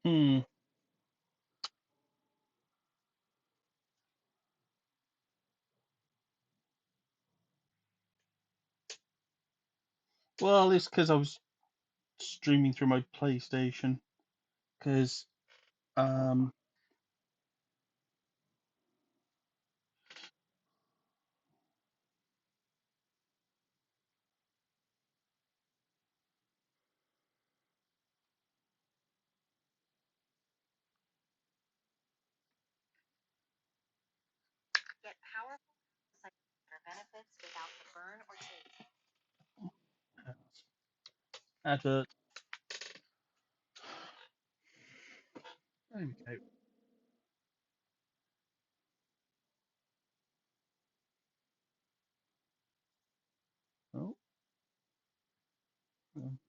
Hmm. Well, it's because I was streaming through my PlayStation. Because um, advert. There we go. Oh. um,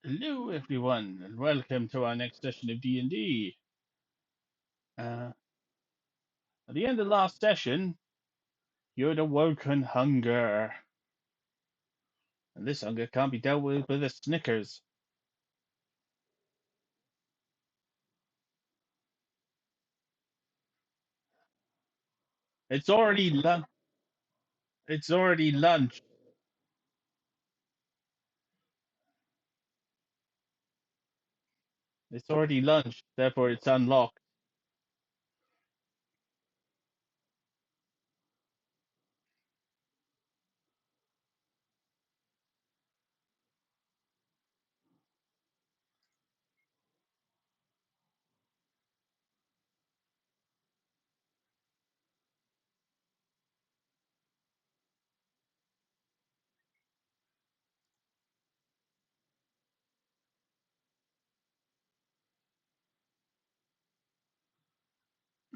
Hello, everyone, and welcome to our next session of D&D. Uh, at the end of the last session, you had awoken hunger, and this hunger can't be dealt with a Snickers. It's already lunch. It's already lunch. It's already lunch. Therefore, it's unlocked.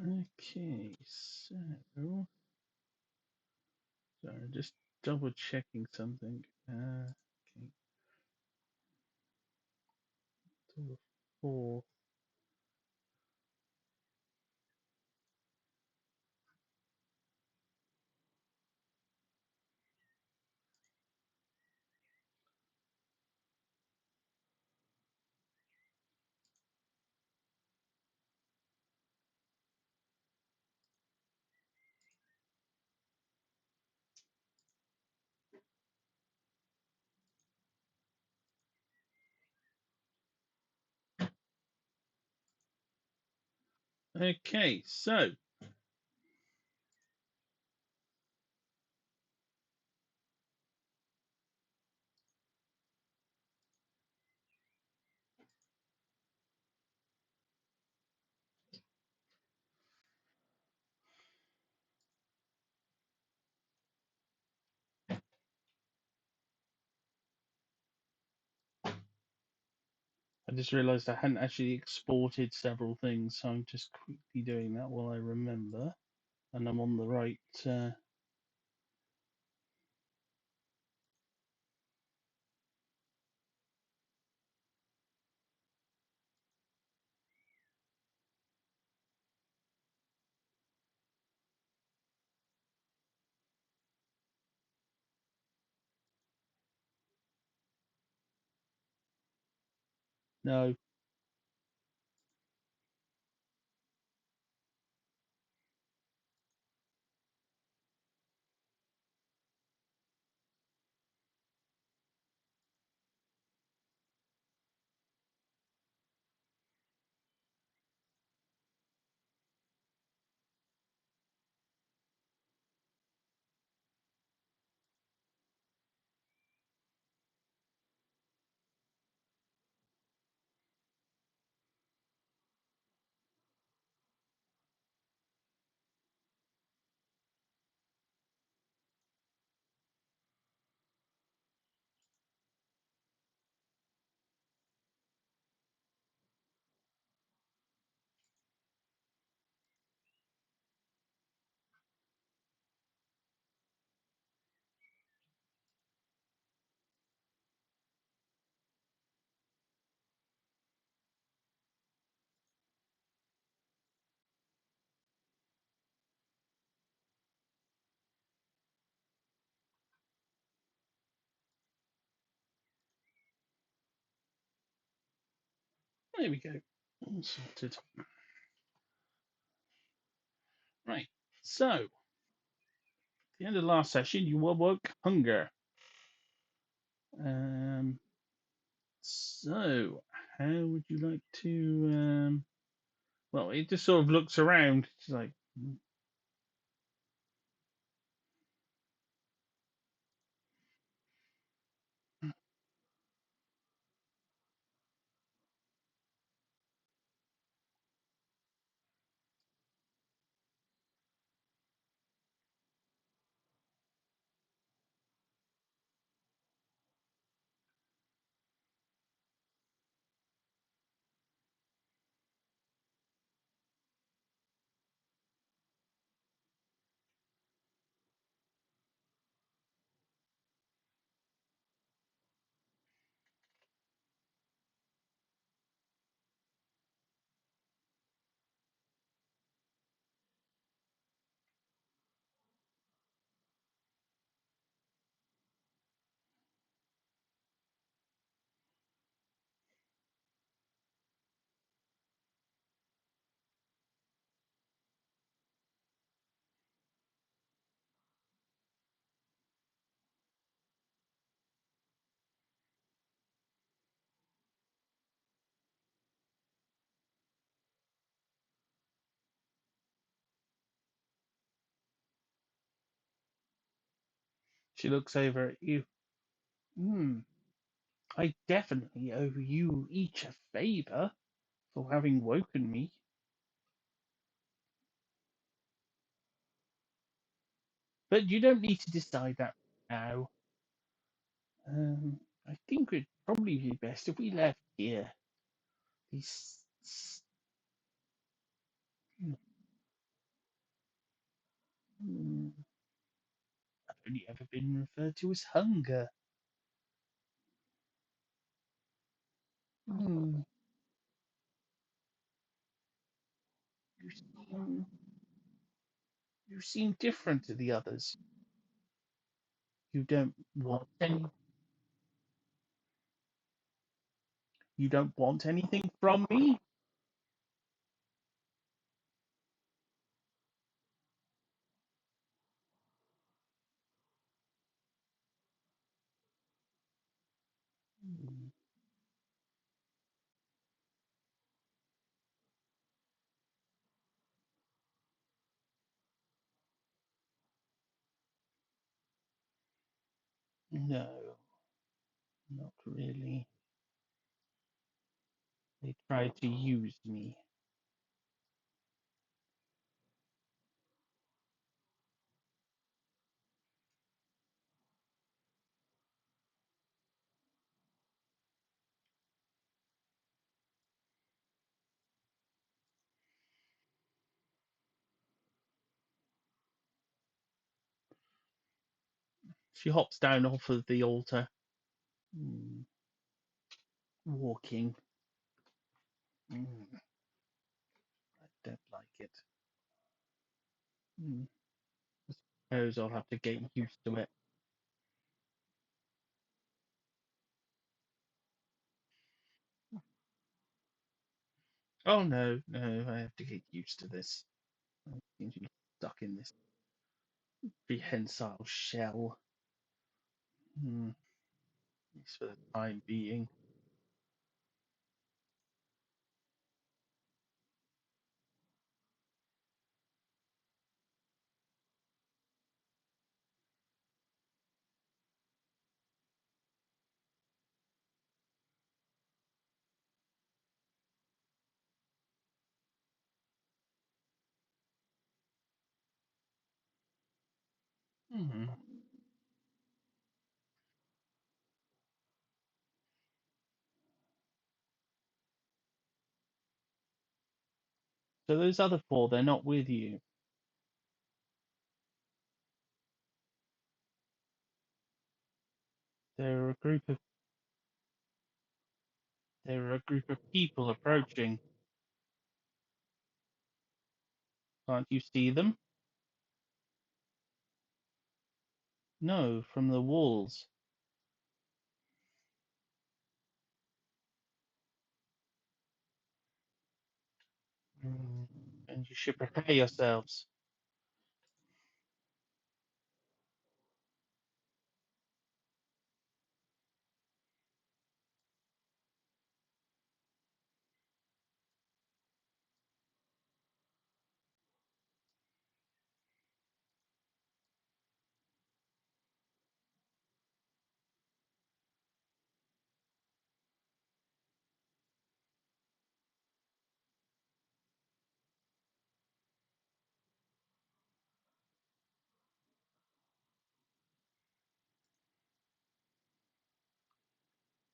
Okay, sorry, just double checking something. Okay, to the fourth. Okay, so I just realised I hadn't actually exported several things, so I'm just quickly doing that while I remember, and I'm on the right. No, There we go. All sorted. Right. So, at the end of the last session, you awoke hunger. Um, so, how would you like to? Well, it just sort of looks around. It's like, she looks over at you. Hmm. I definitely owe you each a favor for having woken me. But you don't need to decide that now. I think it'd probably be best if we left here. These, hmm, I've only ever been referred to as hunger. Hmm, you seem, you seem different to the others. You don't want any. You don't want anything from me. Hmm, no, not really. They tried to use me. She hops down off of the altar. Hmm, walking. Hmm, I don't like it. Hmm, I suppose I'll have to get used to it. Oh no, no, I have to get used to this. I seem to be stuck in this prehensile shell. Hmm, at least for the time being. Hmm. So those other four, they're not with you. They're a group of they're a group of people approaching. Can't you see them? No, from the walls. And you should prepare yourselves.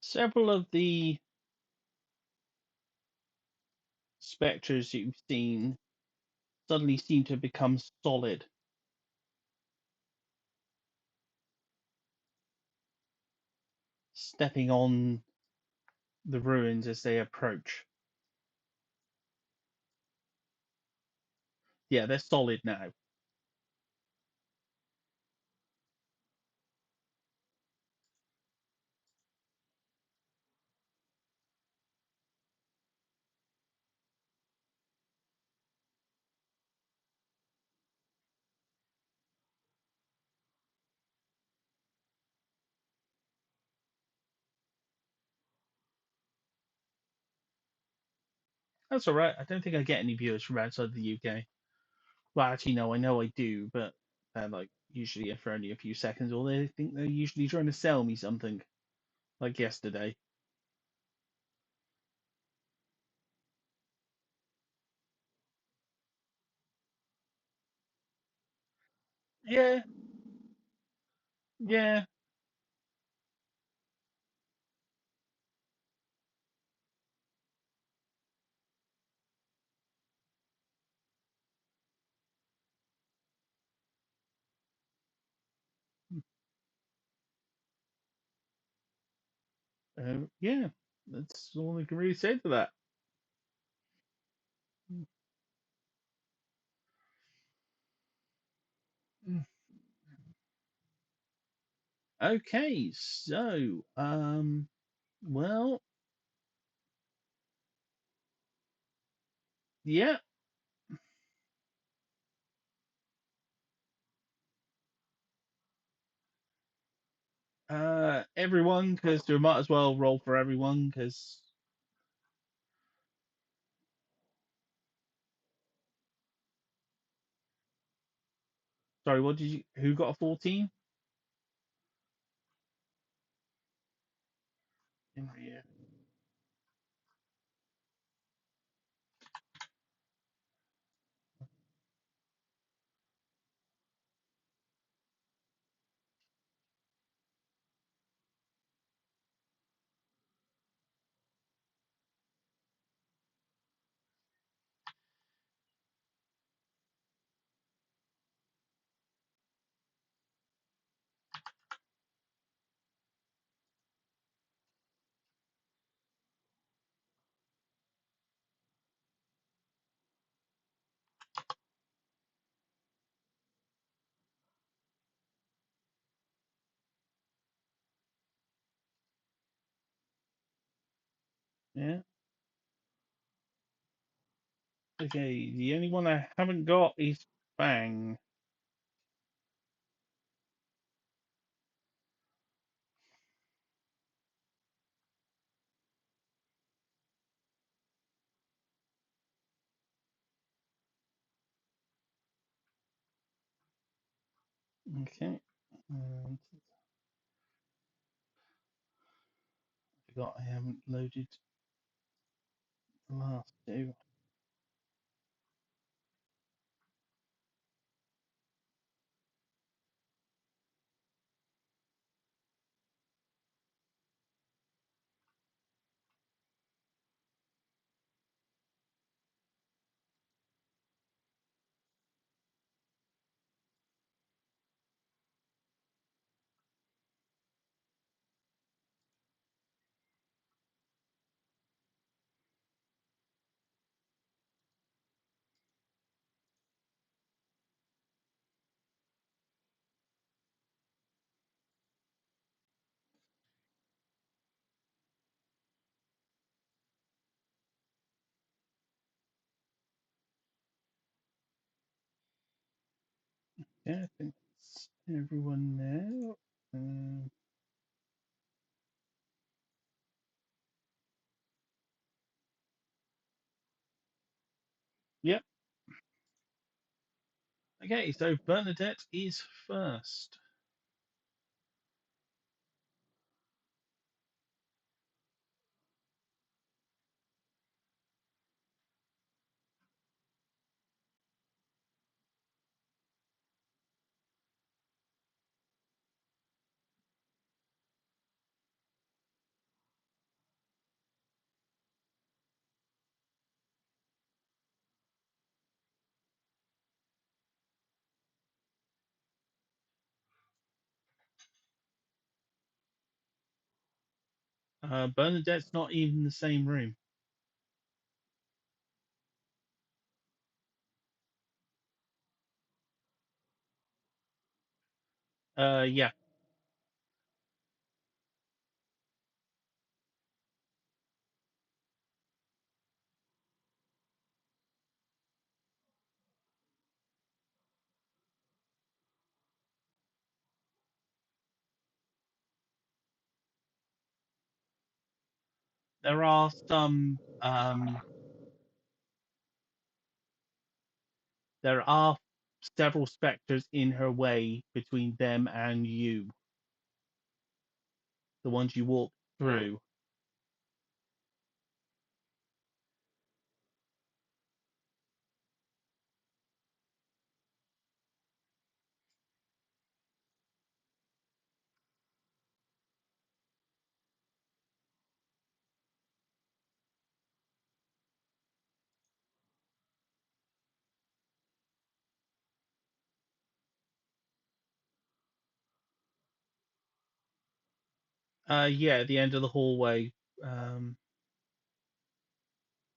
Several of the spectres you've seen suddenly seem to become solid, stepping on the ruins as they approach. Yeah, they're solid now. That's all right. I don't think I get any viewers from outside the UK. Well, actually, no, I know I do, but like usually for only a few seconds, or they think they're usually trying to sell me something, like yesterday. Yeah, yeah. Yeah, that's all I can really say to that. Okay, so well, yeah, everyone, because we might as well roll for everyone, because sorry, what did you? Who got a 14? Yeah, yeah. Okay, the only one I haven't got is Bang. Okay, and I forgot I haven't loaded the last two. Okay, I think it's everyone now. Yep. Okay, so Bernadette is first. Bernadette's not even in the same room. Yeah, there are some. There are several specters in her way between them and you, the ones you walk through. Yeah, at the end of the hallway. Um,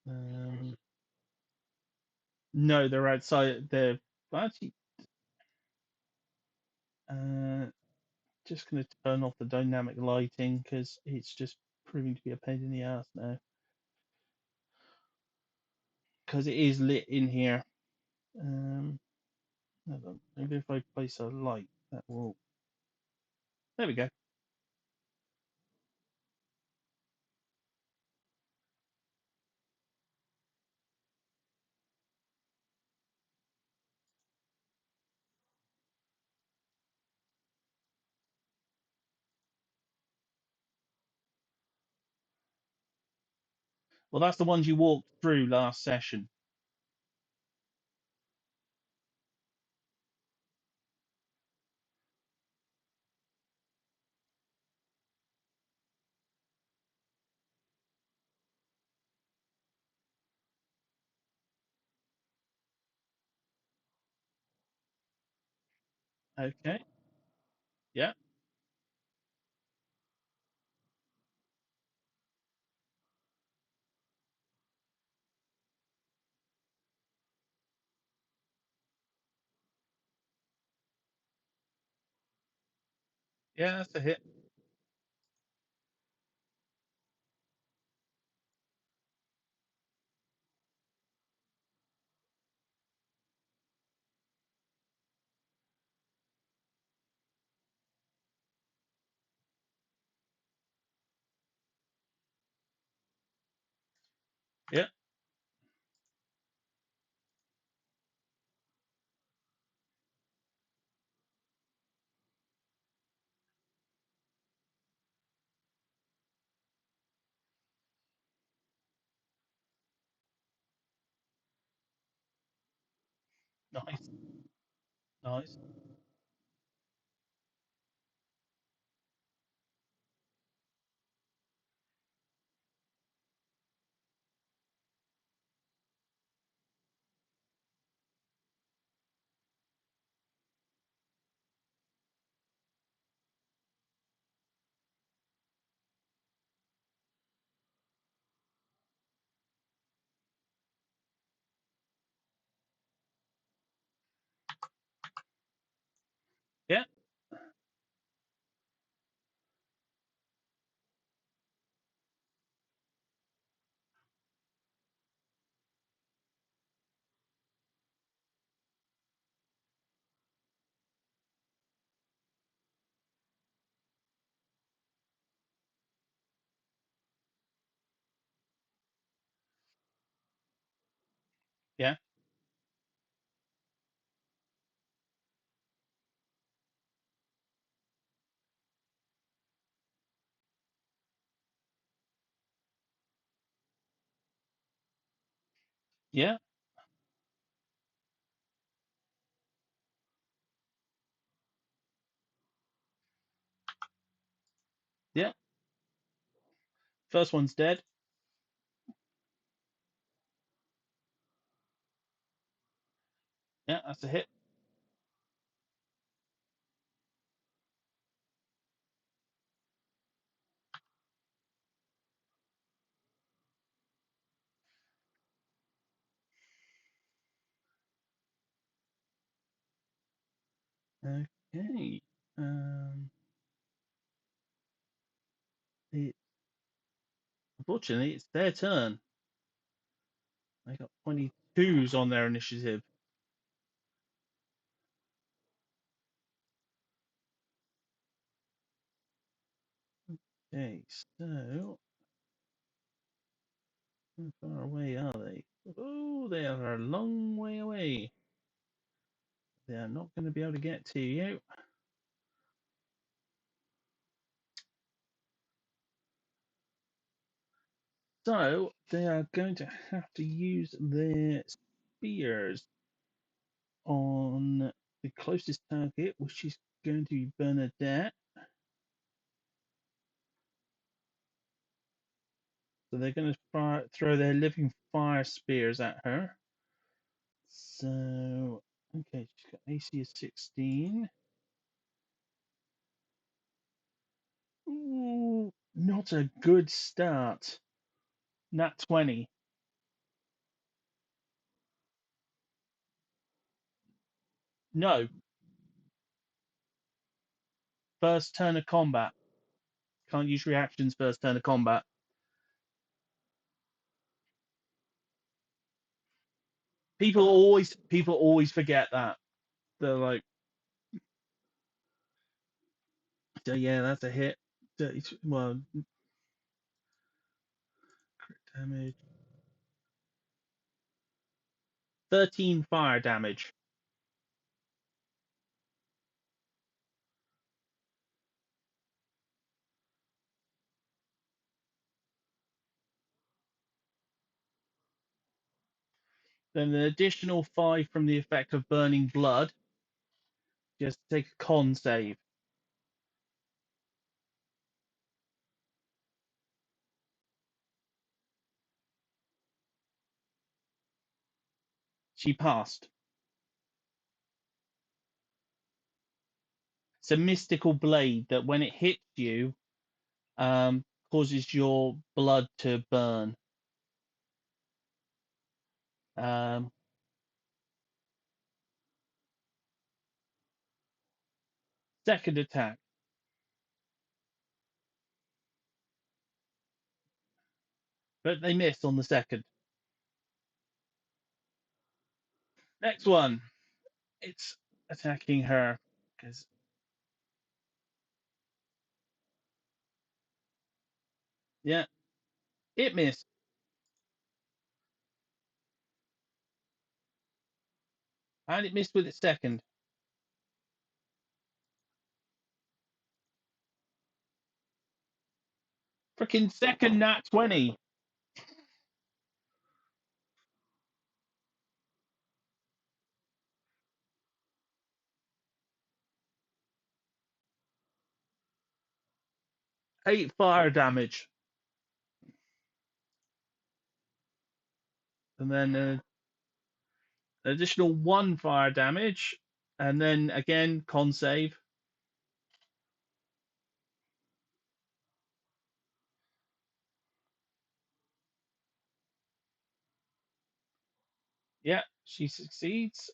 um, no, they're outside. They're well, actually uh, just going to turn off the dynamic lighting because it's just proving to be a pain in the ass now. Because it is lit in here. Um, hold on. Maybe if I place a light, that will. There we go. Well, that's the ones you walked through last session. Okay. Yeah. Yeah, that's a hit. Yeah. Nice. Nice. Yeah, yeah, yeah. First one's dead. Yeah, that's a hit. Okay. Um, it, Unfortunately, it's their turn. They got 22s on their initiative. Okay, so how far away are they? Oh, they are a long way away. They are not going to be able to get to you. So they are going to have to use their spears on the closest target, which is going to be Bernadette. So they're going to throw their living fire spears at her. So, okay, she's got AC of 16. Ooh, not a good start. Nat 20. No, first turn of combat. Can't use reactions first turn of combat. People always forget that. They're like, so yeah, that's a hit. Well, crit damage. 13 fire damage. Then an additional 5 from the effect of burning blood. Just take a con save. She passed. It's a mystical blade that when it hits you, causes your blood to burn. Um, Second attack, but they miss on the second. Next one, it's attacking her because yeah, it missed. And it missed with its second. Freaking second nat 20. 8 fire damage. And then additional 1 fire damage. And then again, con save. Yeah, she succeeds.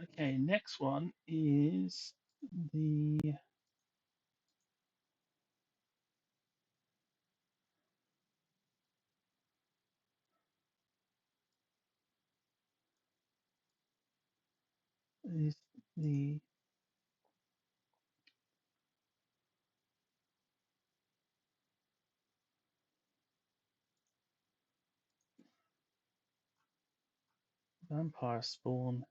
Okay, next one the is the Vampire spawn.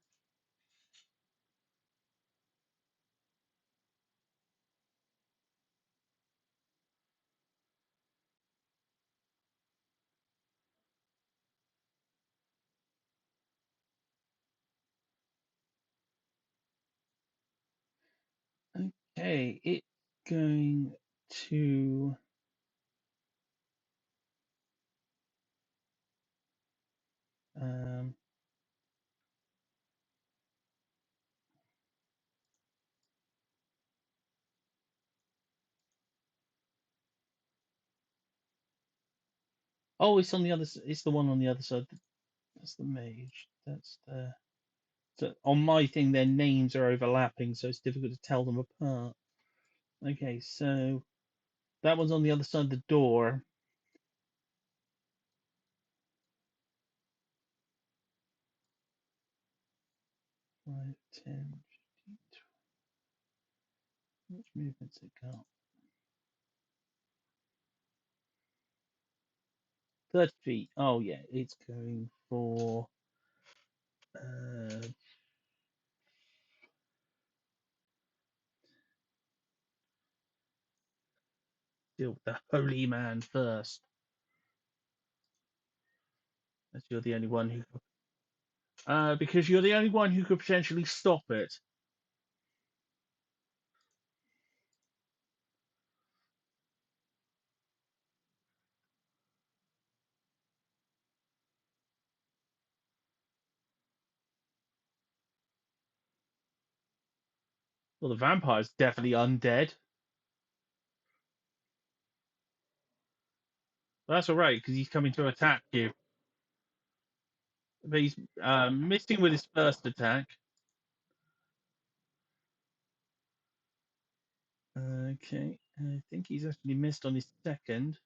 Okay, it's going to. Um, oh, it's on the other. It's the one on the other side. That's the mage. That's the. So on my thing, their names are overlapping, so it's difficult to tell them apart. Okay, so that one's on the other side of the door. 5, 10, 15, how much movement's it got? 30 feet. Oh yeah, it's going for deal with the holy man first. As you're the only one who because you're the only one who could potentially stop it. Well, the vampire's definitely undead. That's all right because he's coming to attack you. But he's missing with his first attack. Okay, I think he's actually missed on his second.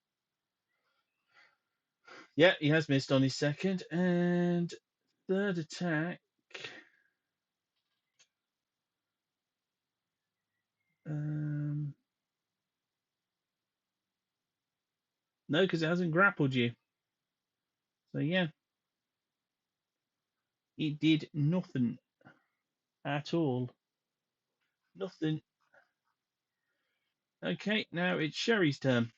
Yeah, he has missed on his second. And third attack. Um, no, because it hasn't grappled you. So yeah, it did nothing at all. Nothing. Okay, now it's Sherry's turn.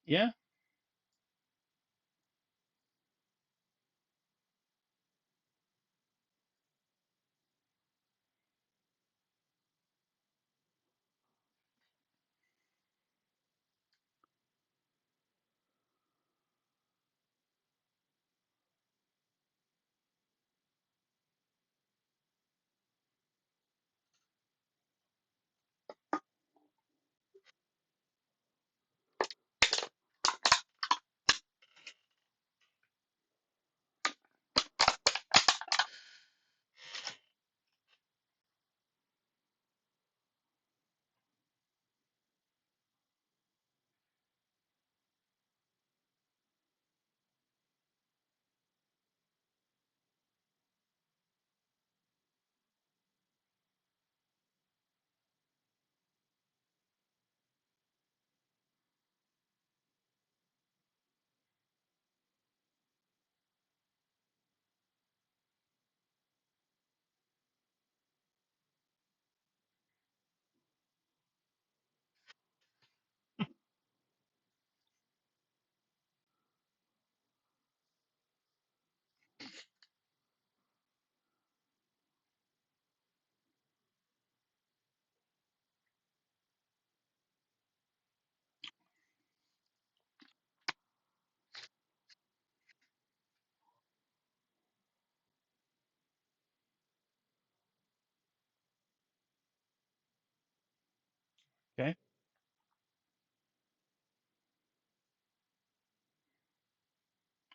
Yeah,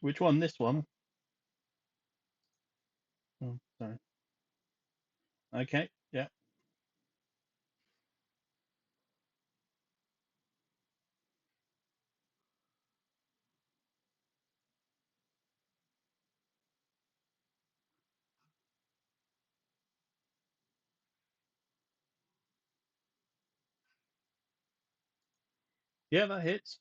Which one? This one? Oh, sorry. Okay. Yeah. Yeah, that hits.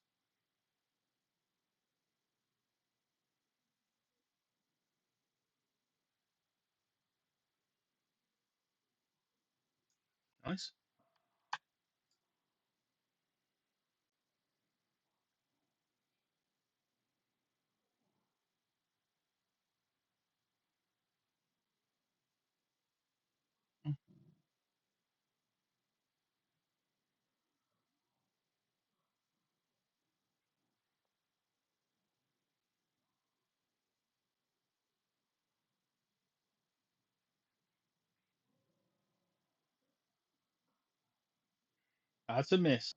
Nice. Mm, that's a miss.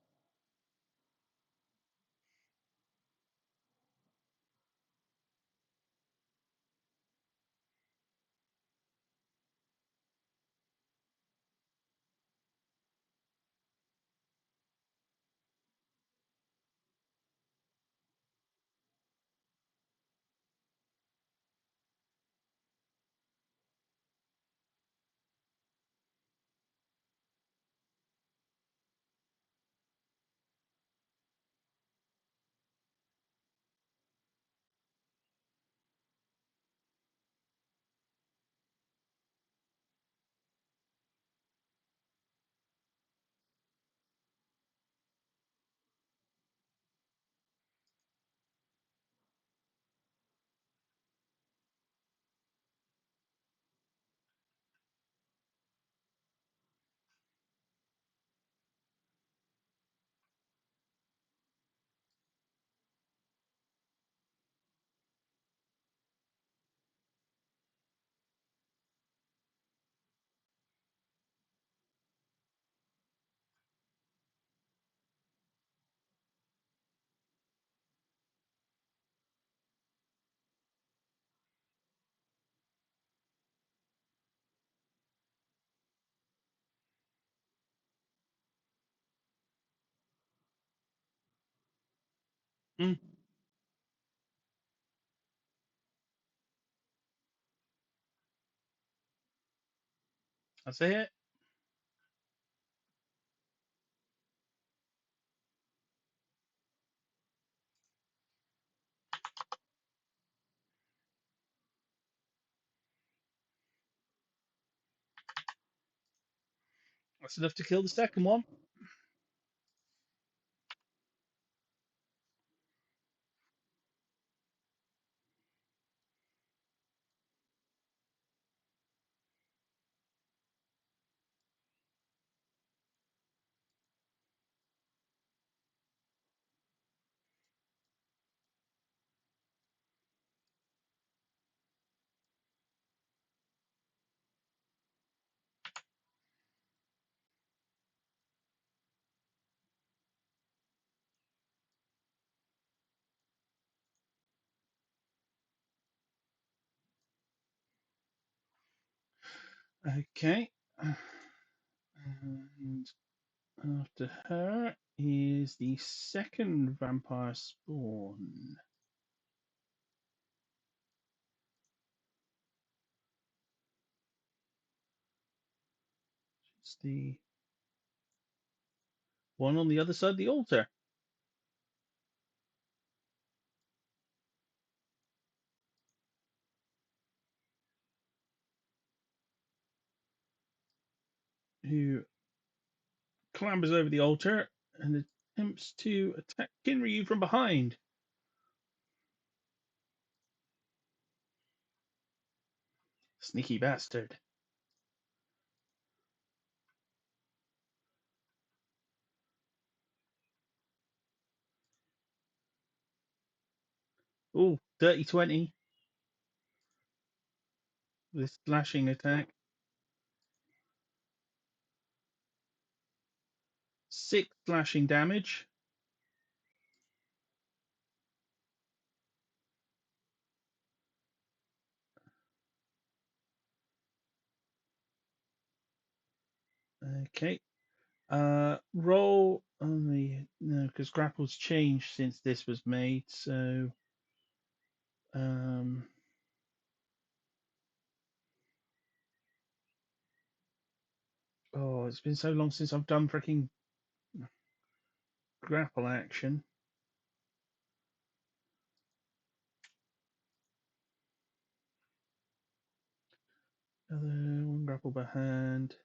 Mm, that's a hit. That's enough to kill the second one. Okay. And after her is the second vampire spawn. It's the one on the other side of the altar, who clambers over the altar and attempts to attack Kinryu from behind. Sneaky bastard. Oh, dirty 20 with slashing attack. 6 slashing damage. Okay. Roll only no, because grapple's changed since this was made. So, um, oh, it's been so long since I've done freaking grapple action. Other one grapple by hand.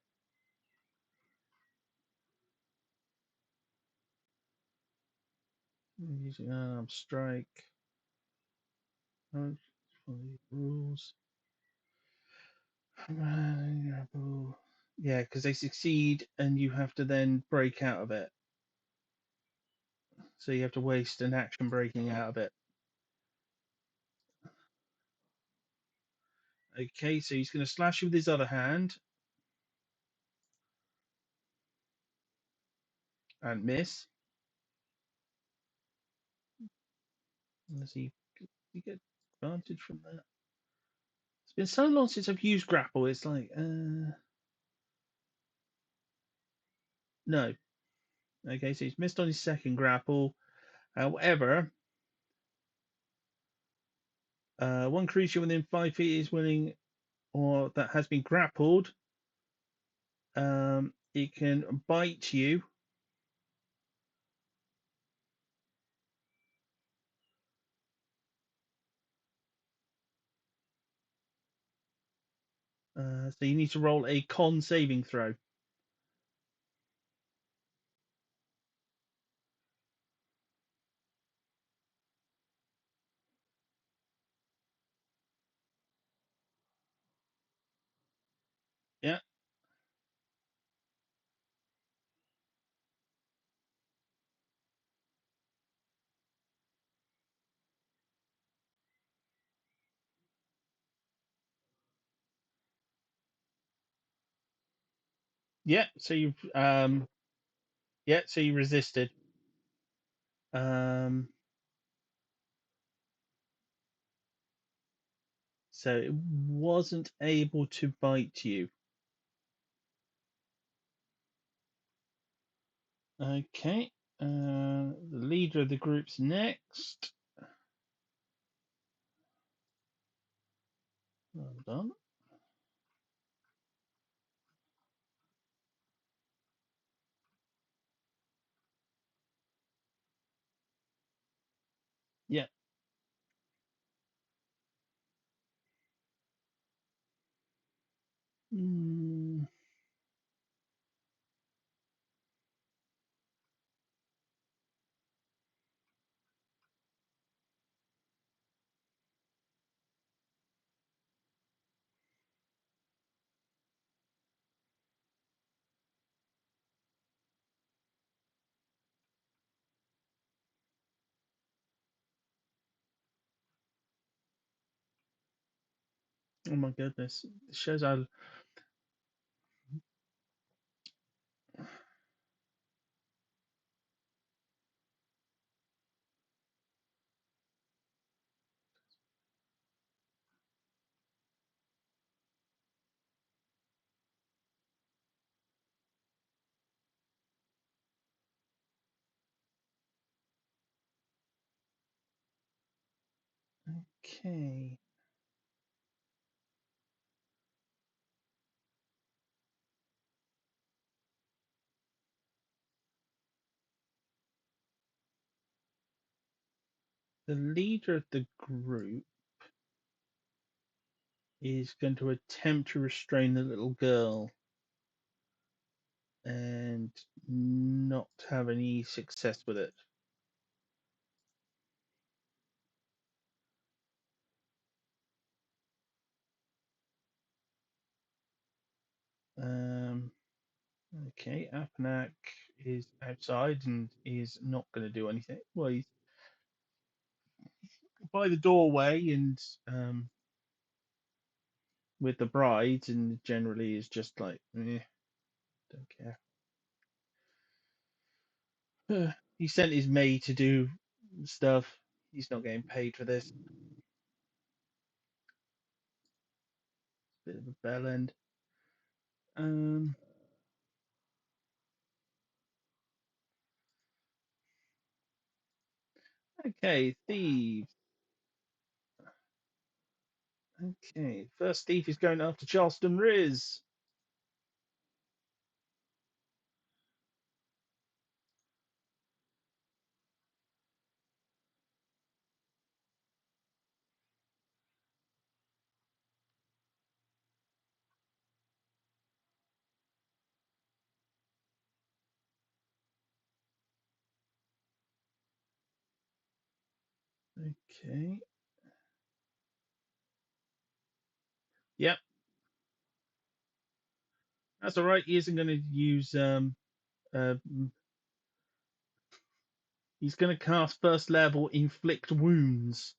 Using arm strike. Oh, rules. Grapple. Yeah, because they succeed, and you have to then break out of it. So you have to waste an action breaking out of it. Okay, so he's going to slash you with his other hand and miss. Does he get advantage from that? It's been so long since I've used grapple. It's like, no. Okay, so he's missed on his second grapple. However, one creature within 5 feet is willing or that has been grappled. It can bite you. So you need to roll a con saving throw. Yeah. Yeah. So you yeah. So you resisted. Um, so it wasn't able to bite you. Okay. The leader of the group's next. Well done. Yeah. Mm, oh my goodness. It shows how. Okay. The leader of the group is going to attempt to restrain the little girl and not have any success with it. Um, okay, Apanak is outside and is not going to do anything. Well, he's by the doorway and with the bride, and generally is just like, don't care. He sent his maid to do stuff. He's not getting paid for this. Bit of a bell end. Um, Okay, Steve. Okay, first Steve is going after Charleston Riz. Okay. Yep, that's all right. He isn't going to use uh, he's going to cast first level inflict wounds.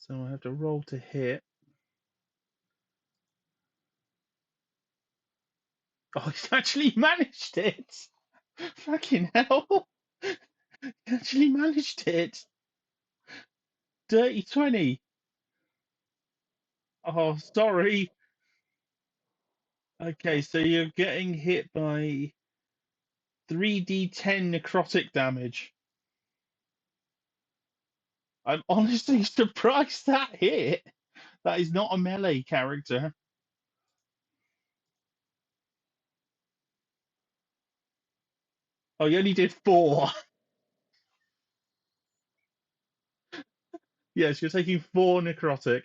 So I have to roll to hit. Oh, he's actually managed it. Fucking hell. He actually managed it. Dirty 20. Oh, sorry. Okay, so you're getting hit by 3d10 necrotic damage. I'm honestly surprised that hit. That is not a melee character. Oh, you only did 4. Yes, you're taking 4 necrotic.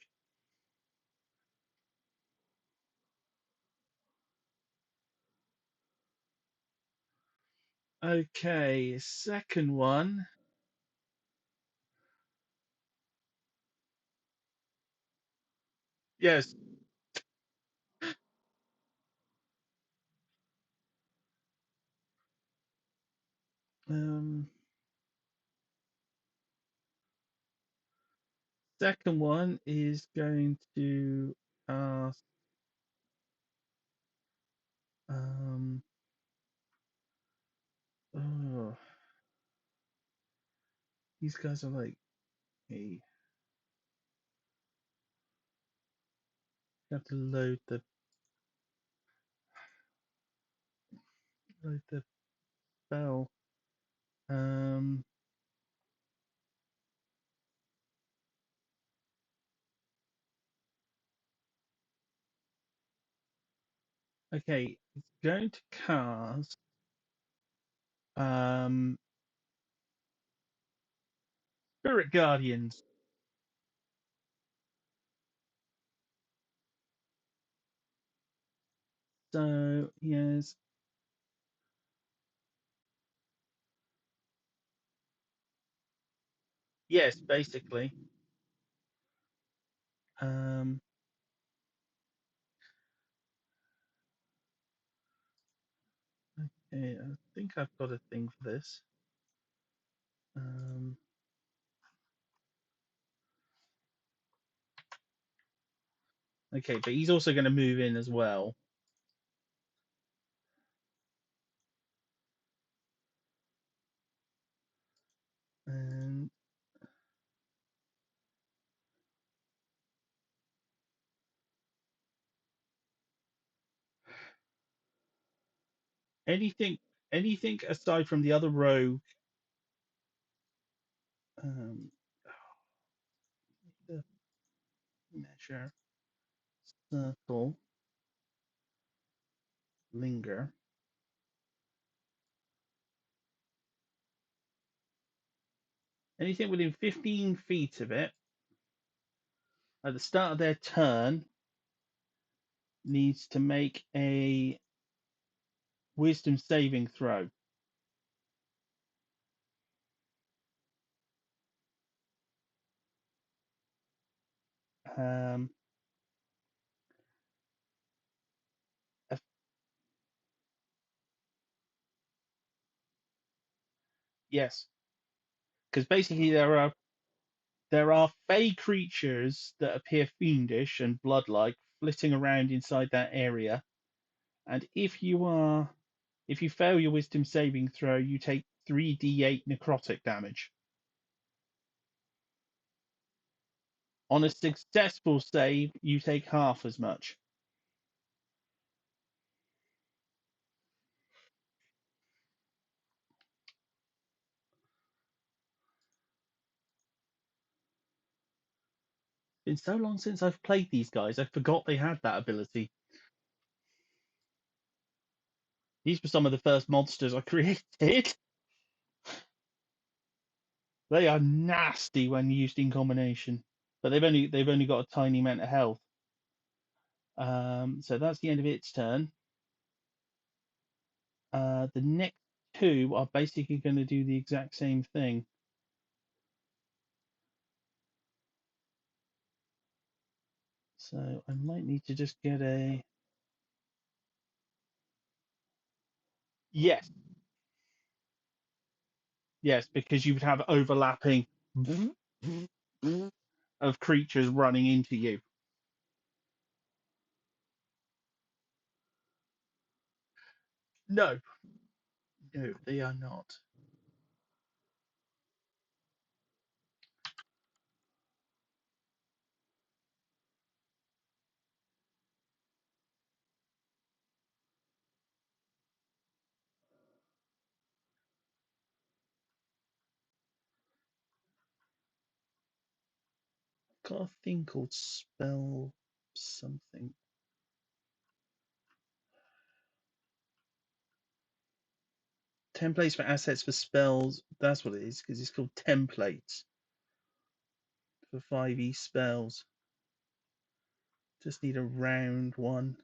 Okay, second one. Yes. Um, second one is going to cast. Um, oh, these guys are like, hey, you have to load the spell. Um, okay, it's going to cast um Spirit Guardians. So yes, yes, basically. Um, okay, I think I've got a thing for this. Um, okay, but he's also going to move in as well. And anything, anything aside from the other rogue, um, the measure, circle, linger. Anything within 15 feet of it at the start of their turn needs to make a wisdom saving throw. Um, yes, because basically there are fey creatures that appear fiendish and blood-like flitting around inside that area, and if you fail your wisdom saving throw, you take 3d8 necrotic damage. On a successful save, you take half as much. It's been so long since I've played these guys, I forgot they had that ability. These were some of the first monsters I created. They are nasty when used in combination, but they've only got a tiny amount of health. So that's the end of its turn. The next two are basically going to do the exact same thing. So I might need to just get a... Yes, yes, because you would have overlapping of creatures running into you. No, no, they are not. Got a thing called spell something. Templates for assets for spells. That's what it is, because it's called templates for 5e spells. Just need a round one.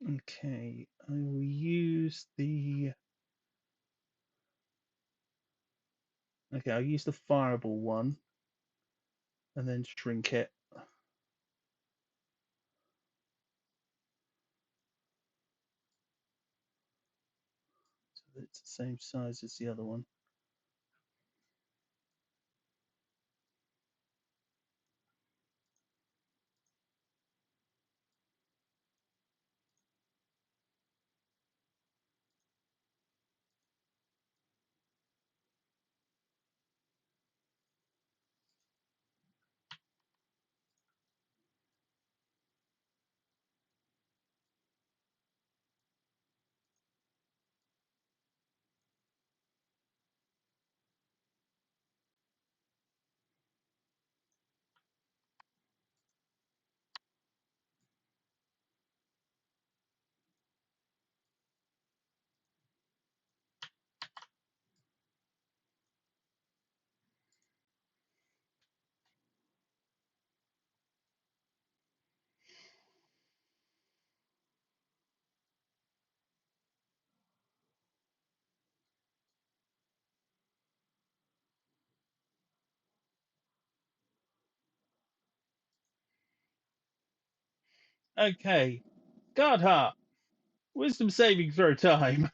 Okay, I will use the... Okay, I'll use the fireball one and then shrink it. So that it's the same size as the other one. Okay, guard heart. Wisdom saving throw time.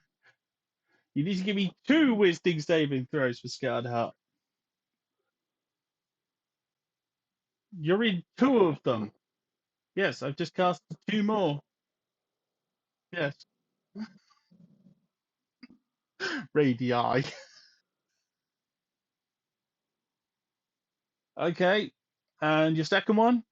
You need to give me 2 wisdom saving throws for Scarred Heart. You're in 2 of them. Yes, I've just cast 2 more. Yes. Radii. Okay. And your second one?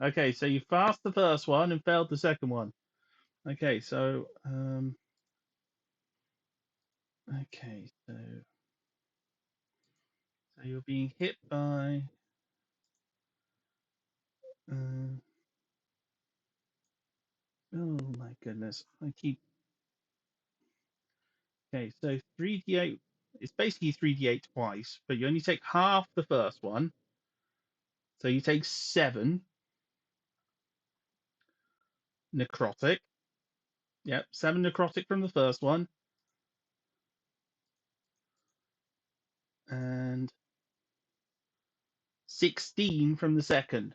Okay, so you passed the first one and failed the second one. Okay, so okay, so you're being hit by oh my goodness. I keep Okay, so 3d8, it's basically 3d8 twice, but you only take half the first one. So you take 7 necrotic. Yep, 7 necrotic from the first one, and 16 from the second.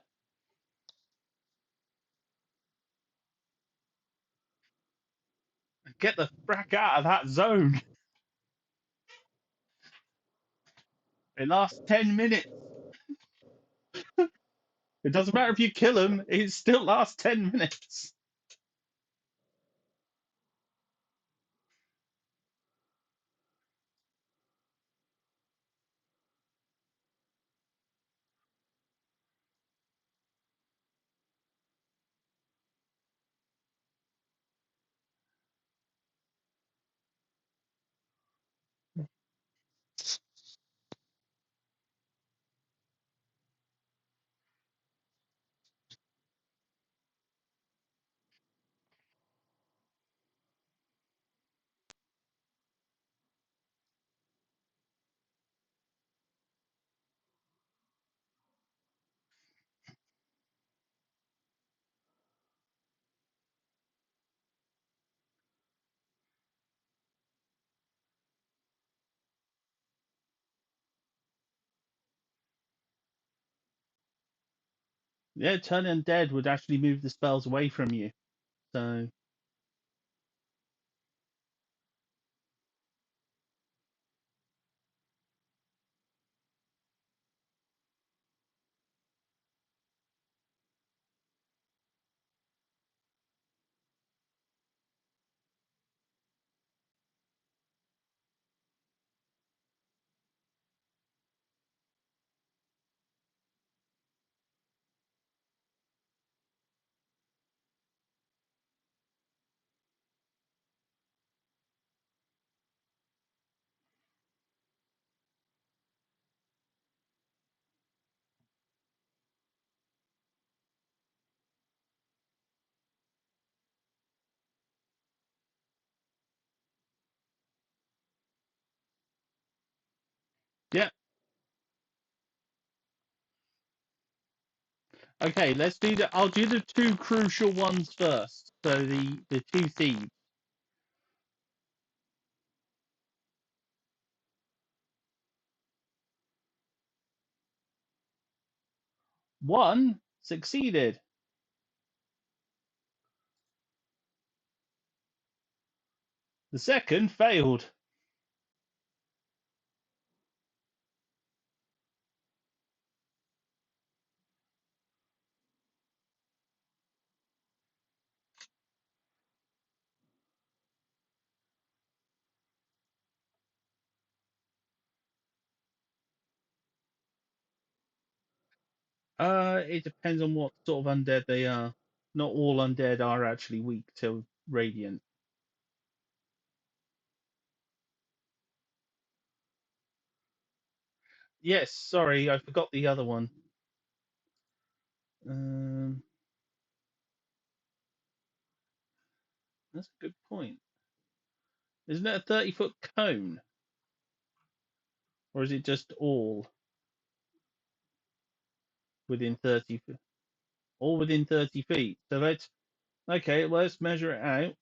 Get the frack out of that zone. It lasts 10 minutes. It doesn't matter if you kill him; it still lasts 10 minutes. Yeah, turn undead would actually move the spells away from you. So yeah, okay. Let's do the. I'll do the two crucial ones first. So the two thieves. One succeeded. The second failed. It depends on what sort of undead they are. Not all undead are actually weak to radiant. Yes, sorry, I forgot the other one. Um, that's a good point. Isn't it a 30-foot cone, or is it just all within 30 feet? All within 30 feet. So let's okay. Let's measure it out.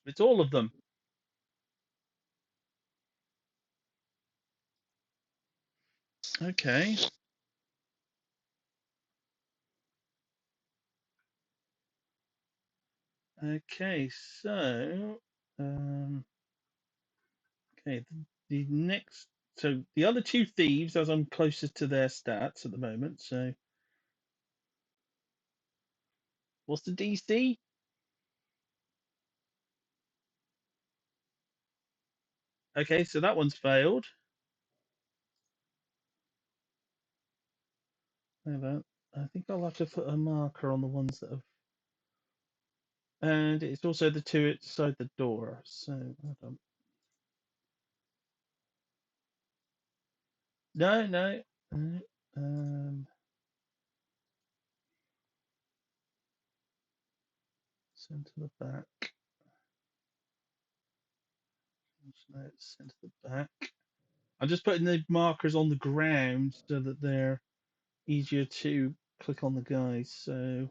It's all of them. Okay. Okay. So, okay. The next. So the other two thieves, as I'm closest to their stats at the moment. So what's the DC? Okay, so that one's failed. I think I'll have to put a marker on the ones that have. And it's also the two outside the door. So hold on. No, no, no. Send to the back. No, send to the back. I'm just putting the markers on the ground so that they're easier to click on the guys. So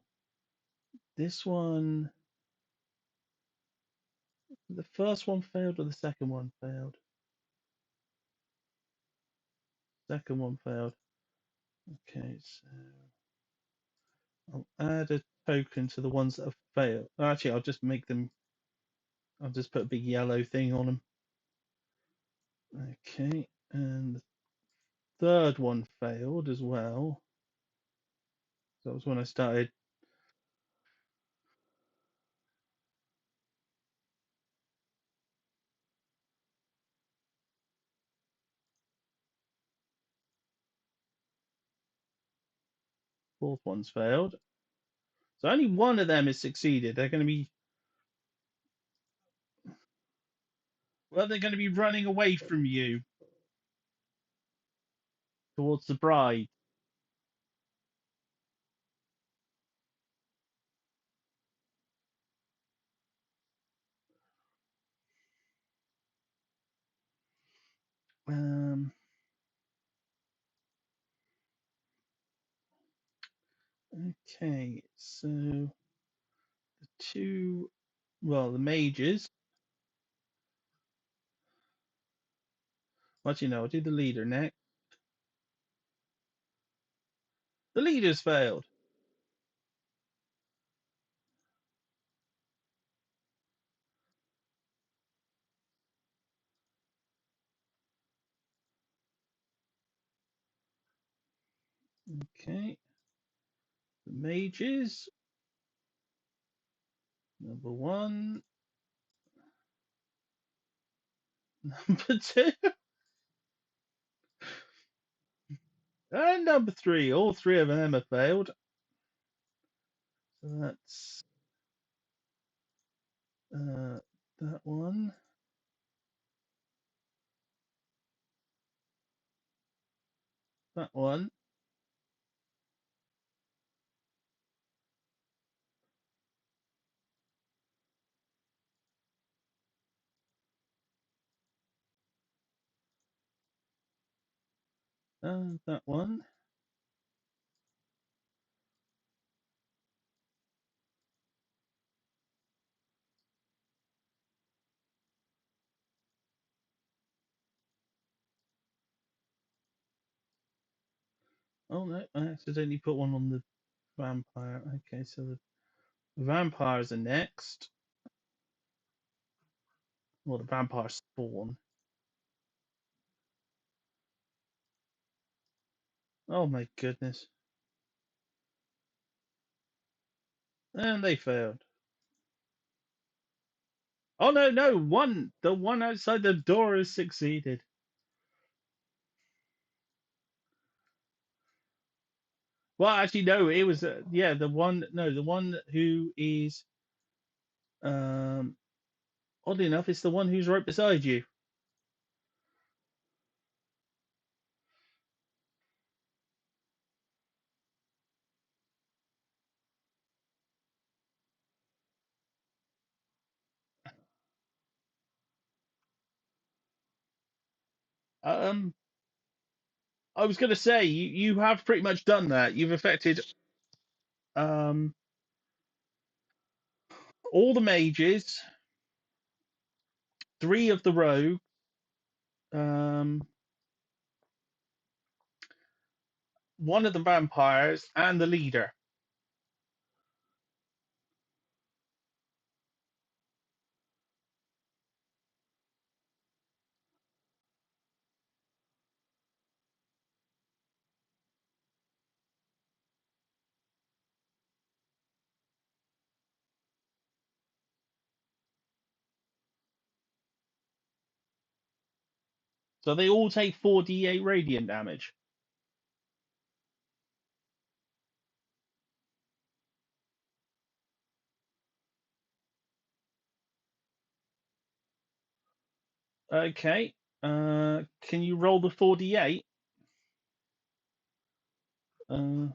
this one, the first one failed or the second one failed? Second one failed. Okay, so I'll add a token to the ones that have failed. Actually, I'll just make them. I'll just put a big yellow thing on them. Okay, and third one failed as well. That was when I started. Fourth one's failed. So only one of them has succeeded. They're going to be, well, they're going to be running away from you towards the bride. Um, okay, so the two, well, the mages. What you know? I'll do the leader next. The leader's failed. Okay, the mages. Number one, number two, and number three. All three of them have failed. So that's uh, that one, that one, and that one. Oh no, I accidentally put one on the vampire. Okay, so the vampires are next. Well, the vampire spawn. Oh my goodness. And they failed. Oh no, no, one. The one outside the door has succeeded. Well, actually, no, it was yeah, the one. No, the one who is um oddly enough, it's the one who's right beside you. Um, I was going to say you have pretty much done that. You've affected um all the mages, three of the rogues, um, one of the vampires, and the leader. So they all take 4d8 radiant damage. Okay. Can you roll the 4d8? Uh,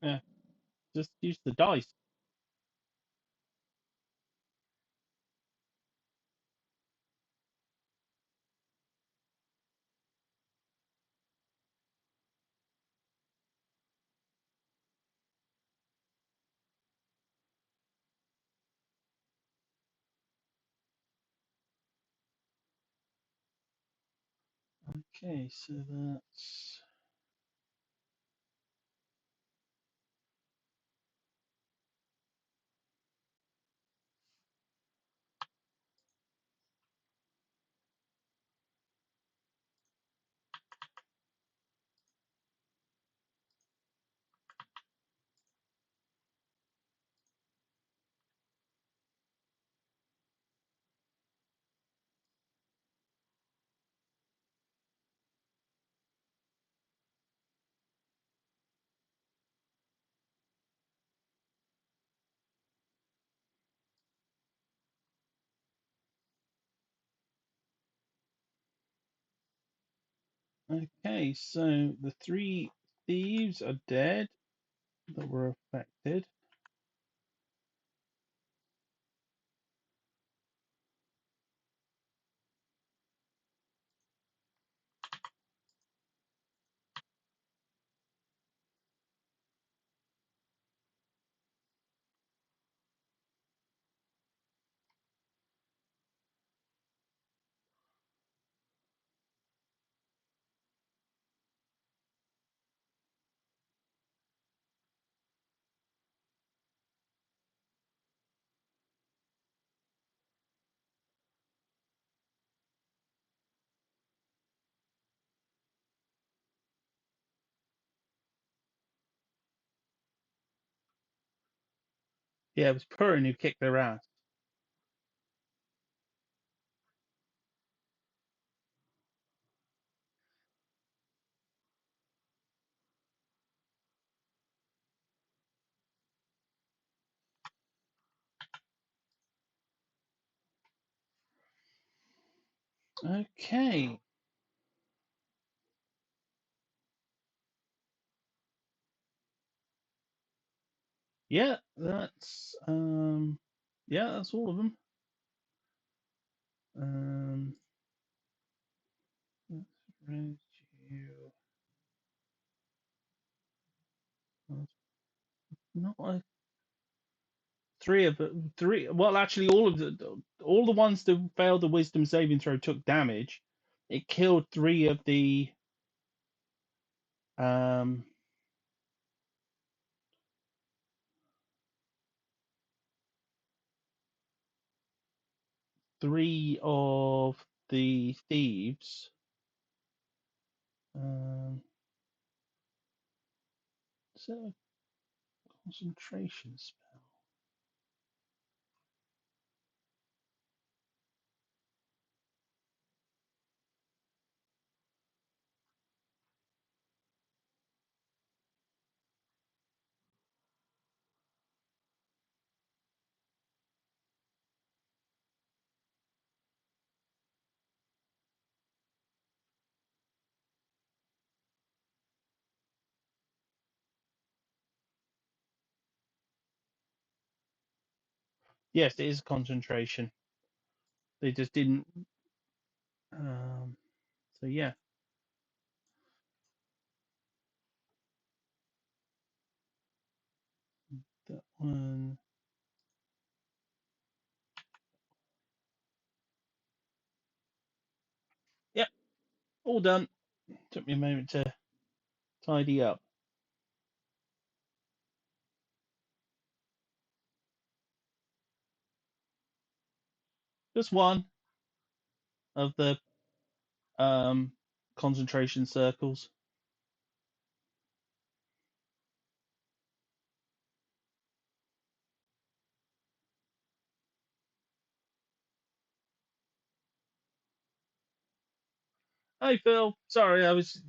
yeah, just use the dice. Okay, so that's okay. So the three thieves are dead that were affected. Yeah, it was Purin who kicked their ass. Okay. Yeah, that's all of them. Let's raise you. Not a, three of the three. Well, actually, all the ones that failed the wisdom saving throw took damage. It killed um three of the thieves. Um, is that a concentration spell? Yes, it is concentration. They just didn't. Um, so yeah, that one. Yep, all done. Took me a moment to tidy up. Just one of the um concentration circles. Hey Phil, sorry, I was.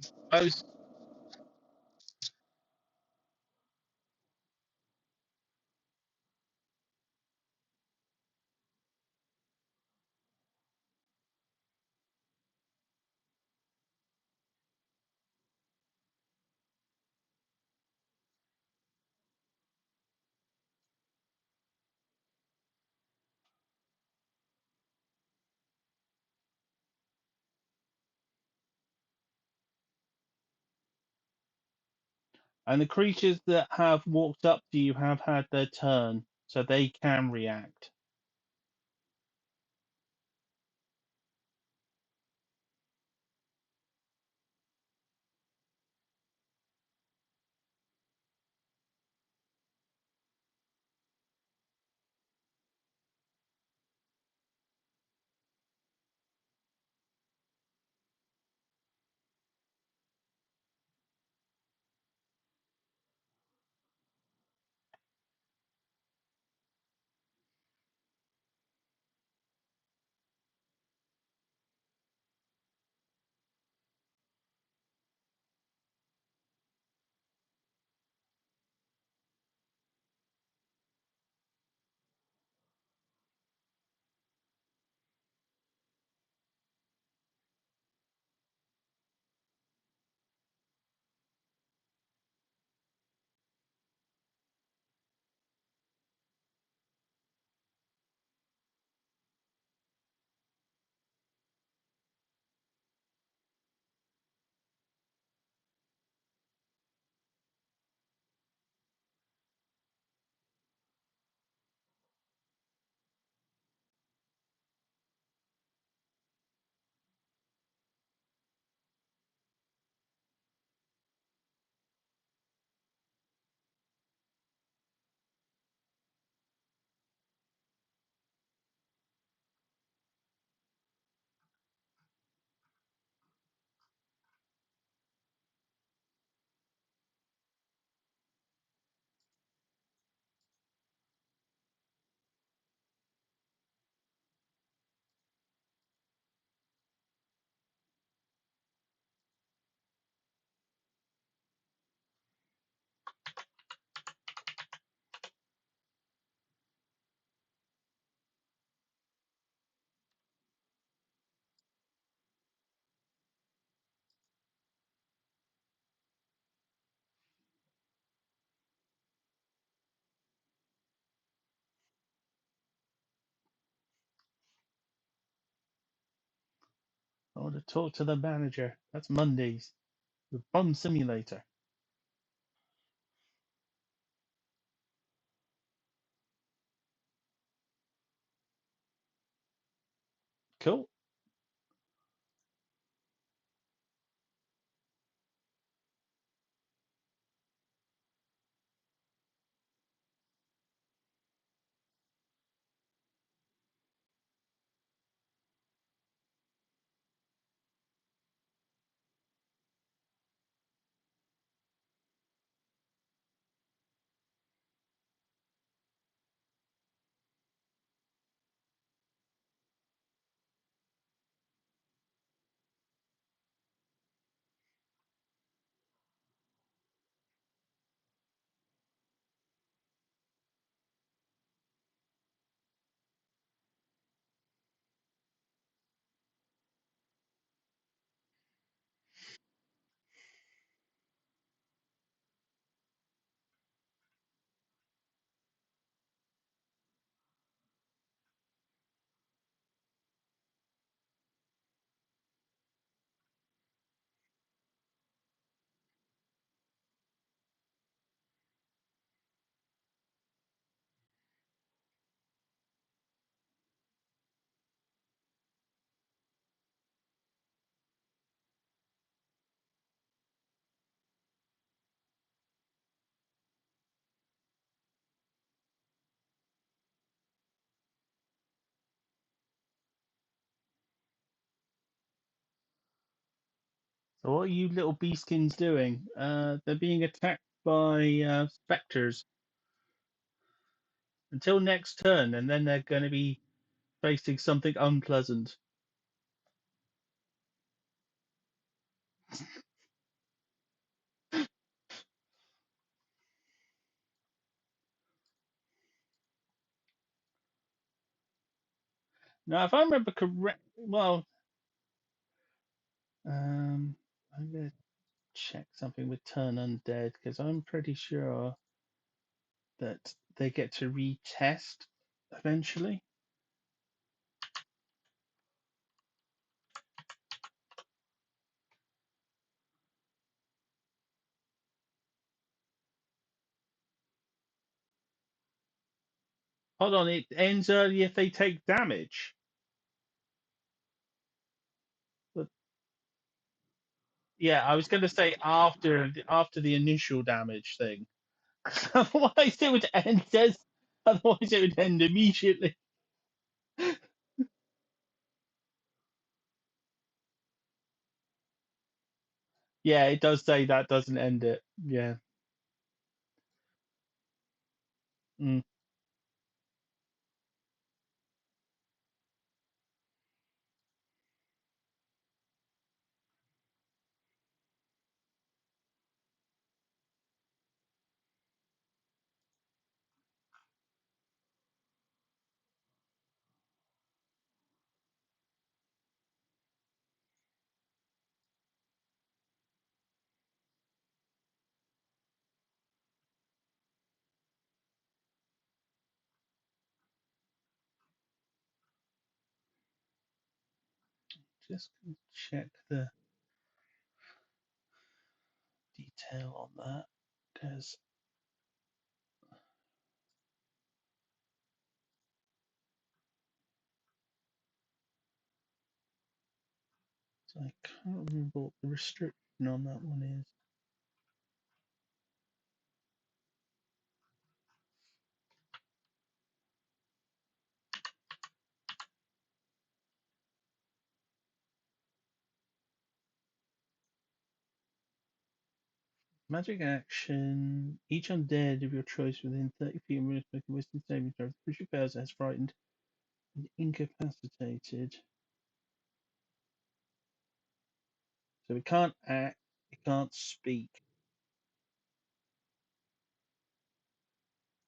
And the creatures that have walked up to you have had their turn, so they can react. want to talk to the manager. That's Mondays. The Bum Simulator. Cool. So what are you little beastkins doing? They're being attacked by specters until next turn, and then they're going to be facing something unpleasant. Now, if I remember correct, well, I'm going to check something with turn undead because I'm pretty sure that they get to retest eventually. Hold on, it ends early if they take damage. But yeah, I was going to say after the initial damage thing. Otherwise, it would end. Otherwise, it would end immediately. Yeah, it does say that doesn't end it. Yeah. Mm. Just gonna check the detail on that because I can't remember what the restriction on that one is. Magic action. Each undead of your choice within 30 feet must make a wisdom saving throw. If the creature fails, it has frightened and incapacitated. So it can't act, it can't speak.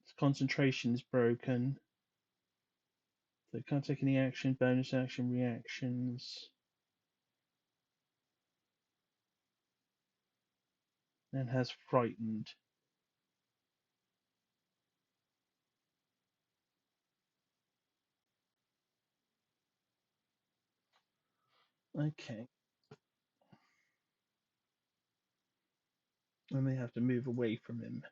Its concentration is broken. So it can't take any action, bonus action, reactions, and has frightened. Okay. And they have to move away from him.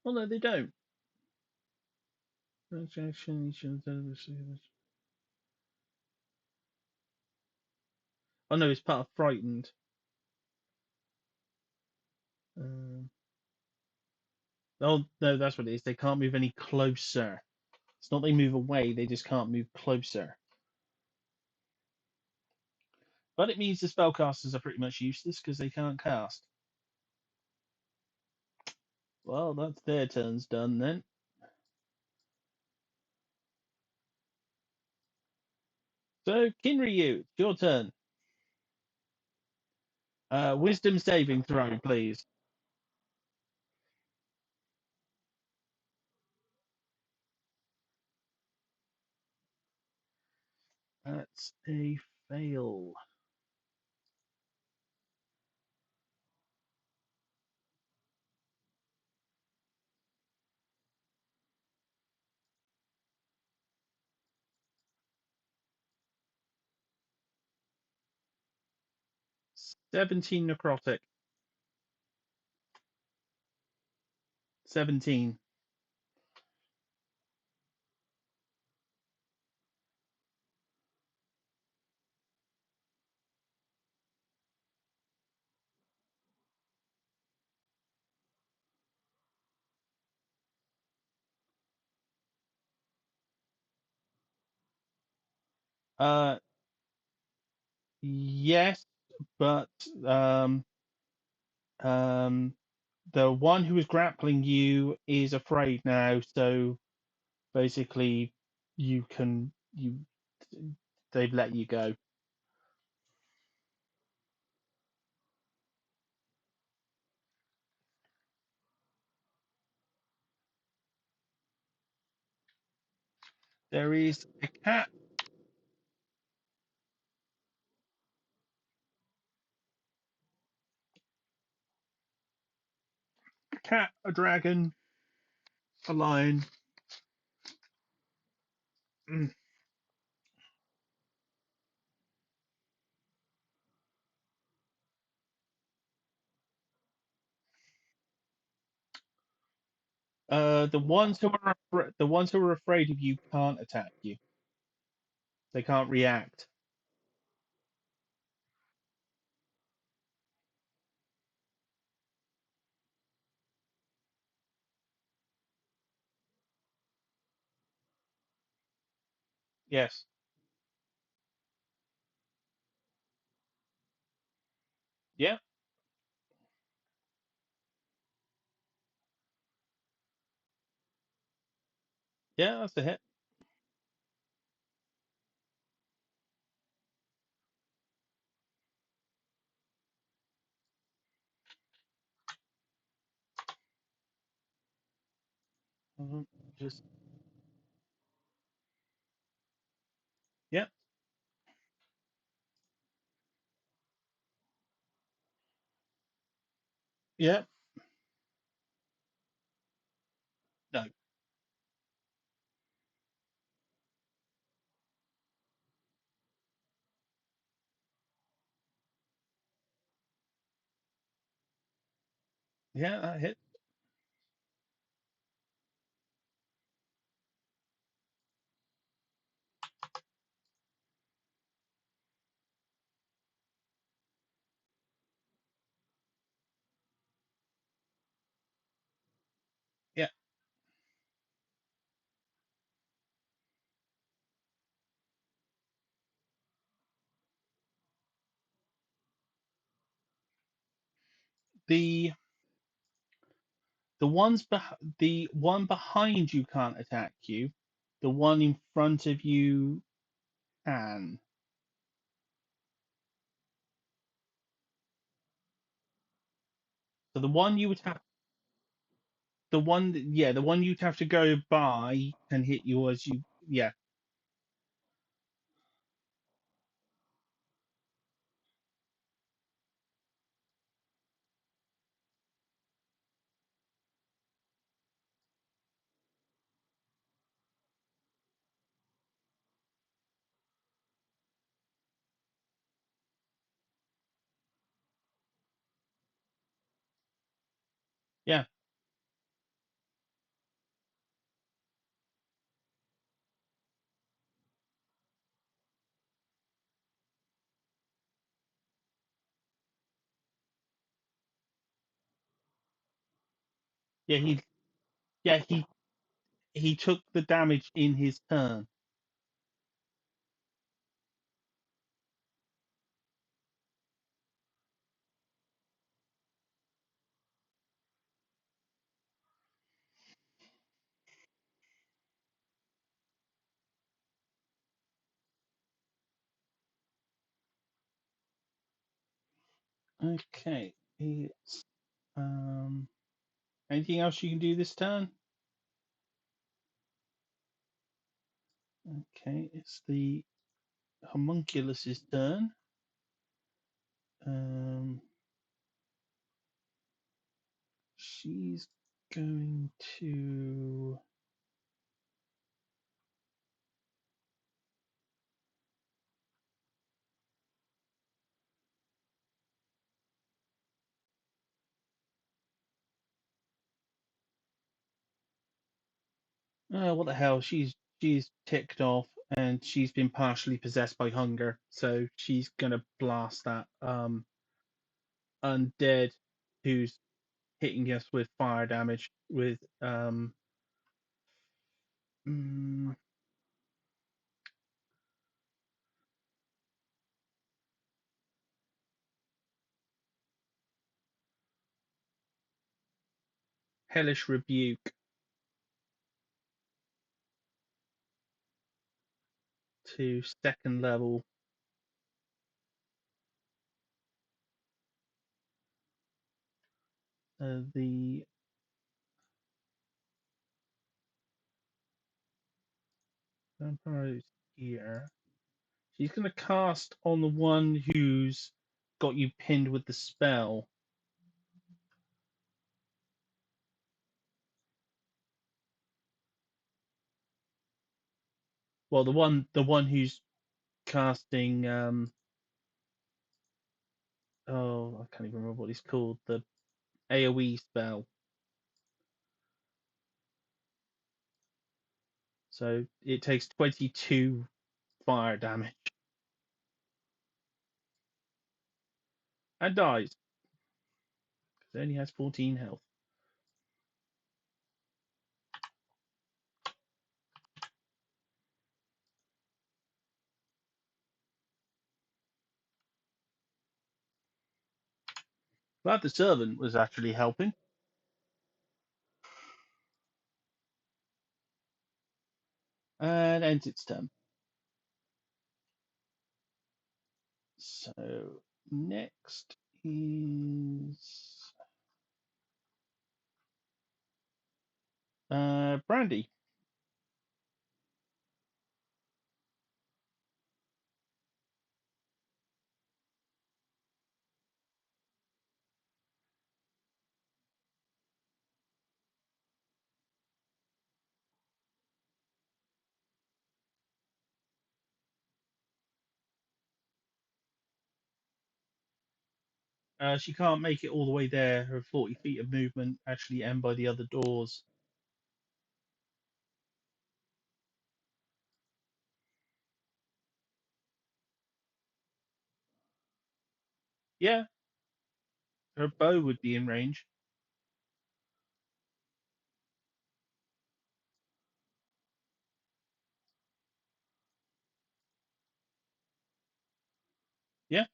Oh no, they don't. Oh no, it's part of frightened. Um, oh no, that's what it is. They can't move any closer. It's not they move away, they just can't move closer. But it means the spellcasters are pretty much useless because they can't cast. Well, that's their turns done then. So, Kinryu, it's your turn. Wisdom saving throw, please. That's a fail. 17 necrotic. 17. Uh, yes, but um, the one who is grappling you is afraid now, so basically you they've let you go. There is a cat, a dragon, a lion. Mm. The ones who are afraid of you can't attack you. They can't react. Yes. Yeah. Yeah, that's a hit. Mhm. Just yeah. Yeah. No. Yeah, that hit. Yeah. The the one behind you can't attack you. The one in front of you can. So the one you would have the one you'd have to go by can hit you as you yeah. Yeah, yeah he took the damage in his turn. Okay. It's anything else you can do this turn? Okay, it's the homunculus's turn. Um, she's going to. What the hell? She's ticked off, and she's been partially possessed by hunger, so she's gonna blast that undead who's hitting us with fire damage with mm, hellish rebuke to second level. The vampire is here. She's gonna cast on the one who's got you pinned with the spell. Well, the one who's casting oh, I can't even remember what he's called. The AoE spell. So it takes 22 fire damage and dies because it only has 14 health. Glad the servant was actually helping. And ends its turn. So next is Brandy. She can't make it all the way there. Her 40 feet of movement actually end by the other doors. Yeah, her bow would be in range. Yeah,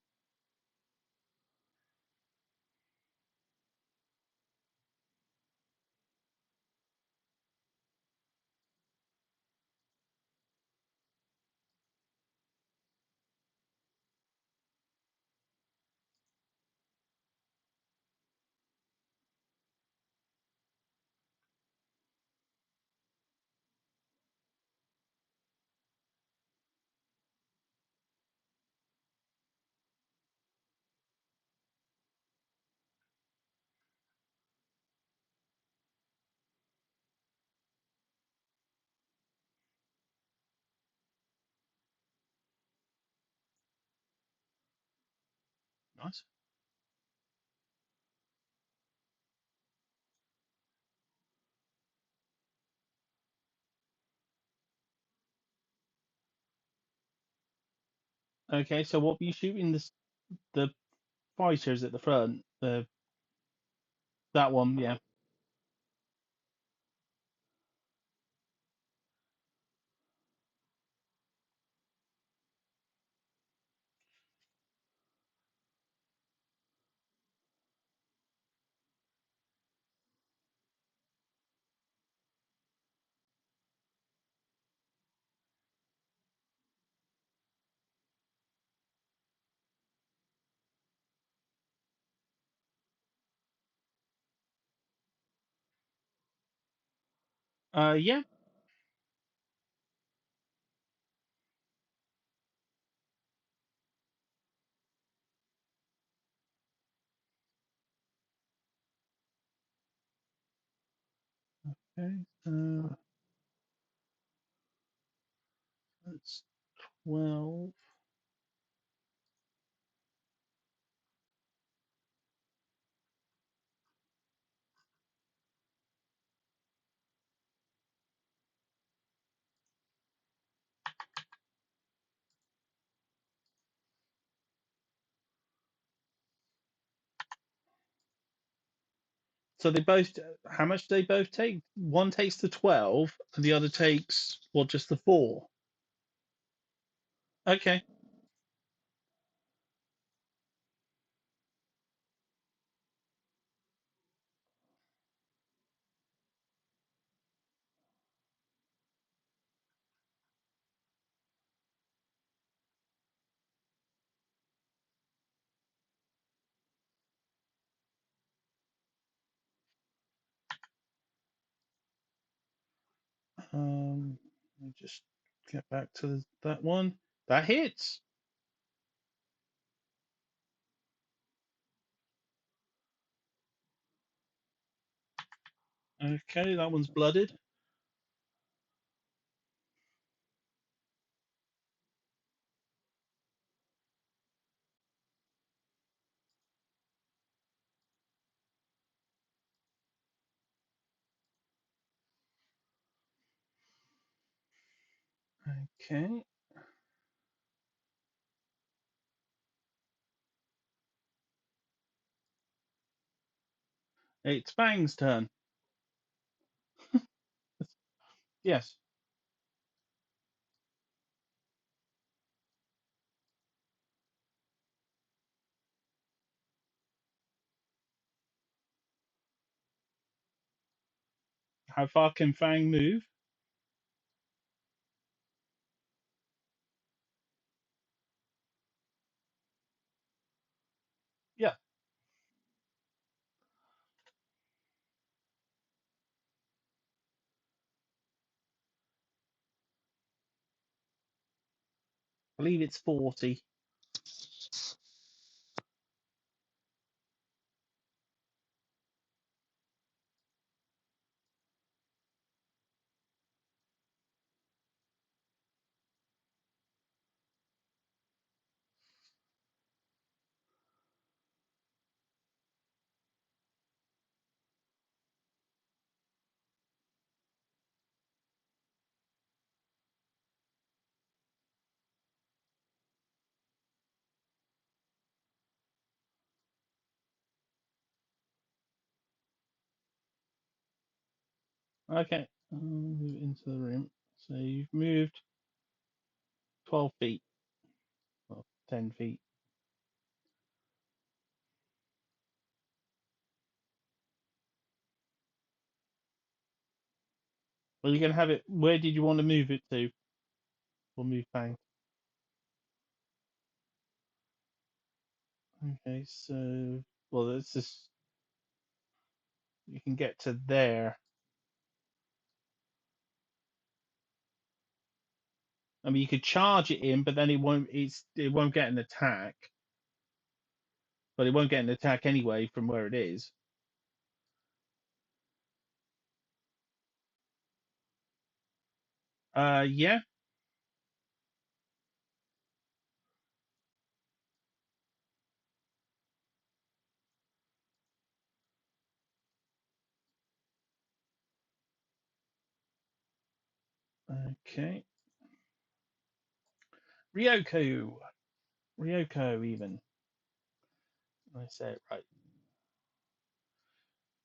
nice. Okay, so what were you shooting? The fighters at the front. That one, yeah. Yeah. Okay. That's 12. So they both. How much do they both take? One takes the 12, and the other takes what? Just the 4. Okay. Let me just get back to that one. That hits. Okay, that one's blooded. Okay. It's Fang's turn. Yes. How far can Fang move? Yeah. I believe it's 40. Okay. Move into the room. So you've moved 12 feet. Well, 10 feet. Well, you're going to have it. Where did you want to move it to? Or move Fang? Okay, so. Well, it's just. You can get to there. I mean, you could charge it in, but then it won't get an attack. But it won't get an attack anyway from where it is. Yeah. Okay. Ryoko. Ryoko, even. I say it right.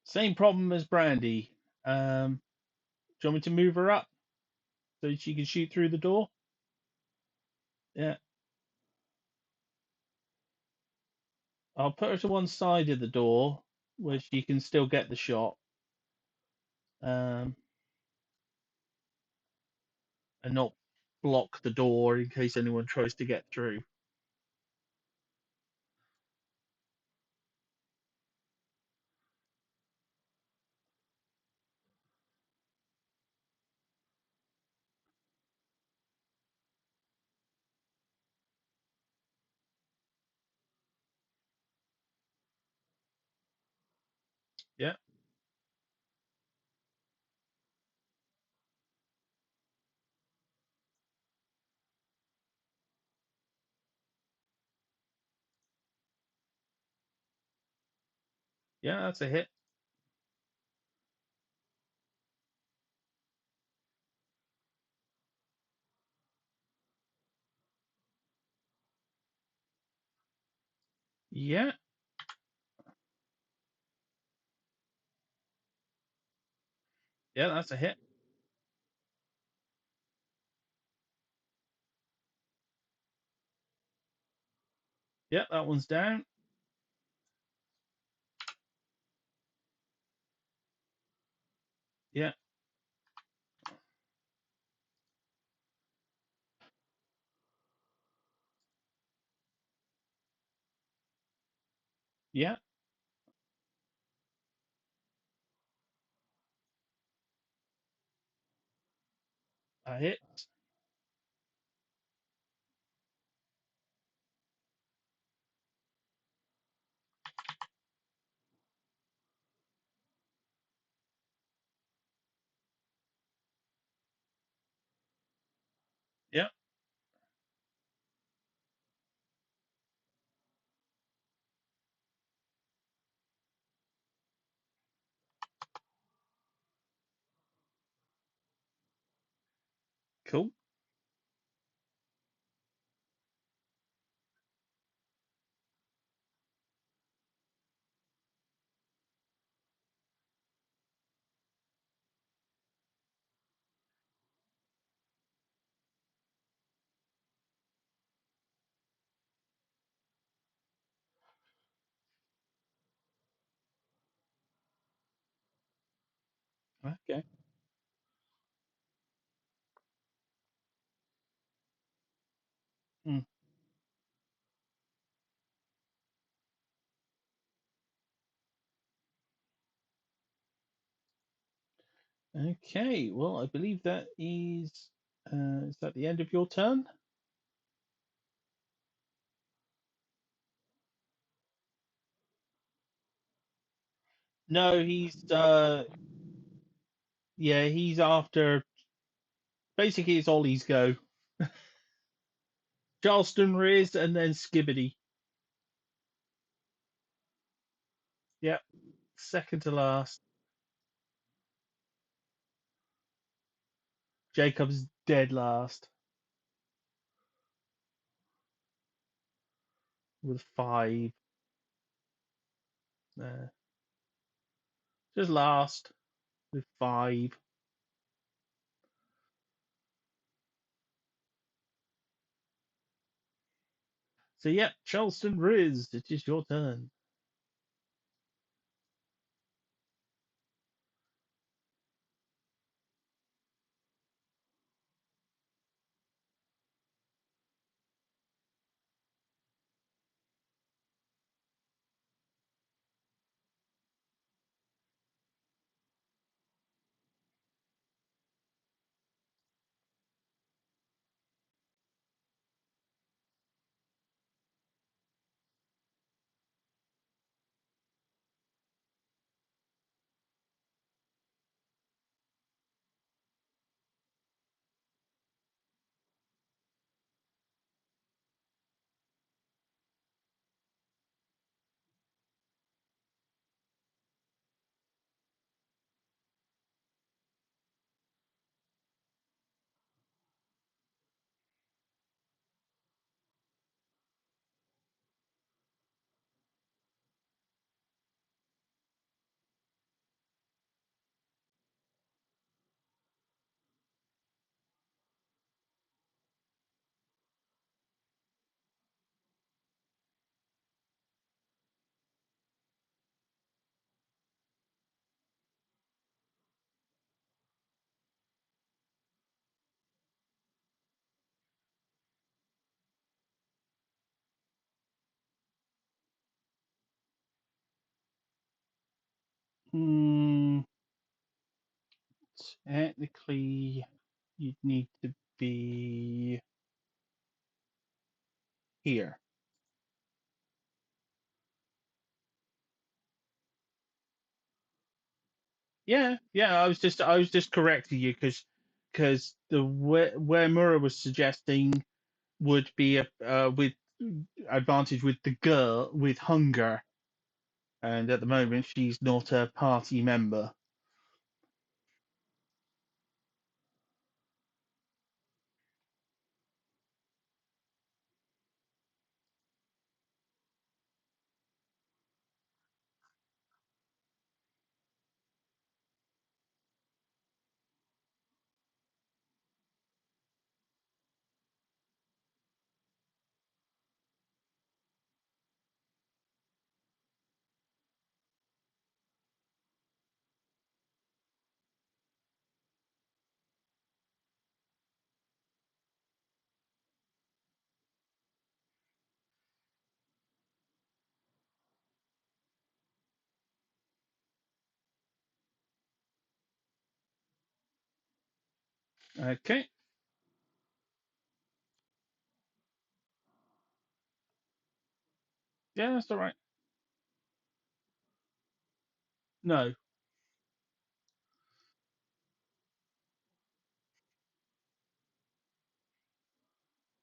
Same problem as Brandy. Do you want me to move her up so she can shoot through the door? Yeah. I'll put her to one side of the door where she can still get the shot. And not block the door in case anyone tries to get through. Yeah. Yeah, that's a hit. Yeah. Yeah, that's a hit. Yeah, that one's down. Yeah. Yeah, a hit. Yeah. Cool. Okay. Hmm. Okay. Well, I believe that is that the end of your turn? No, he's yeah, he's after basically it's Ollie's go. Charleston Riz and then Skibbity. Yep. Second to last. Jacob's dead last with five. Uh, just last with five. So yeah, Charleston Riz, it is your turn. Hmm, technically, you'd need to be here. Yeah, yeah. I was just correcting you because the where Mura was suggesting would be a with advantage with the girl with hunger, and at the moment she's not a party member. Okay, yeah, that's all right. No,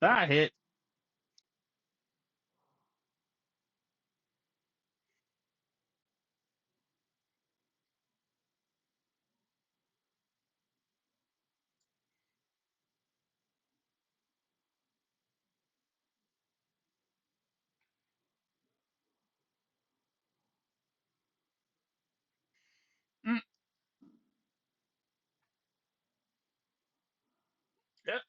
that hit. Mm, yep.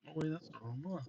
Oh, wait, that's the wrong one.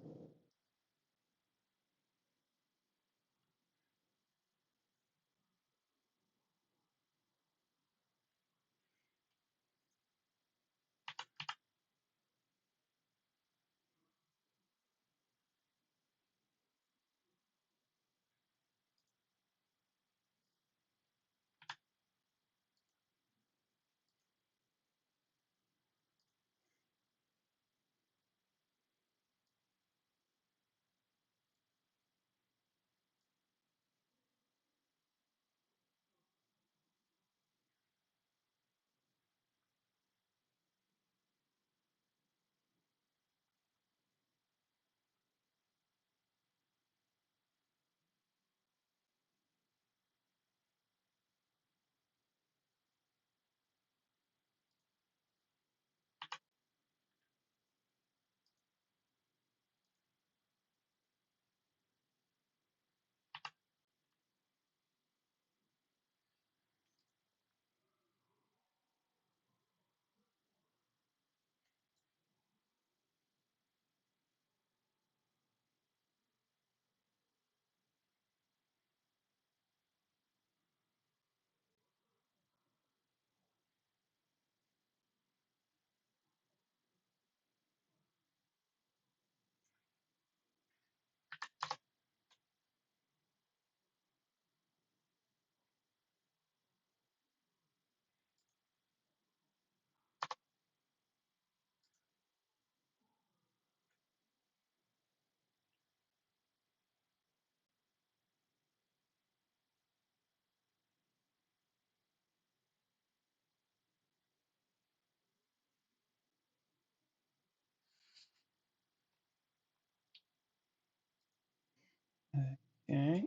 Okay,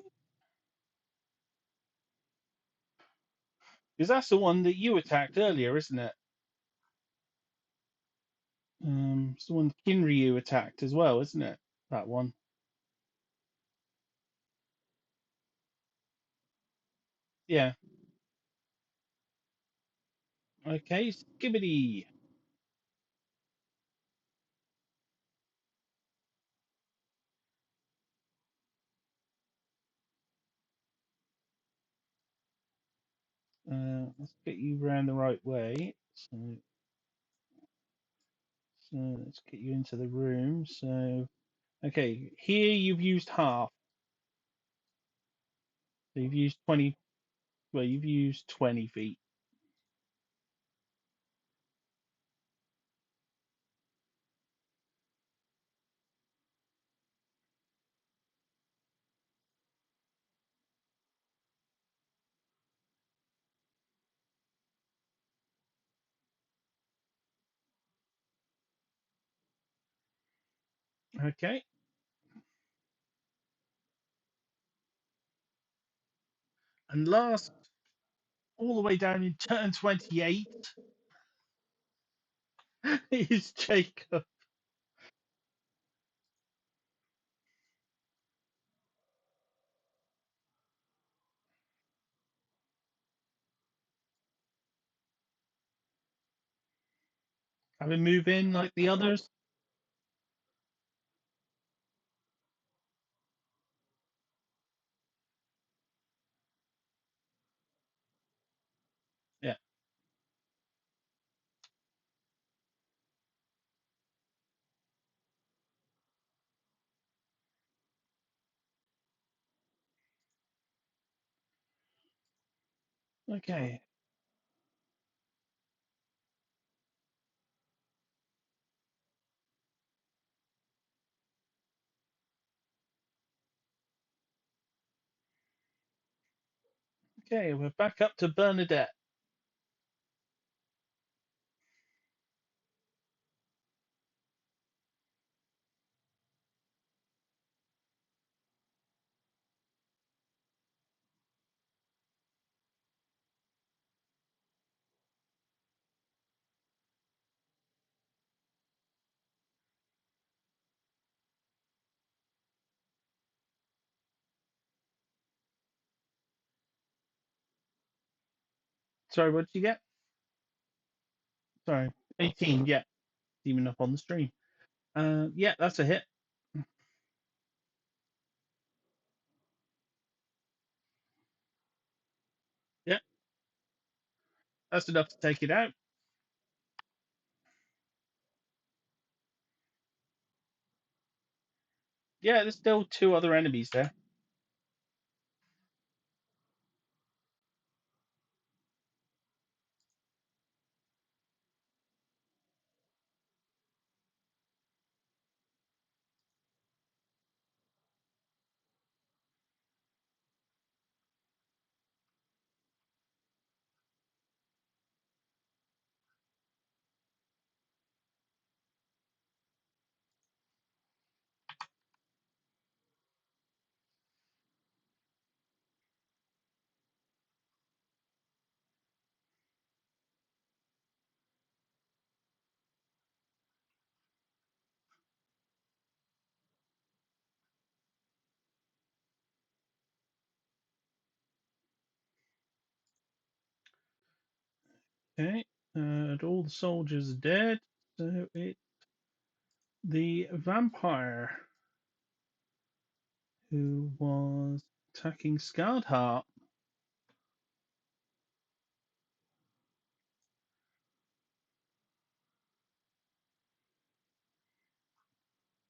because that's the one that you attacked earlier, isn't it? It's the one Kinryu attacked as well, isn't it? That one. Yeah. Okay, skibbity. Let's get you round the right way. So, So let's get you into the room. So, okay, here you've used half. So you've used 20. Well, you've used 20 feet. Okay. And last, all the way down in turn 28, is Jacob. Have him move in like the others. Yeah. Okay. Okay, we're back up to Bernadette. Sorry, what did you get? Sorry, 18. Yeah, even up on the stream. Yeah, that's a hit. Yeah, that's enough to take it out. Yeah, there's still two other enemies there. Okay, and all the soldiers are dead. So it's the vampire who was attacking Scarred Heart.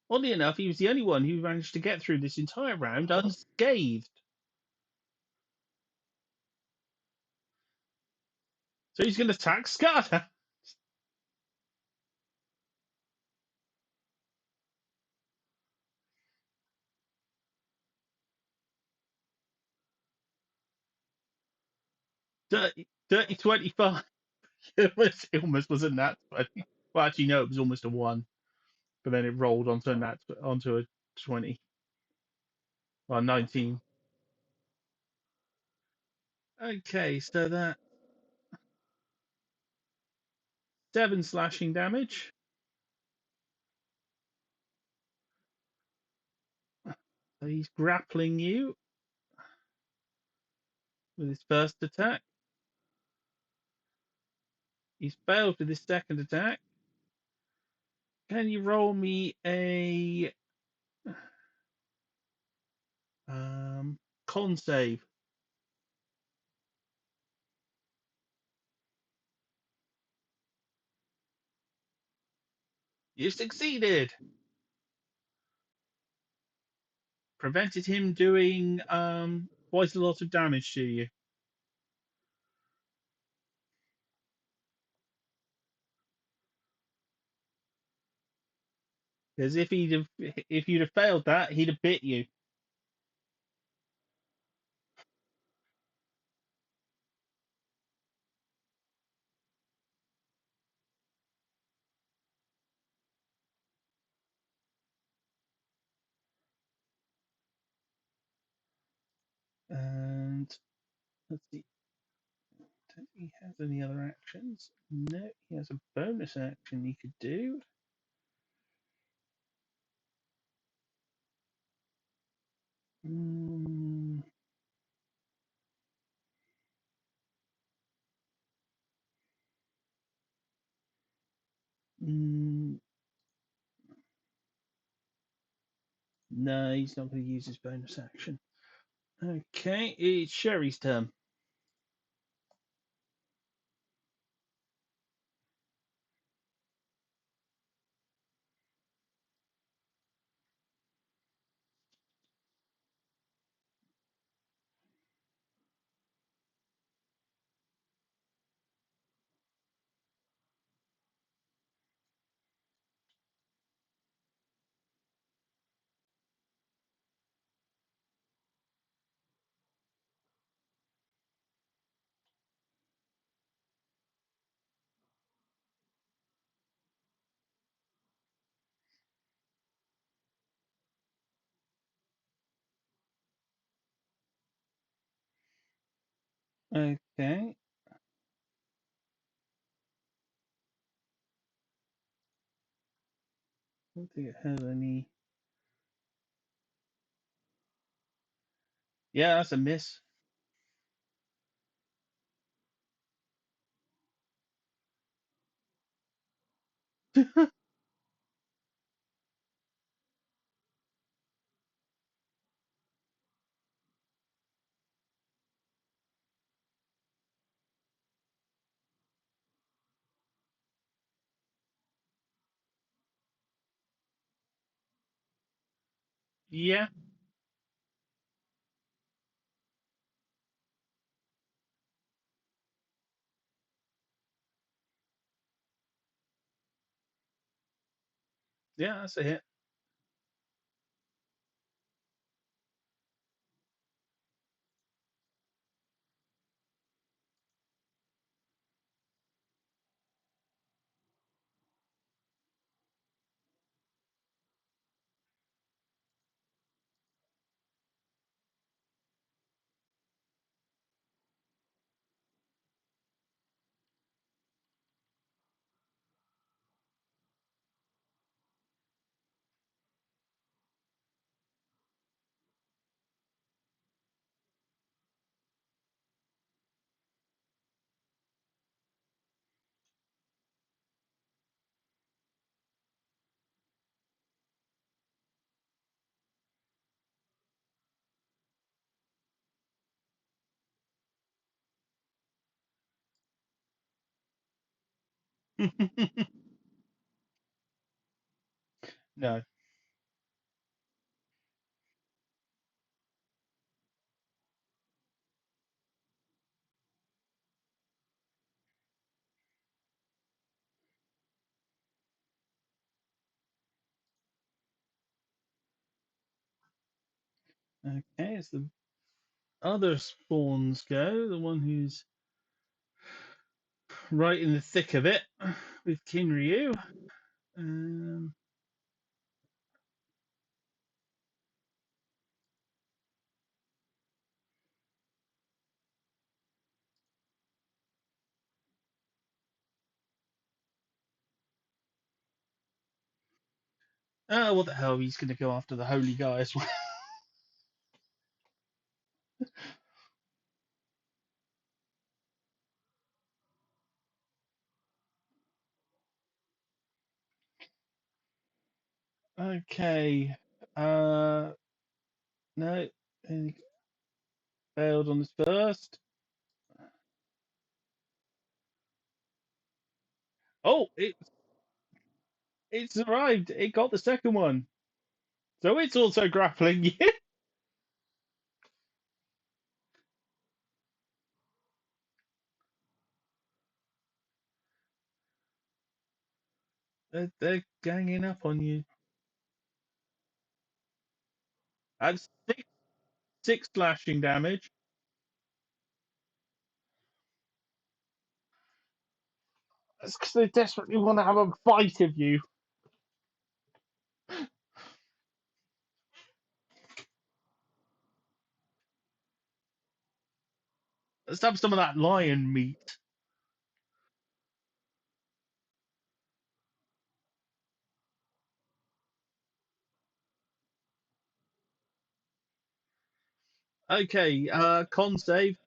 Oddly enough, he was the only one who managed to get through this entire round unscathed. So he's going to attack Scarred Heart. 30, 25. It almost wasn't that funny. Well, actually, no, it was almost a 1. But then it rolled onto a 20. Well, 19. Okay, so that 7 slashing damage. So he's grappling you with his first attack. He's failed with his second attack. Can you roll me a con save? You succeeded. Prevented him doing quite a lot of damage to you. Because if you'd have failed that, he'd have bit you. And let's see. Don't think he has any other actions. No, he has a bonus action he could do. Mm, mm, no, he's not going to use his bonus action. Okay, it's Sherry's turn. Okay. I don't think it has any. Yeah, that's a miss. Yeah, yeah, that's a hit. No. Okay, it's the other spawns go. The one who's right in the thick of it with Kinryu. Um, what the hell? He's going to go after the holy guy as well. Okay. Uh, no, he failed on his first. Oh, It survived. It got the second one. So it's also grappling you. They're ganging up on you. That's six slashing damage. That's because they desperately want to have a fight of you. Let's have some of that lion meat. Okay, con save.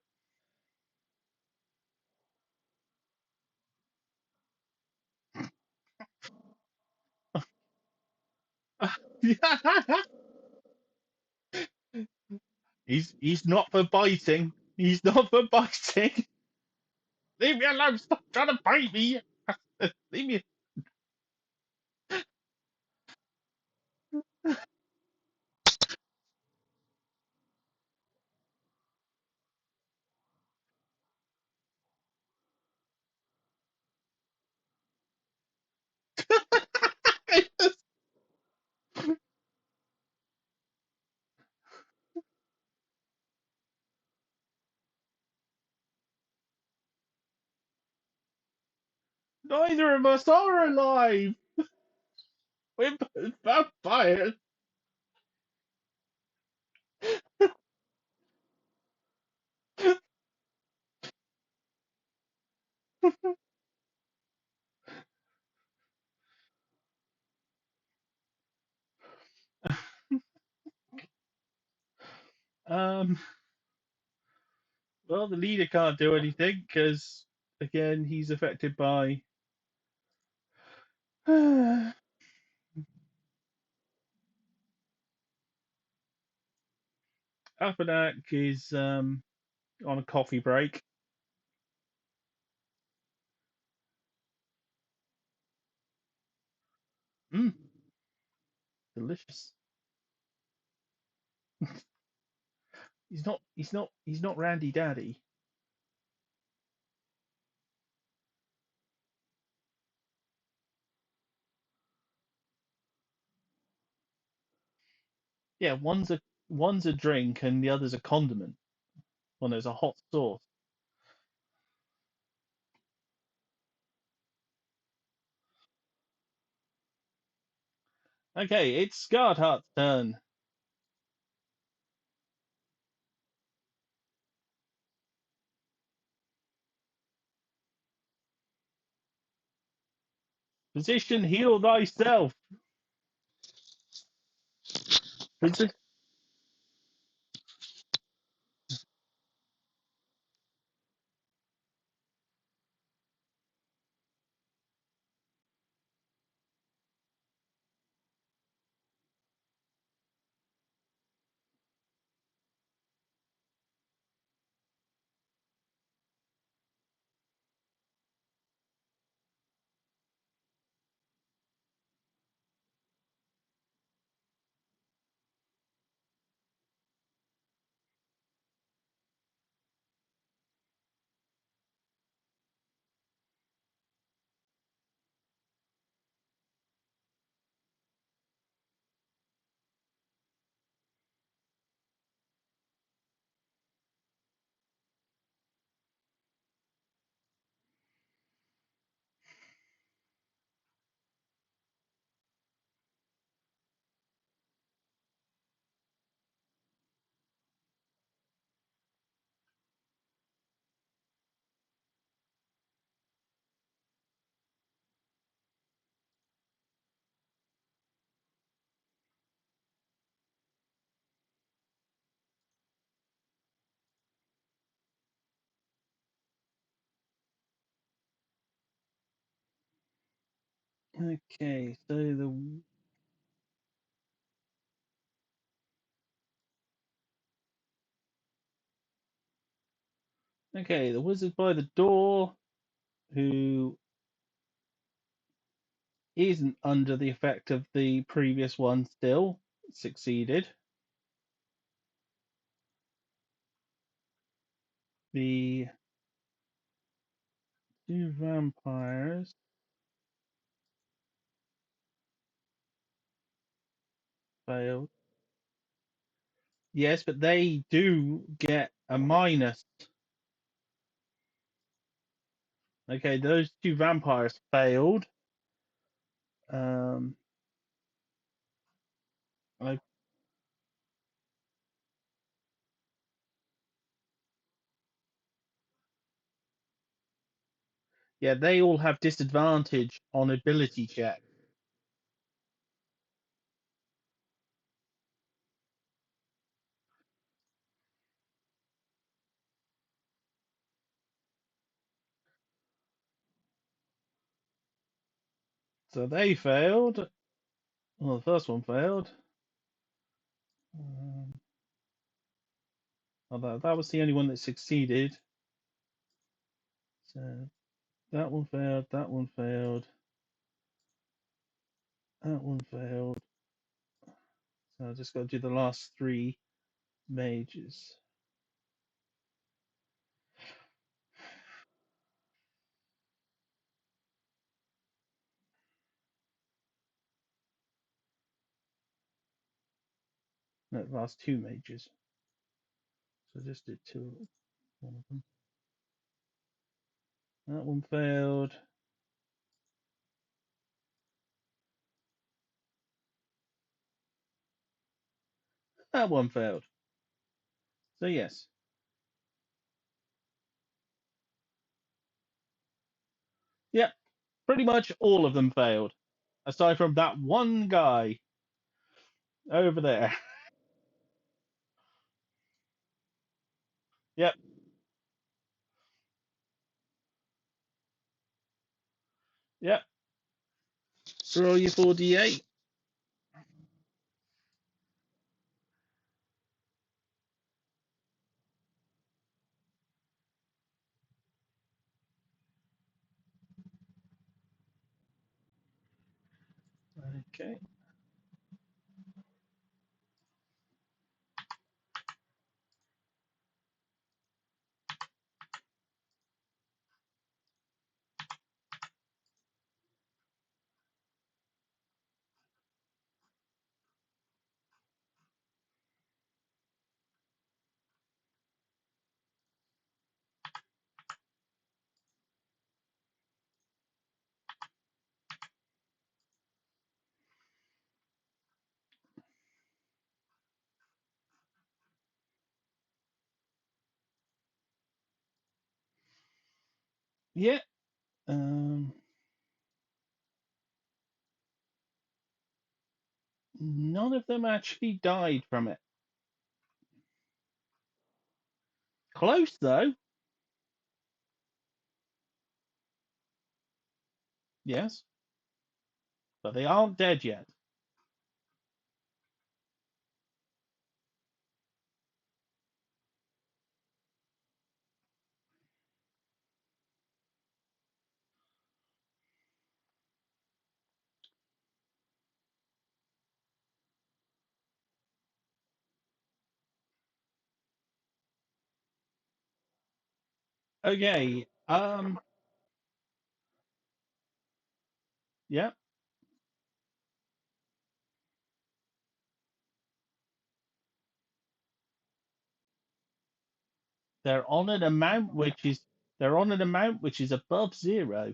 He's not for biting. He's not for biting. Leave me alone. Stop trying to bite me. Leave me. Neither of us are alive. We're both vampires. Um. Well, the leader can't do anything because, again, he's affected by. Apanak is on a coffee break. Mm, delicious. He's not. He's not. He's not Randy Daddy. Yeah, one's a drink and the other's a condiment. One there's a hot sauce. Okay, it's Scarthart's turn. Position, heal thyself. Posi- Okay, so the wizard by the door who isn't under the effect of the previous one still. Succeeded. The two vampires failed. Yes, but they do get a minus. Okay, those two vampires failed. Um, I, yeah, they all have disadvantage on ability check. So they failed. Well, the first one failed. Um, although that was the only one that succeeded. So that one failed. That one failed. That one failed. So I just got to do the last three mages. No, the last two mages. So I just did two. One of them. That one failed. That one failed. So yes. Yep. Pretty much all of them failed. Aside from that one guy over there. Yep. Yep. Roll your 4d8. Okay. Yeah. Um, none of them actually died from it. Close though. Yes. But they aren't dead yet. Okay. Yeah. They're on an amount which is they're on an amount which is above zero.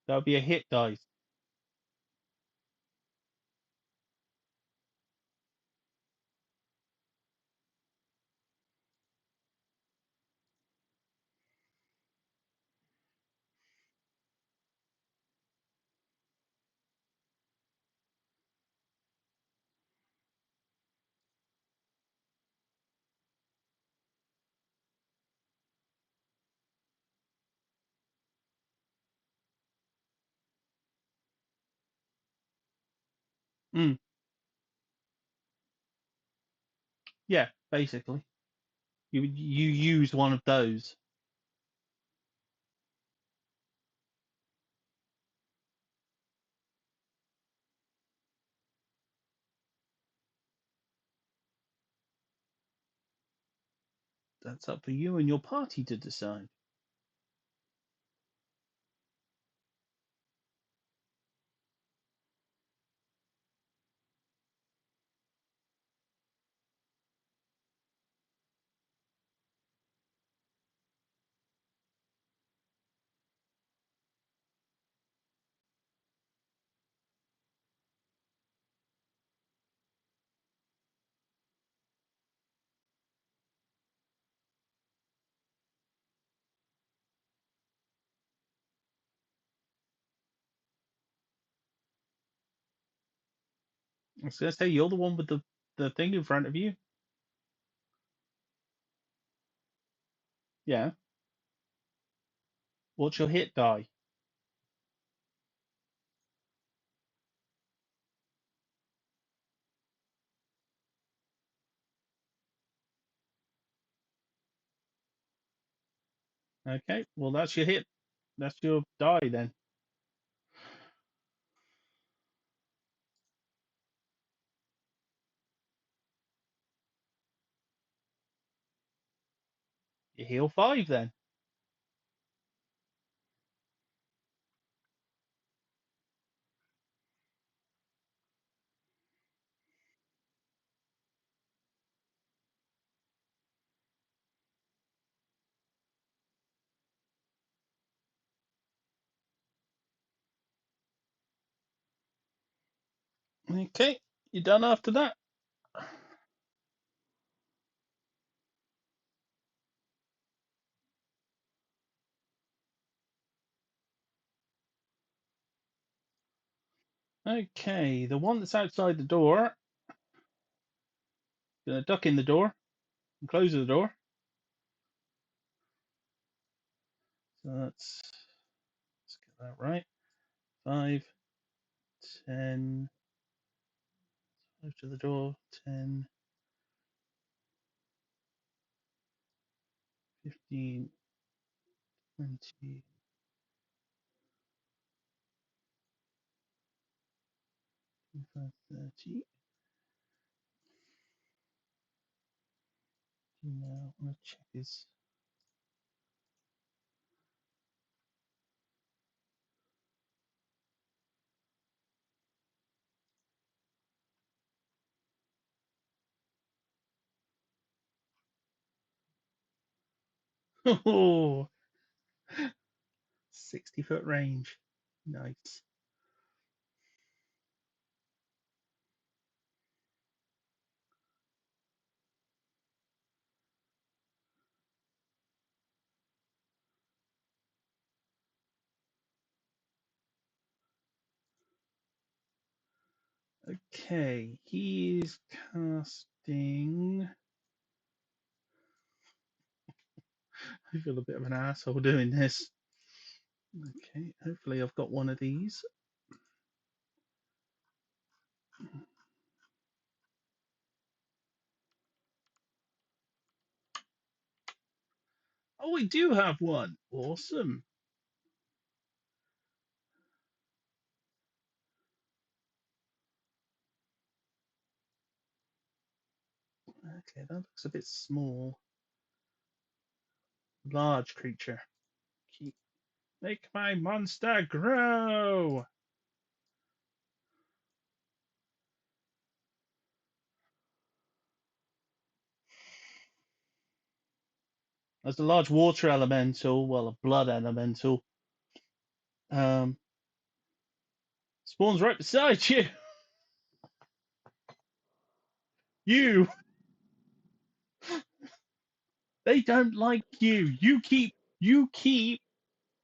That'll be a hit dice. Mm, yeah, basically. You use one of those. That's up for you and your party to decide. I was gonna say you're the one with the thing in front of you. Yeah. What's your hit die? Okay. Well, that's your hit. That's your die then. You heal 5 then. Okay. You're done after that. Okay. The one that's outside the door, gonna duck in the door and close the door. So let's get that right. 5, 10, close to the door. 10, 15, 20, 25, 30. Now I'm gonna check his. Oh, 60-foot range. Nice. Okay, he's casting. I feel a bit of an asshole doing this. Okay, hopefully I've got one of these. Oh, we do have one. Awesome. Okay, that looks a bit small. Large creature. Keep make my monster grow. There's a large water elemental, well, a blood elemental. Um, spawns right beside you. You. They don't like you. You keep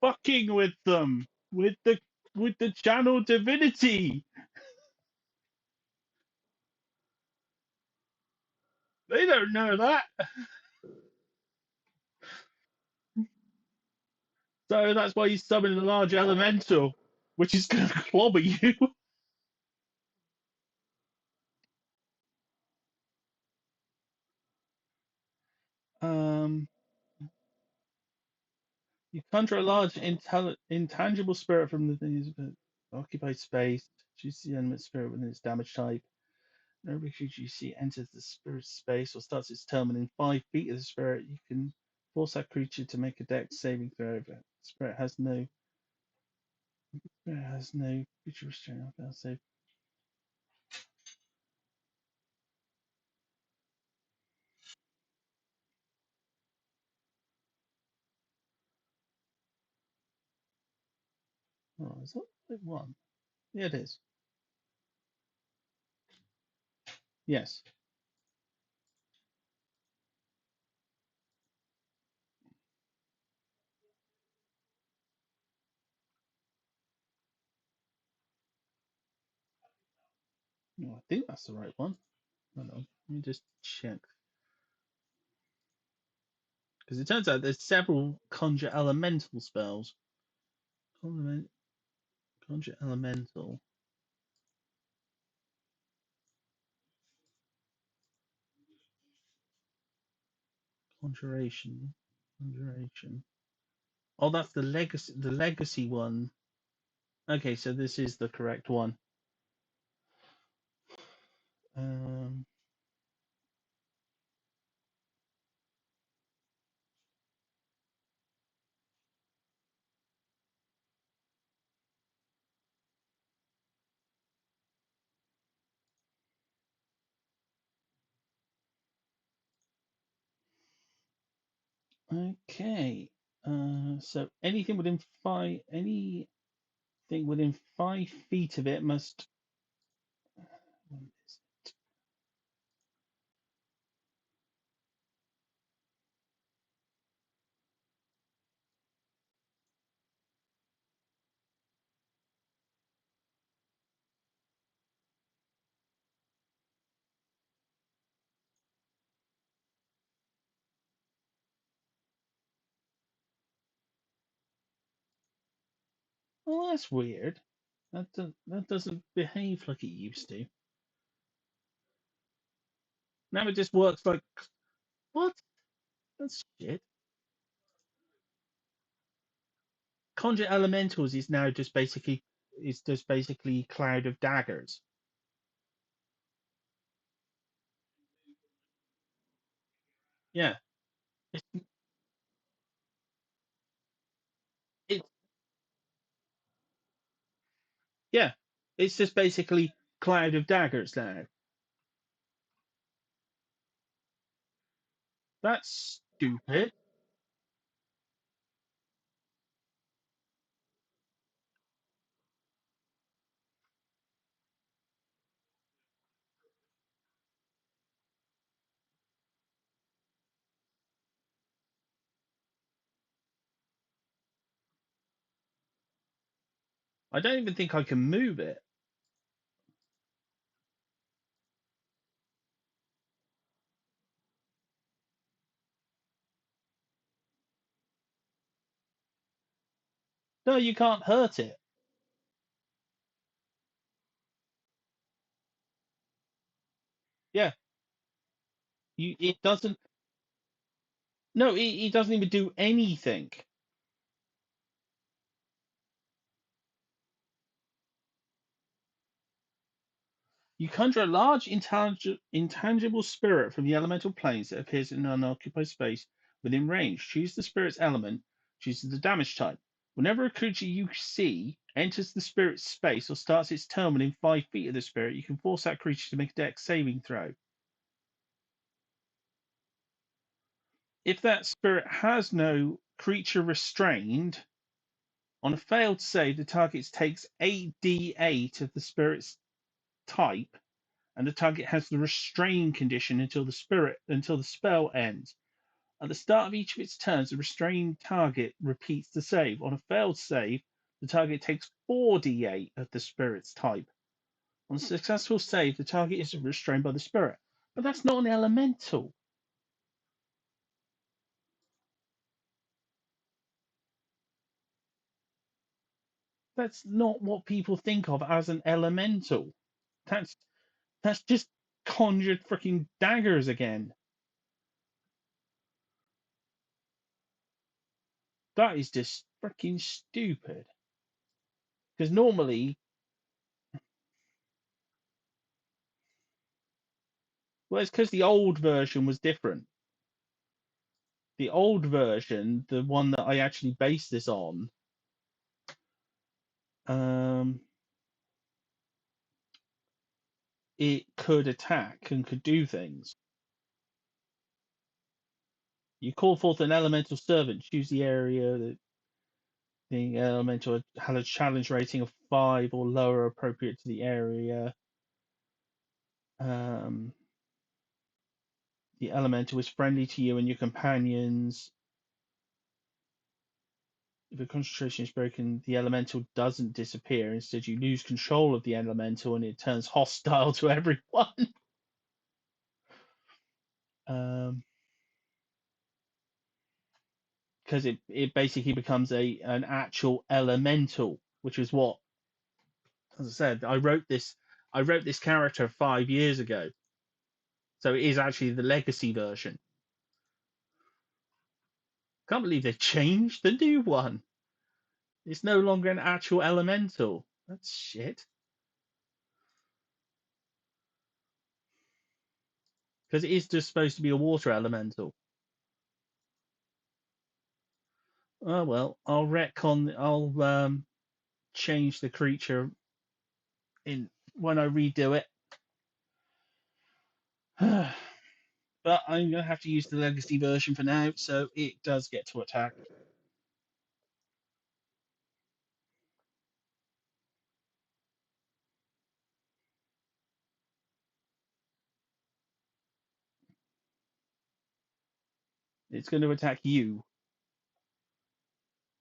fucking with them with the channel divinity. They don't know that. So that's why you summon a large elemental, which is going to clobber you. You conjure a large intangible spirit from the things that occupied space. Choose the element spirit within its damage type. Whenever a creature you see enters the spirit's space or starts its turn within 5 feet of the spirit, you can force that creature to make a dex saving throw. If the spirit has no creature restraint. I'll save. Oh, is that like one? Yeah, it is. Yes. No, I think that's the right one. Hold on. Let me just check. Because it turns out there's several conjure elemental spells. Conjure, conjure elemental. Conjuration. Conjuration. Oh, that's the legacy one. Okay, so this is the correct one. Um, okay. So anything within 5 feet of it must. Oh, that's weird. That doesn't behave like it used to. Now it just works like what? That's shit. Conjure elementals is just basically cloud of daggers. Yeah. It's it yeah. It's just basically cloud of daggers now. That's stupid. I don't even think I can move it. No, you can't hurt it. Yeah. It doesn't. No, it doesn't even do anything. You conjure a large intangible spirit from the elemental planes that appears in an unoccupied space within range. Choose the spirit's element. Choose the damage type. Whenever a creature you see enters the spirit's space or starts its turn within 5 feet of the spirit, you can force that creature to make a dex saving throw. If that spirit has no creature restrained, on a failed save, the target takes 8d8 of the spirit's type, and the target has the restrain condition until the spell ends. At the start of each of its turns, the restrained target repeats the save. On a failed save, the target takes 4d8 of the spirit's type. On a successful save, the target is restrained by the spirit. But that's not an elemental. That's not what people think of as an elemental. That's that's just conjured freaking daggers again. That is just freaking stupid. Because normally, well, it's because the old version was different. The old version, the one that I actually based this on, um, it could attack and could do things. You call forth an elemental servant, choose the area that the elemental had a challenge rating of 5 or lower appropriate to the area. Um, the elemental is friendly to you and your companions. If a concentration is broken, the elemental doesn't disappear. Instead, you lose control of the elemental and it turns hostile to everyone. Um, because it basically becomes an actual elemental, which is what, as I said, I wrote this character 5 years ago, so it is actually the legacy version. Can't believe they changed the new one. It's no longer an actual elemental. That's shit. Because it is just supposed to be a water elemental. Oh well, I'll retcon. I'll change the creature in when I redo it. But I'm gonna have to use the legacy version for now, so it does get to attack. It's going to attack you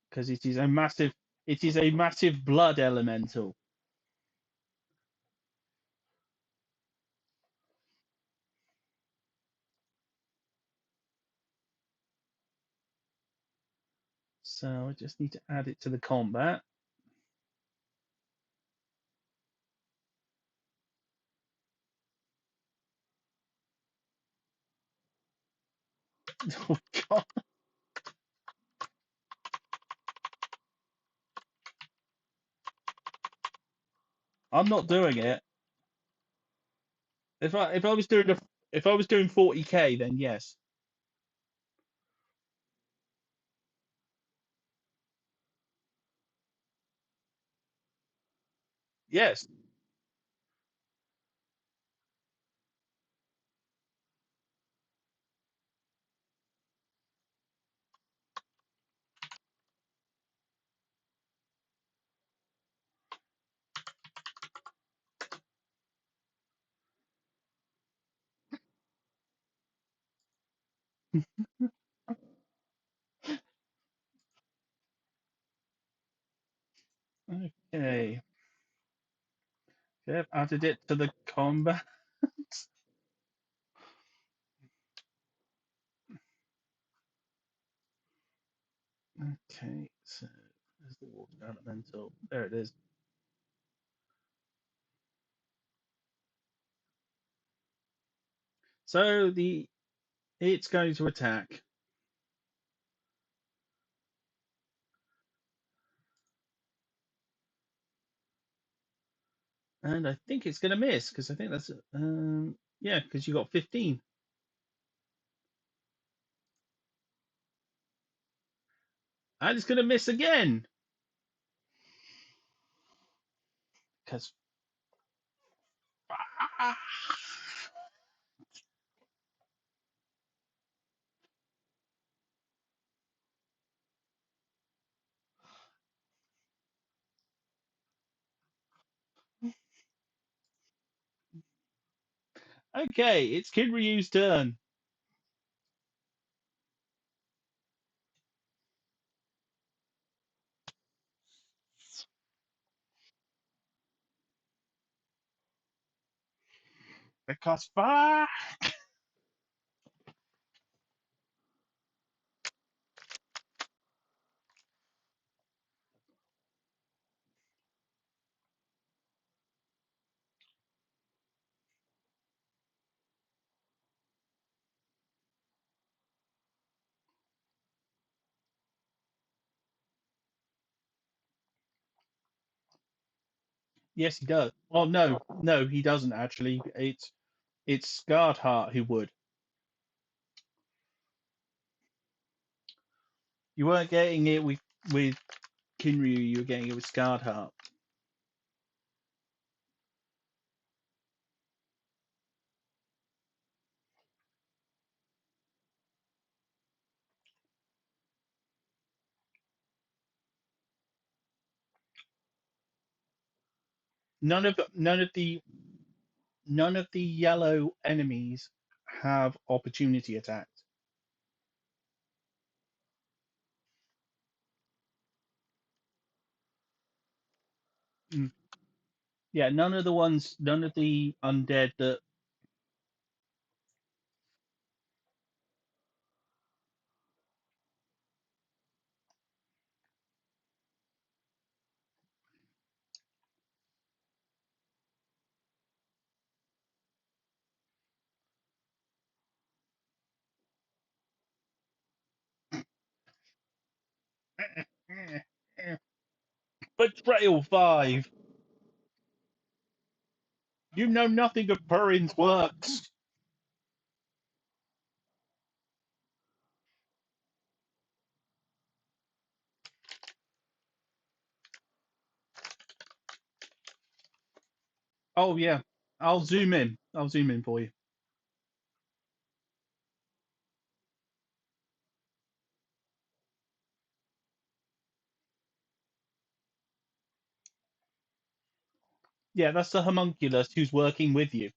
because it is a massive blood elemental. So I just need to add it to the combat. Oh god, I'm not doing it. If I was doing if I was doing 40k, then yes, yes. Okay, yep, added it to the combat. Okay, so there's the water elemental. There it is. So it's going to attack, and I think it's going to miss because I think that's yeah, because you got 15, and it's going to miss again because. Okay, it's Kid Ryu's turn. Because fuck. Yes, he does. Oh no, no, he doesn't actually. It's Scarred Heart who would. You weren't getting it with Kinryu. You were getting it with Scarred Heart. None of the yellow enemies have opportunity attacks. Mm. Yeah, none of the undead that. Betrayal 5. You know nothing of Purin's works. Oh yeah, I'll zoom in. I'll zoom in for you. Yeah, that's the homunculus who's working with you.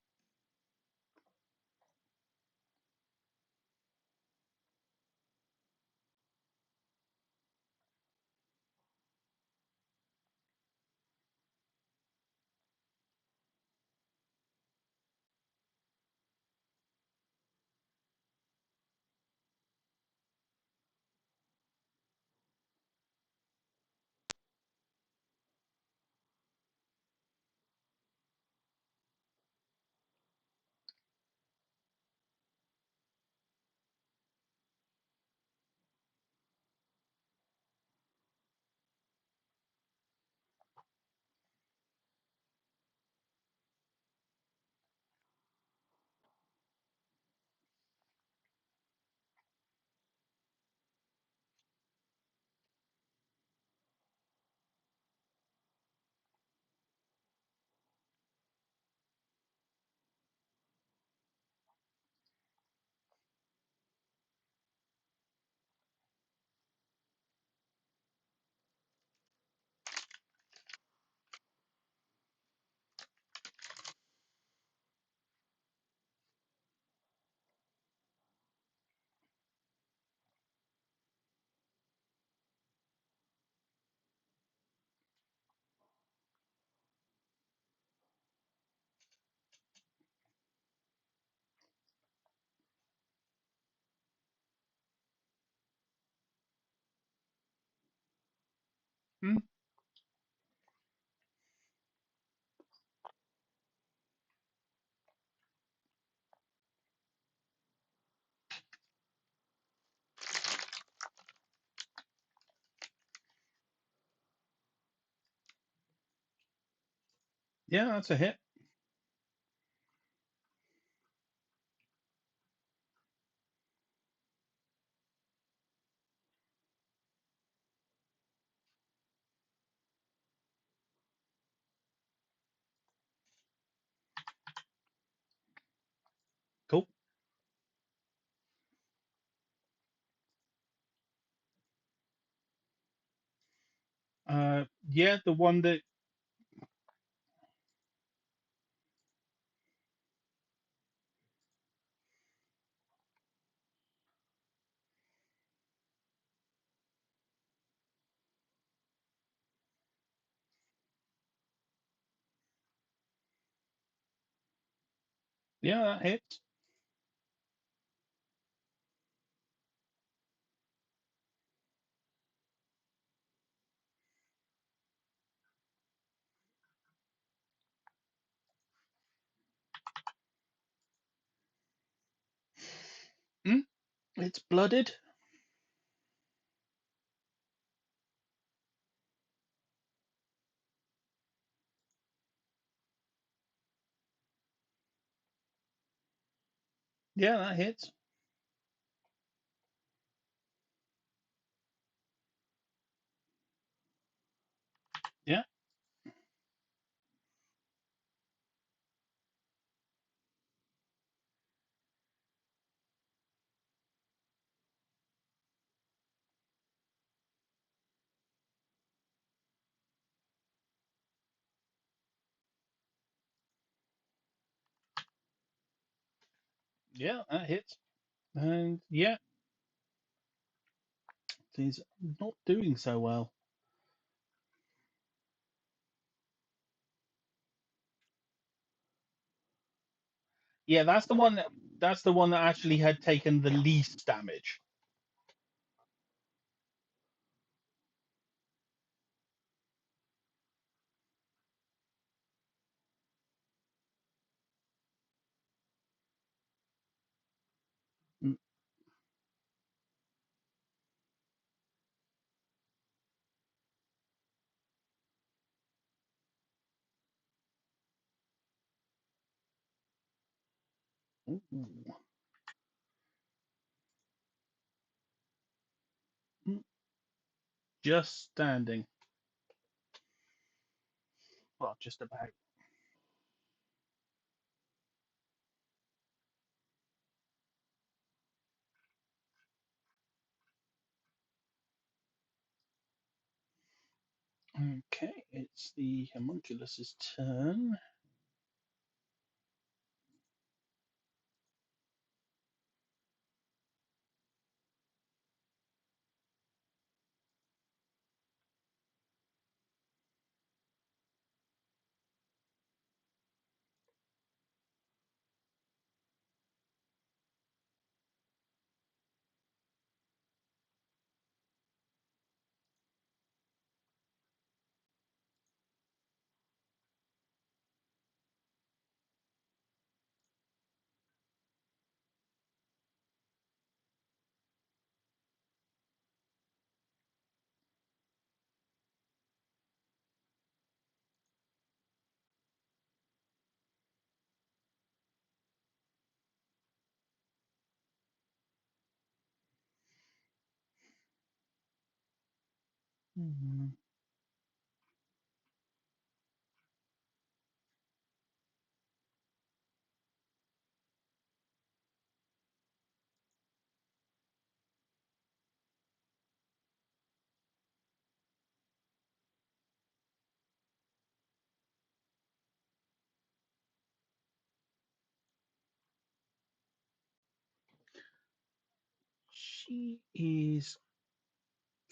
Hmm? Yeah, that's a hit. Cool. Yeah, the one that. Yeah, that hits. Hmm? It's blooded. Yeah, that hits. Yeah, yeah, that hits. And yeah, he's not doing so well. Yeah, that's the one that actually had taken the least damage. Mm, ooh. Mm, just standing. Well, just about. Okay, it's the homunculus's turn. Mhm. She is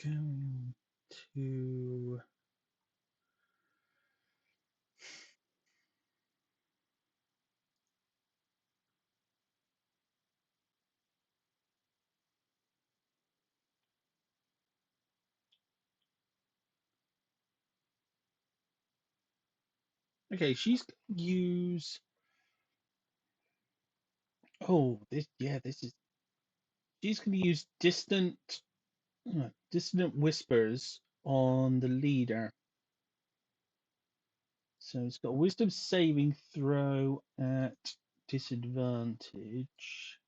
going to. Okay, she's going to use. Oh, this. Yeah, this is. She's going to use dissonant whispers on the leader. So it's got a wisdom saving throw at disadvantage.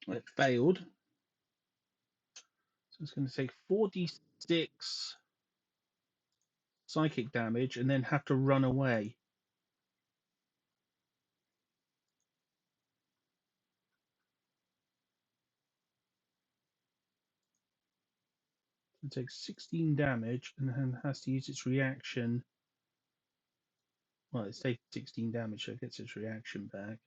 It failed. So it's going to take 4d6 psychic damage and then have to run away. It takes 16 damage and then has to use its reaction. Well, it's taking 16 damage, so it gets its reaction back.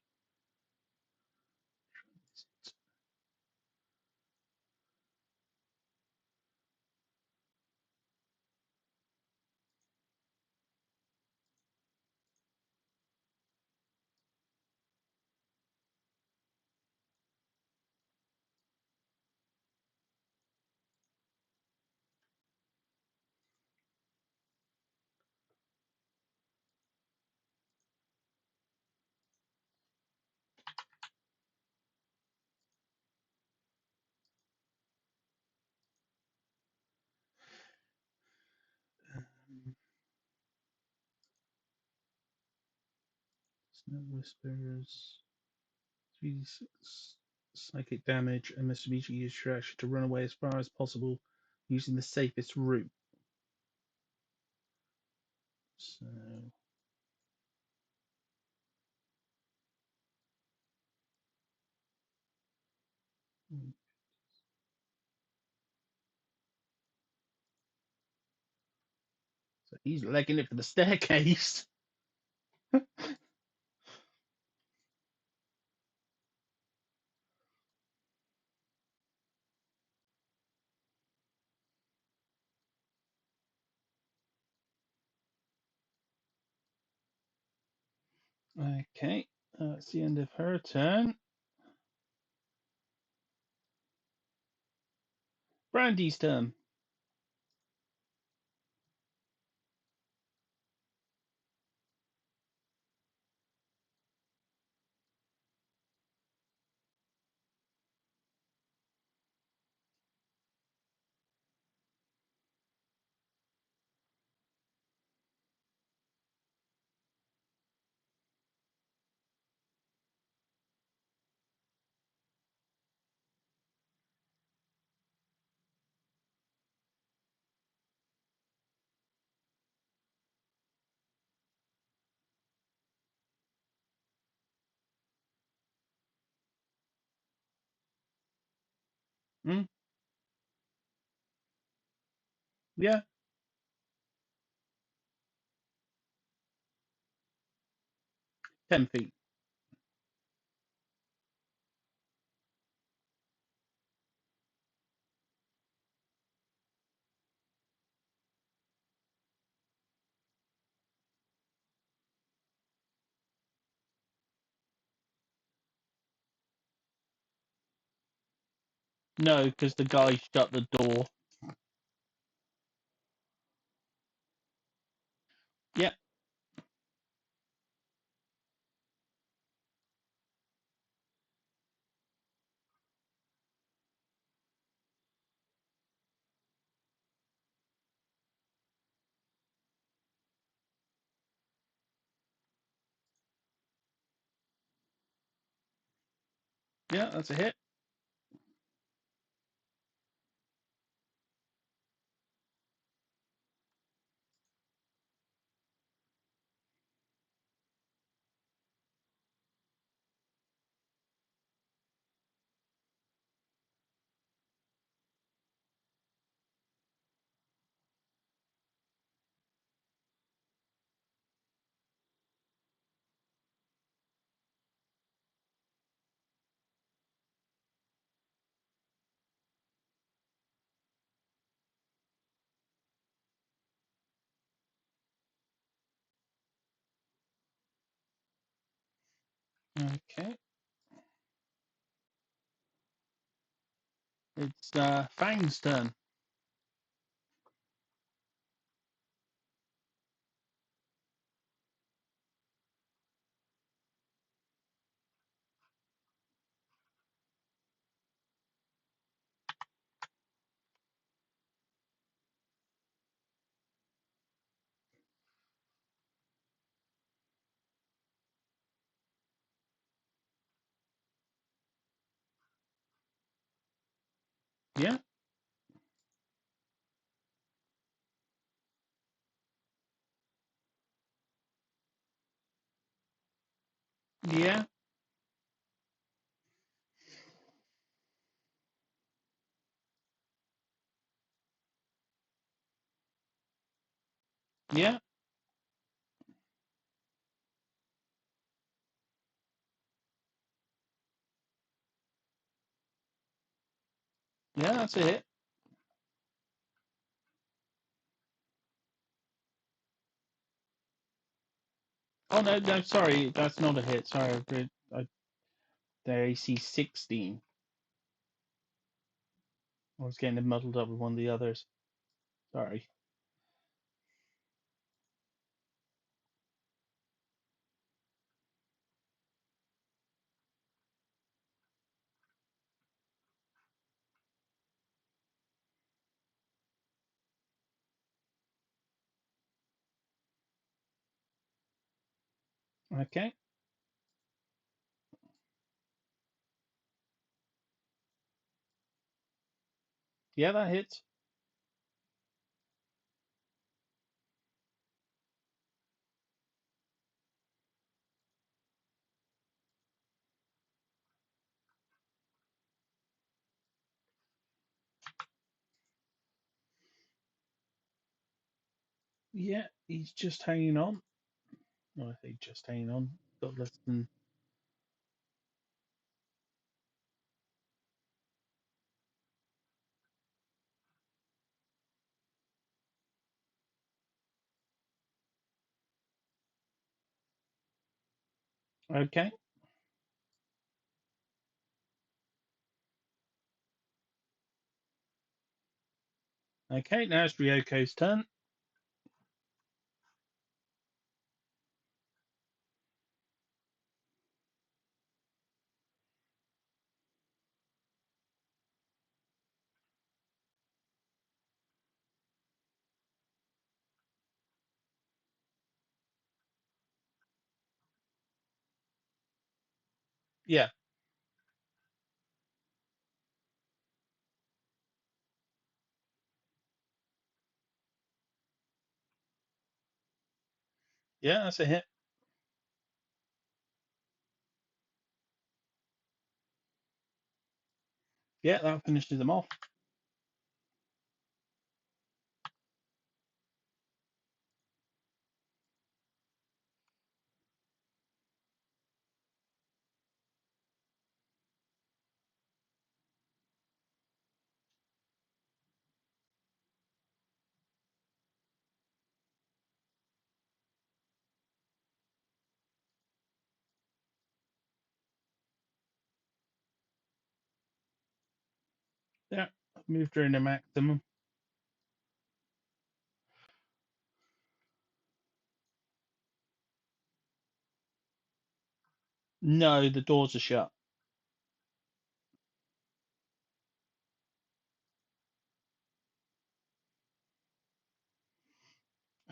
Snow whispers. 3d6 psychic damage and must immediately use your action to run away as far as possible using the safest route. So, so he's legging it for the staircase. Okay, that's the end of her turn. Brandy's turn. Hmm? Yeah, 10 feet. No, because the guy shut the door. Yeah, yeah, that's a hit. Okay, it's Fang's turn. Yeah, yeah, yeah, yeah, that's a hit. Oh no, no, sorry, that's not a hit. Sorry, their AC 16. I was getting it muddled up with one of the others. Sorry. Okay. Yeah, that hits. Yeah, he's just hanging on. Oh, I say just hanging on. Got less than. Okay. Okay, now it's Ryoko's turn. Yeah. Yeah, that's a hit. Yeah, that finishes them off. Yeah, moved her in a maximum. No, the doors are shut.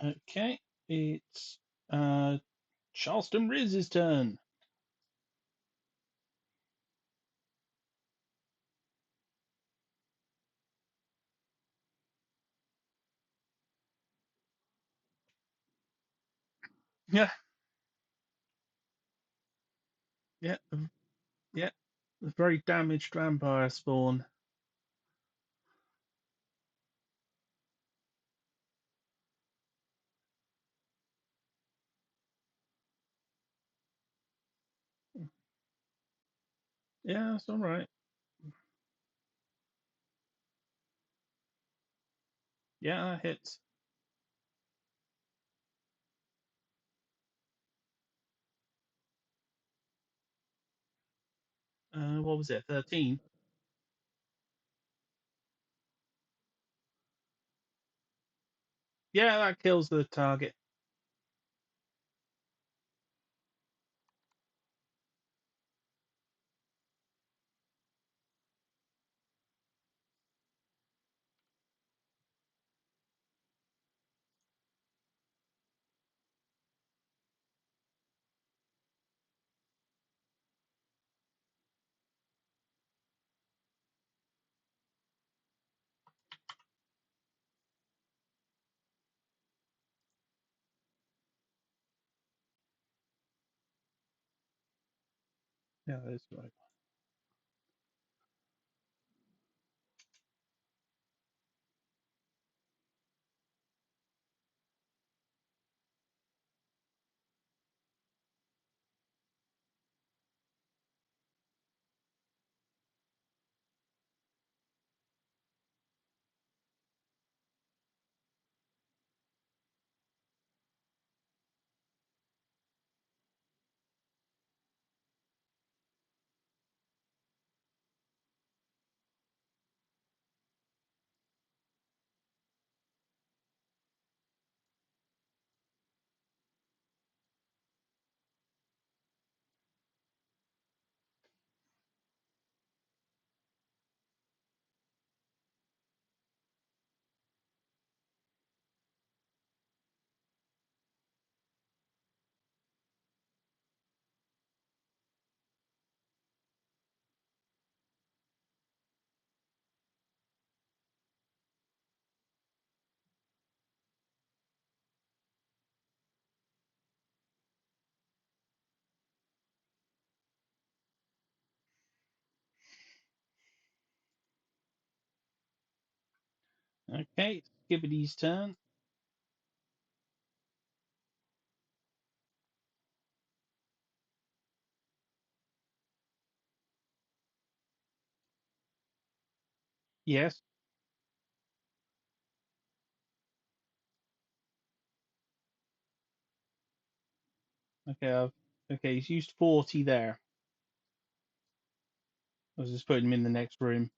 Okay, it's Charleston Riz's turn. Yeah, yeah, yeah. A very damaged vampire spawn. Yeah, that's all right. Yeah, that hits. What was it? 13. Yeah, that kills the target. Yeah, that's right. Okay, Skibbity's turn. Yes. Okay, okay, he's used 40 there. I was just putting him in the next room.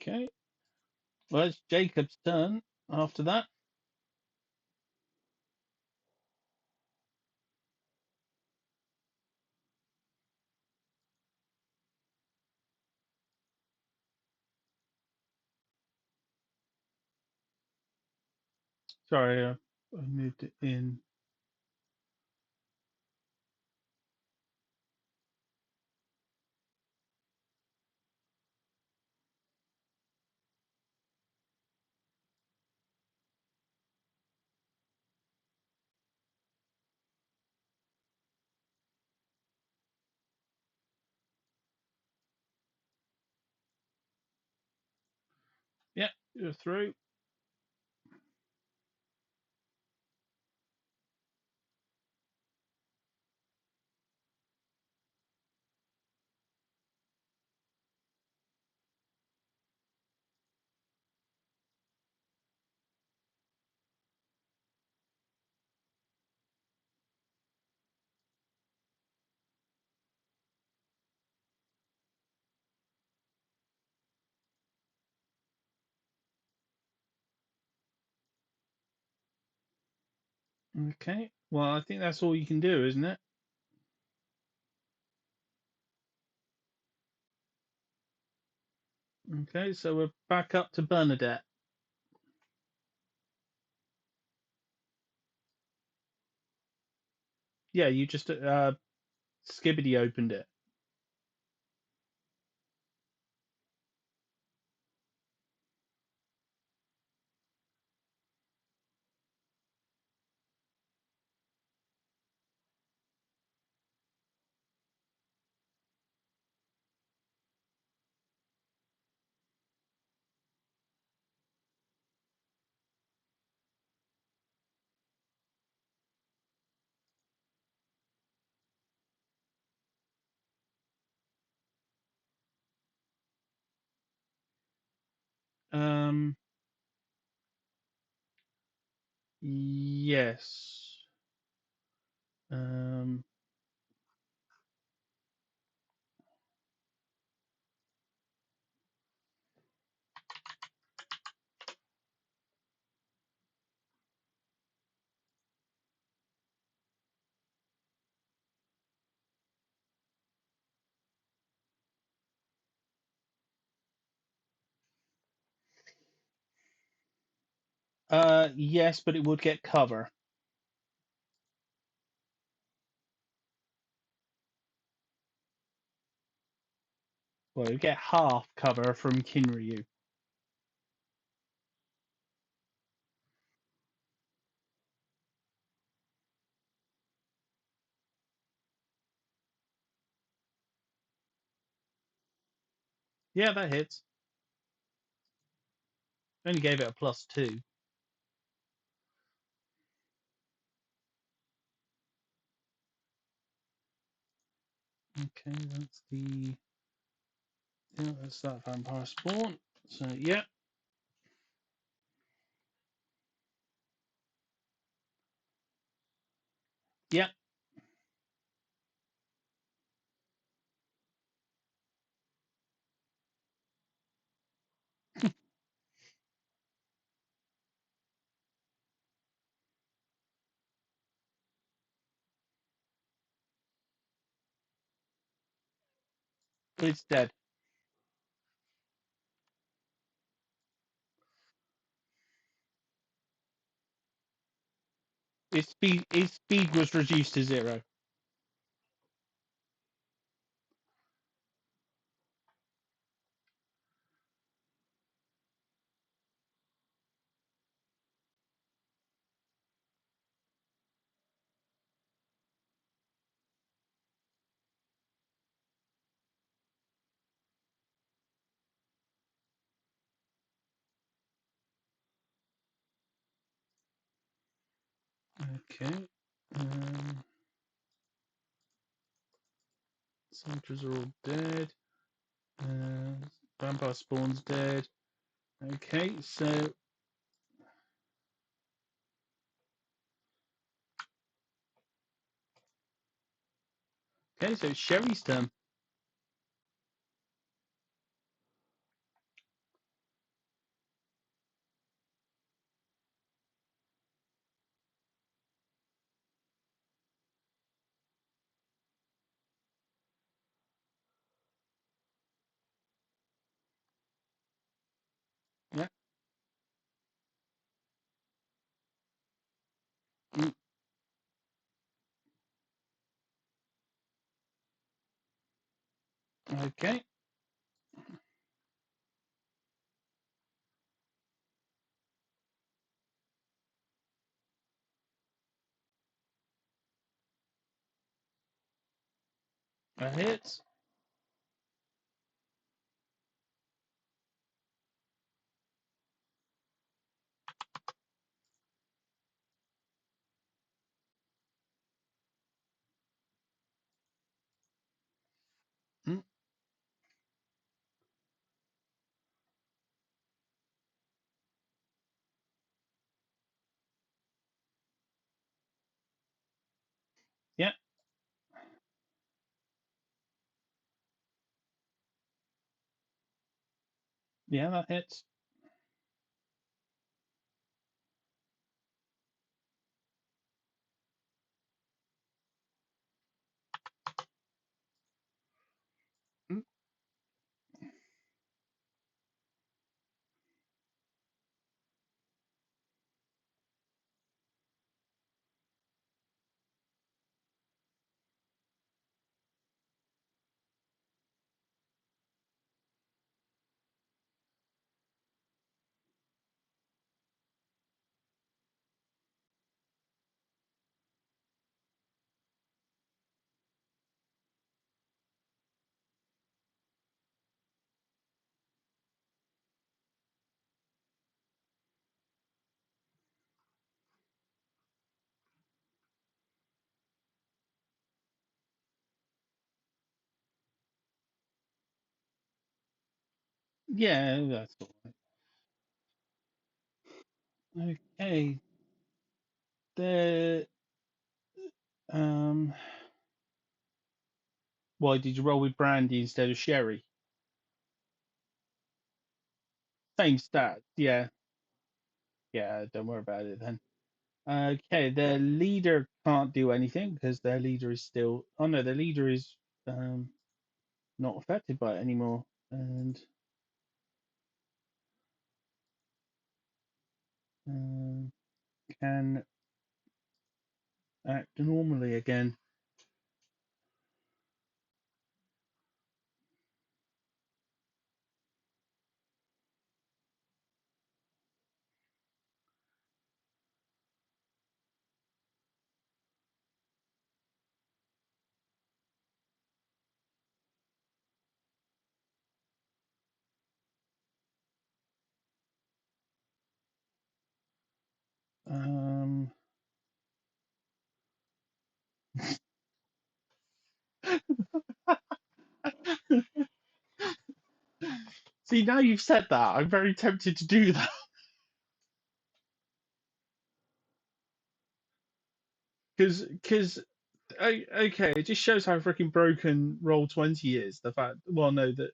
Okay. Well, it's Jacob's turn after that. Sorry, I moved it in. Yeah, you're through. Okay. Well, I think that's all you can do, isn't it? Okay, so we're back up to Bernadette. Yeah, you just Skibbity opened it. Um, yes. Um, yes, but it would get cover. Well, it would get half cover from Kinryu. Yeah, that hits. Only gave it a +2. Okay, that's the yeah, that's that vampire spawn. So yeah, yeah. It's dead. Its speed was reduced to 0. Okay. Um, Soldiers are all dead. Uh, Vampire spawn's dead. Okay, so it's Sherry's turn. Yeah. Mm, okay. That hits. Mm, yeah. Yeah, that hits. Mm, yeah, that's all right. Okay. The um. Why did you roll with Brandy instead of Sherry? Same stat. Yeah. Yeah. Don't worry about it then. Okay. The leader can't do anything because their leader is still. Oh no, the leader is um not affected by it anymore, and um, can act normally again. Um. See, now you've said that, I'm very tempted to do that because okay, it just shows how freaking broken Roll20 is. The fact, well, no, that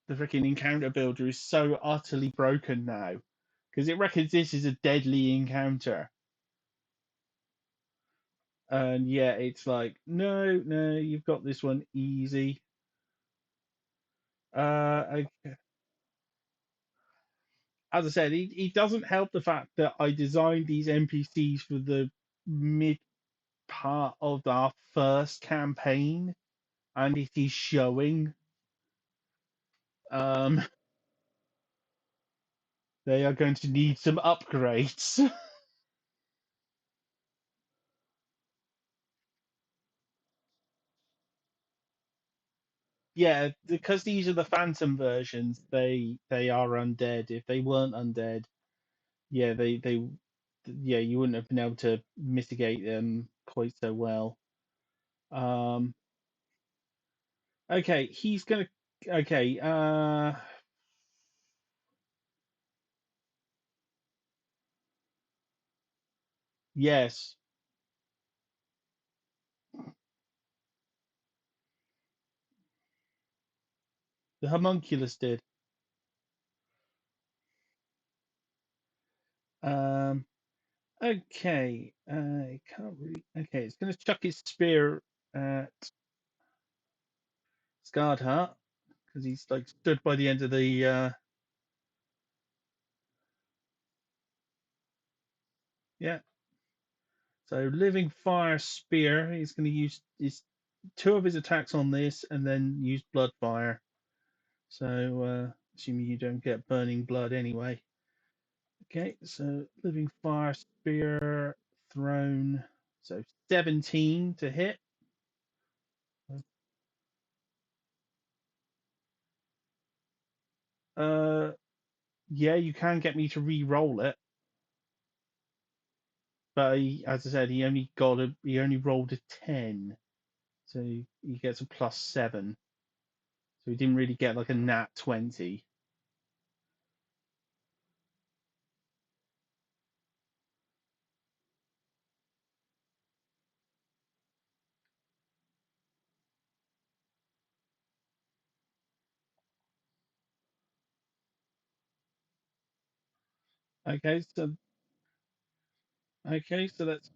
the freaking encounter builder is so utterly broken now because it reckons this is a deadly encounter, and yeah, it's like no, no, you've got this one easy. Okay. As I said, he doesn't help the fact that I designed these NPCs for the mid part of our first campaign, and it is showing. Um, they are going to need some upgrades. Yeah, because these are the Phantom versions, they are undead. If they weren't undead, yeah, yeah, you wouldn't have been able to mitigate them quite so well. Um, okay, he's gonna. Okay, yes, the homunculus did. Um, okay, it can't really. Okay, it's gonna chuck its spear at Scarred Heart because he's like stood by the end of the. Yeah, so living fire spear. He's going to use his two of his attacks on this, and then use blood fire. So assuming you don't get burning blood anyway. Okay, so living fire spear thrown. So 17 to hit. Uh, yeah, you can get me to re-roll it, but as I said, he only rolled a 10, so he gets a +7. So he didn't really get like a nat 20. Okay, so that's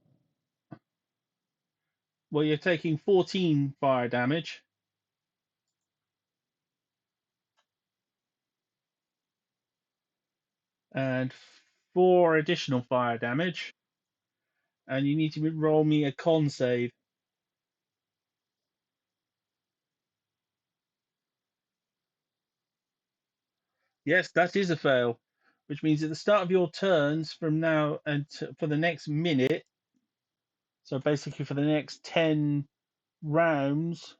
well, you're taking 14 fire damage and 4 additional fire damage, and you need to roll me a con save. Yes, that is a fail, which means at the start of your turns from now and for the next minute, so basically for the next 10 rounds,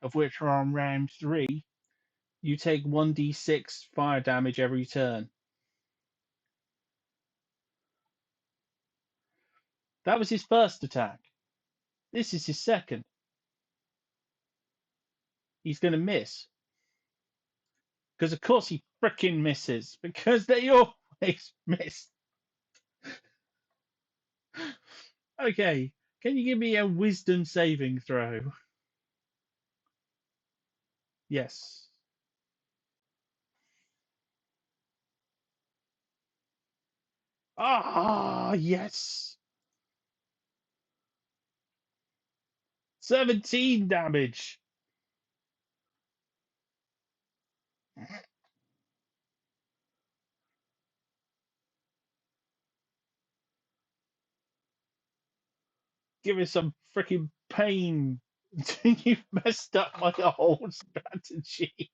of which are on round 3, you take 1d6 fire damage every turn. That was his first attack. This is his second. He's going to miss. Because of course he fricking misses. Because they always miss. Okay. Can you give me a wisdom saving throw? Yes. Ah, yes. 17 damage. Give me some freaking pain. You've messed up my whole strategy.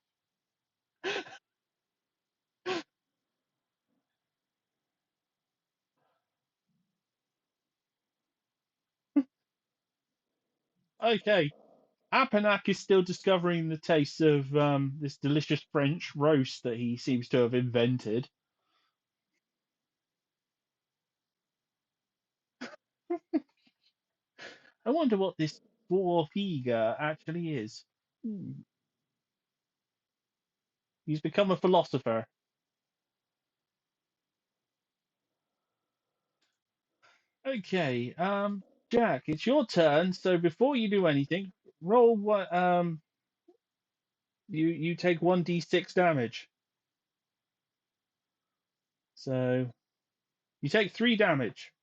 Okay. Apanak is still discovering the taste of this delicious French roast that he seems to have invented. I wonder what this dwarf eager actually is. Hmm. He's become a philosopher. Okay, Jack, it's your turn. So before you do anything, roll what you take 1d6 damage. So you take 3 damage.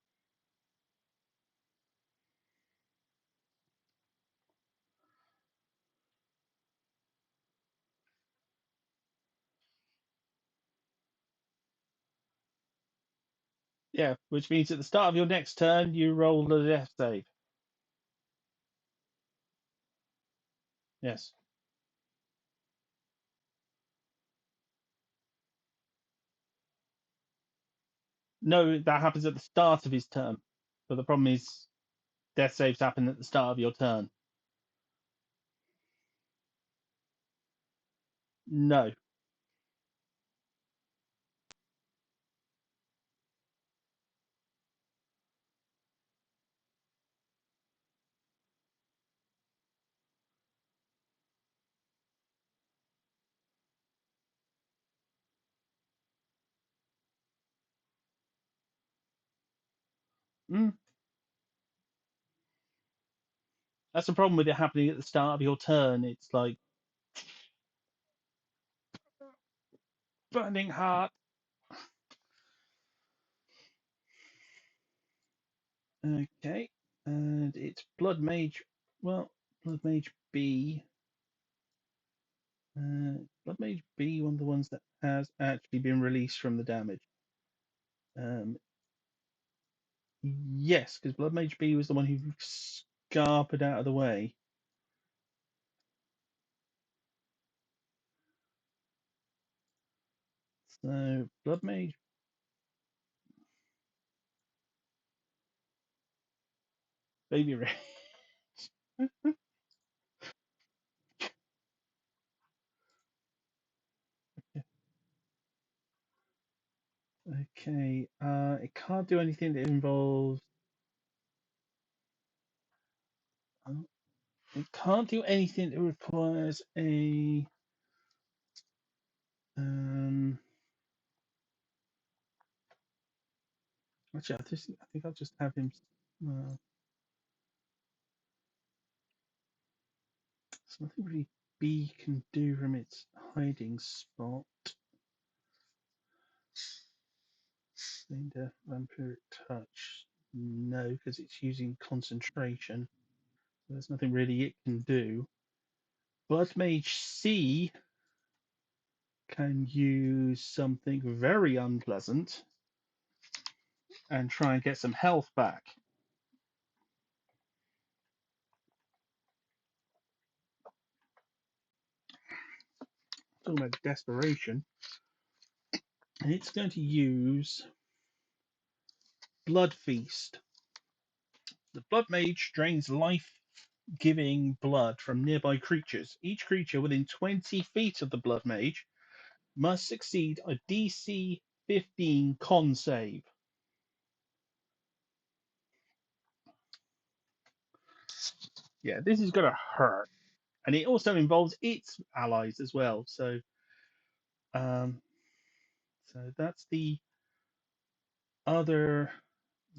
Yeah, which means at the start of your next turn, you roll the death save. Yes. No, that happens at the start of his turn. But the problem is, death saves happen at the start of your turn. No. Mm, that's the problem with it happening at the start of your turn. It's like burning heart. Okay. And it's Blood Mage. Well, Blood Mage B. Blood Mage B, one of the ones that has actually been released from the damage. Um, yes, because Blood Mage B was the one who scarpered out of the way. So Blood Mage, Baby Ray. Okay. It can't do anything that involves. It can't do anything that requires a. Um, actually, I think I'll just have him. Uh, there's nothing really B can do from its hiding spot. Cinder, vampiric touch. No, because it's using concentration. There's nothing really it can do. Blood Mage C can use something very unpleasant and try and get some health back. Talking about desperation. And it's going to use Blood Feast. The Blood Mage drains life giving blood from nearby creatures. Each creature within 20 feet of the Blood Mage must succeed a DC 15 con save. Yeah, this is going to hurt. And it also involves its allies as well. Um, so that's the other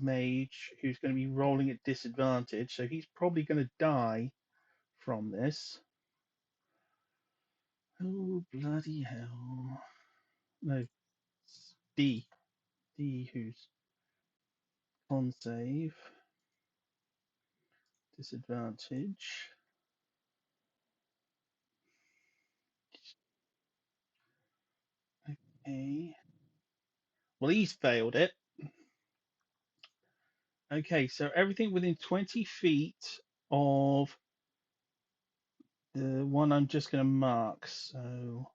mage who's going to be rolling at disadvantage. So he's probably going to die from this. Oh, bloody hell. No, D. D who's con save. Disadvantage. Okay. Well, he's failed it. Okay, so everything within 20 feet of the one I'm just going to mark. So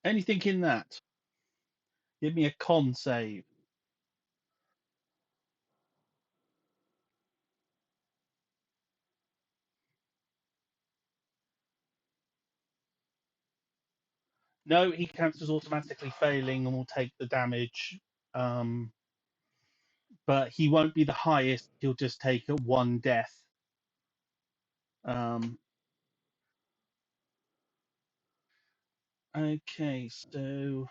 anything in that, give me a con save. No, he cancels automatically failing and will take the damage. Um, but he won't be the highest. He'll just take a one death. Um, okay, so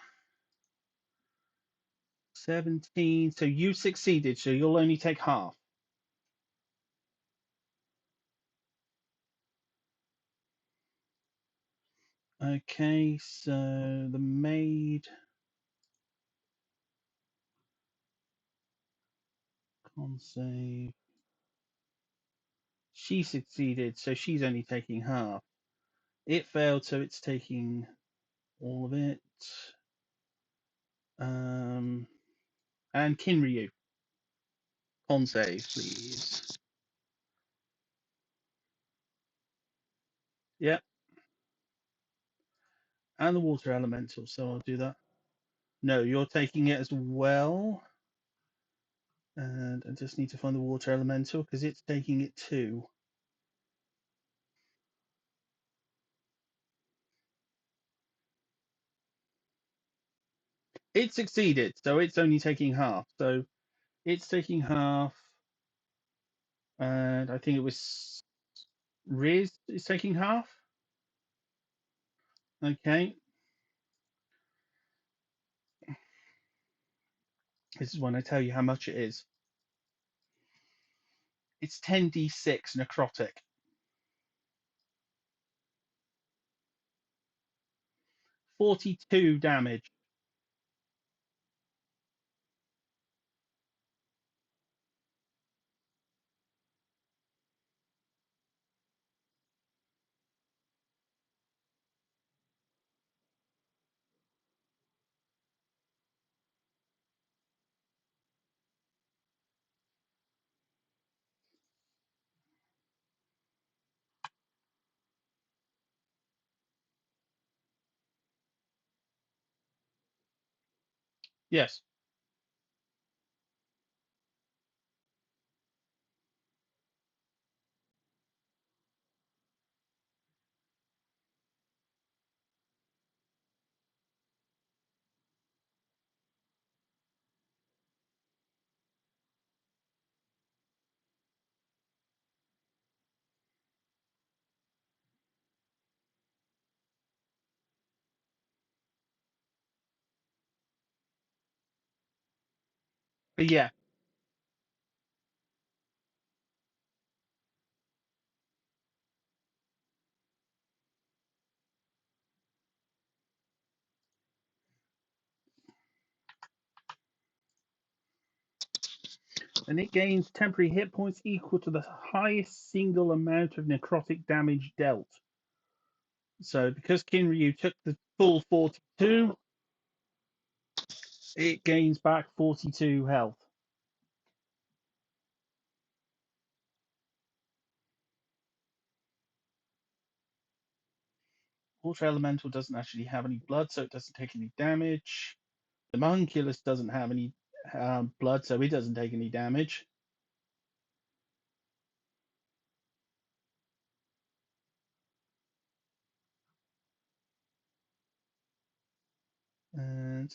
17. So you succeeded, so you'll only take half. Okay, so the maid con save. She succeeded, so she's only taking half. It failed, so it's taking all of it. And Kinryu, on save, please. Yep, and the water elemental, so I'll do that. No, you're taking it as well. And I just need to find the water elemental because it's taking it too. It succeeded, so it's only taking half. So it's taking half, and I think it was Riz is taking half. Okay, this is when I tell you how much it is. It's 10d6 necrotic. 42 damage. Yes. But yeah. And it gains temporary hit points equal to the highest single amount of necrotic damage dealt. So because Kinryu took the full 42, it gains back 42 health. Water Elemental doesn't actually have any blood, so it doesn't take any damage. The Mahunculus doesn't have any blood, so it doesn't take any damage. And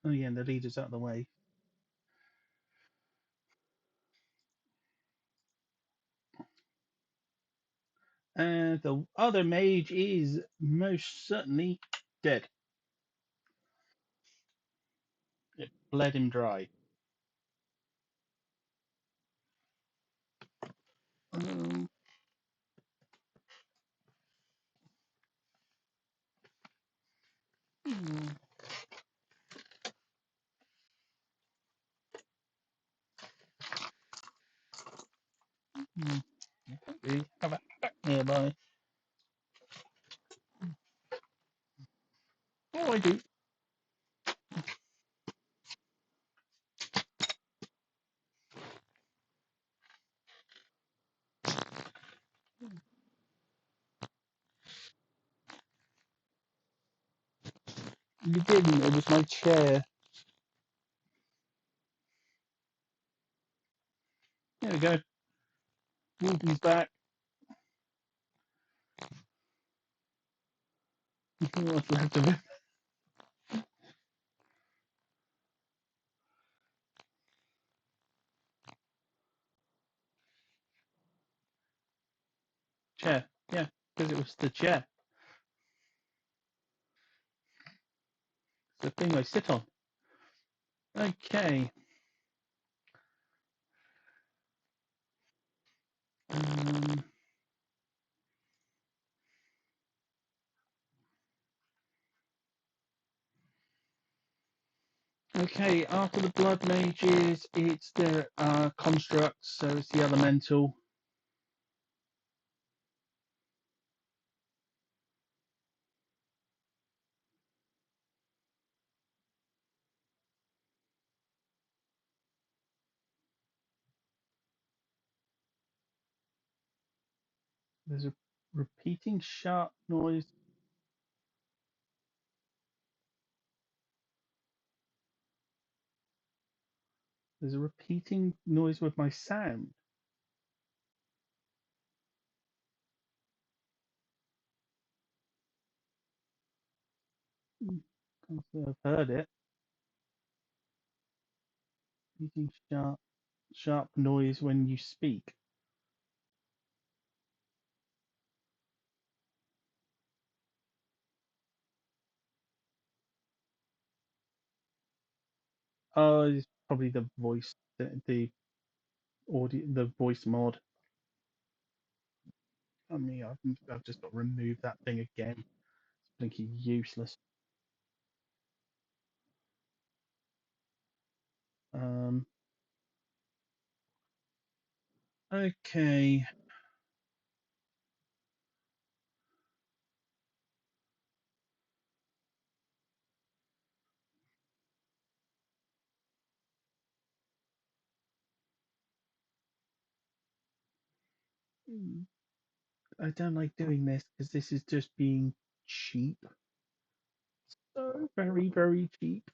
oh yeah, the leader's out of the way. And the other mage is most certainly dead. It bled him dry. Um, mm, mm, okay, have a back nearby. Oh, I do. You didn't. It was my chair. There we go. Wolfie's back. What's left of it? Chair. Yeah, because it was the chair. It's the thing I sit on. Okay. Um, okay, after the blood mages, it's the constructs, so it's the elemental. There's a repeating sharp noise. There's a repeating noise with my sound. Can't say I've heard it. Repeating sharp noise when you speak. Oh, it's probably the voice, the audio, the voice mod. I mean, I've just got to remove that thing again. It's blinking useless. Um, okay. I don't like doing this because this is just being cheap. So very, very cheap.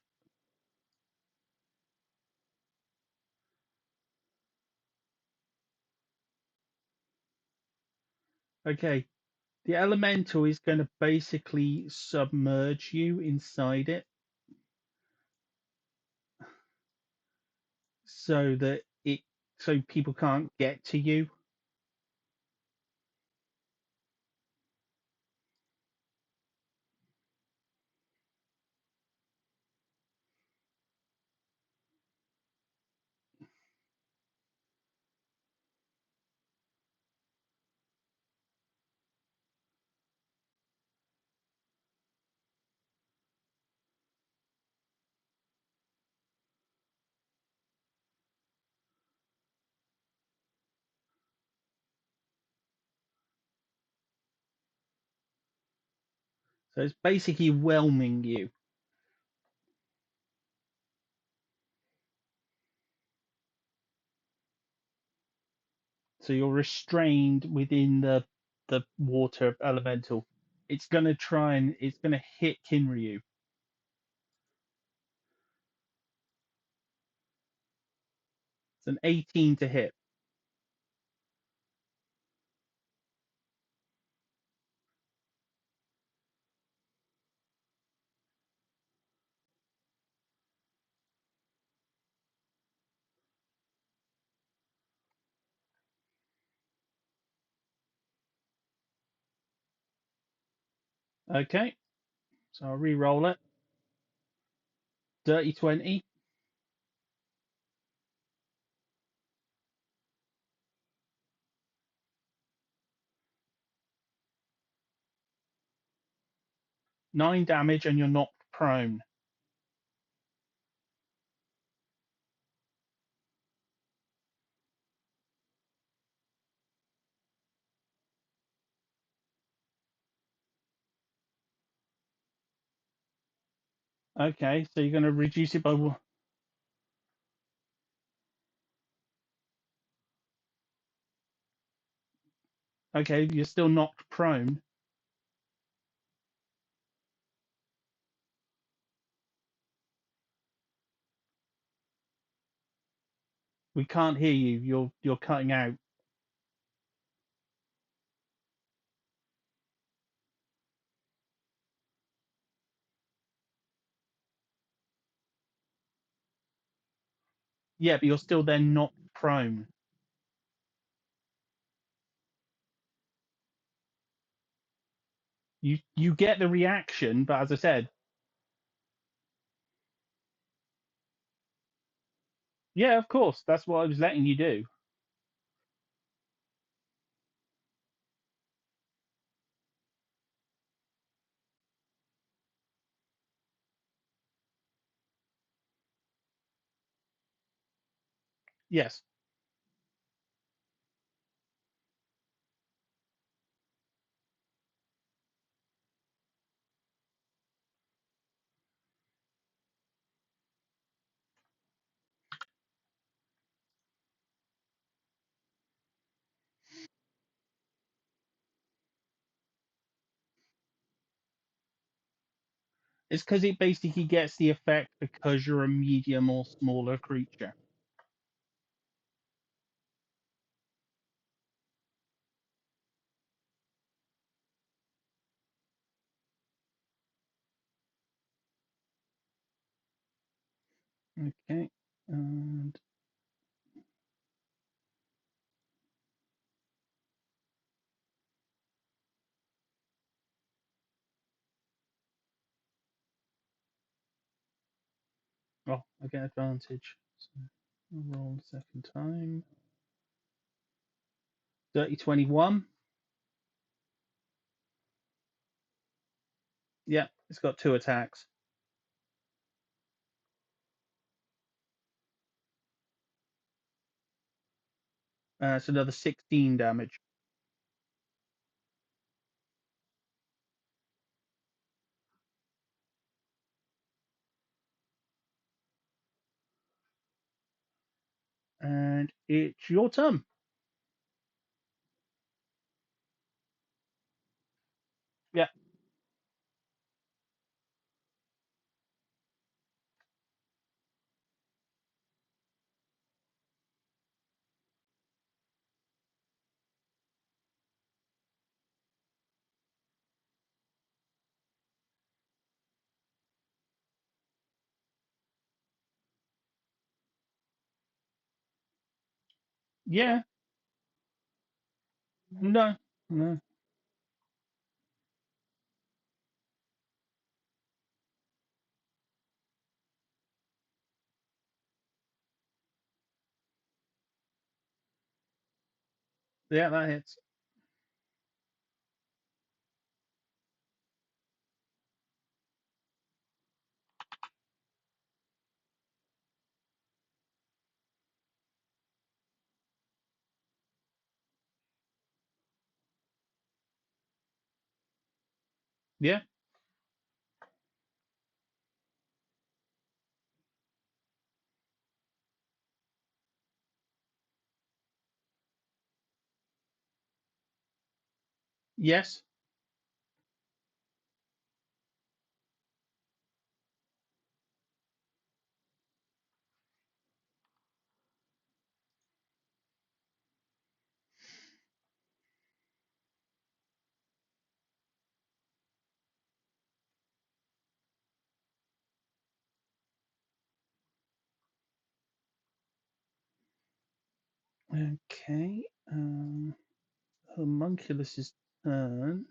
Okay. The elemental is going to basically submerge you inside it so that so people can't get to you. So it's basically whelming you. So you're restrained within the water elemental. It's gonna hit Kinryu. It's an 18 to hit. Okay, so I'll re-roll it. Dirty 20, 9 damage, and you're knocked prone. Okay, so you're gonna reduce it by one. Okay, you're still knocked prone. We can't hear you. You're cutting out. Yeah, but you're still then not prone. You get the reaction, but as I said, yeah, of course, that's what I was letting you do. Yes. It's because it basically gets the effect because you're a medium or smaller creature. Okay, and oh, I get advantage. So I'll roll the second time. 30-21. Yeah, it's got 2 attacks. It's another 16 damage. And it's your turn. Yeah, yeah, no, no. Yeah, that hits. Yeah, yes, okay. Homunculus's turn.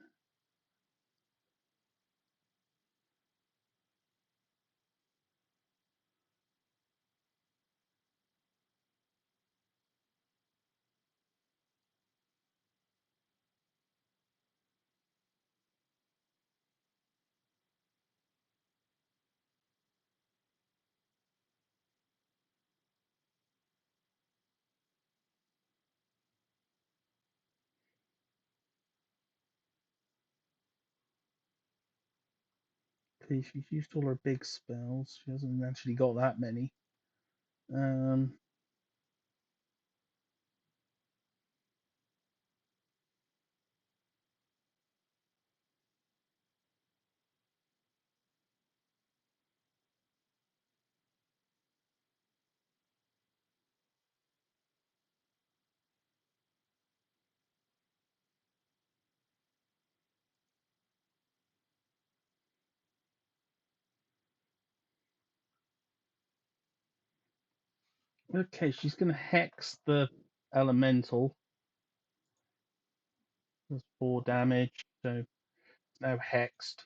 Okay, she's used all her big spells. She hasn't actually got that many. Um, okay, she's going to hex the elemental. There's 4 damage, so it's now hexed.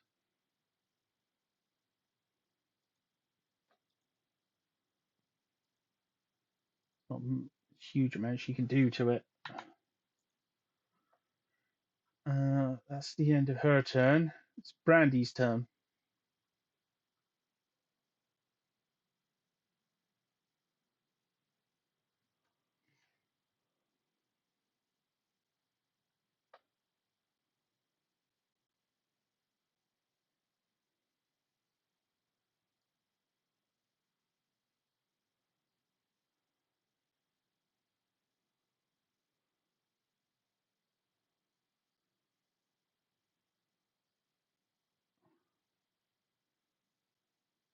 Not a huge amount she can do to it. That's the end of her turn. It's Brandy's turn.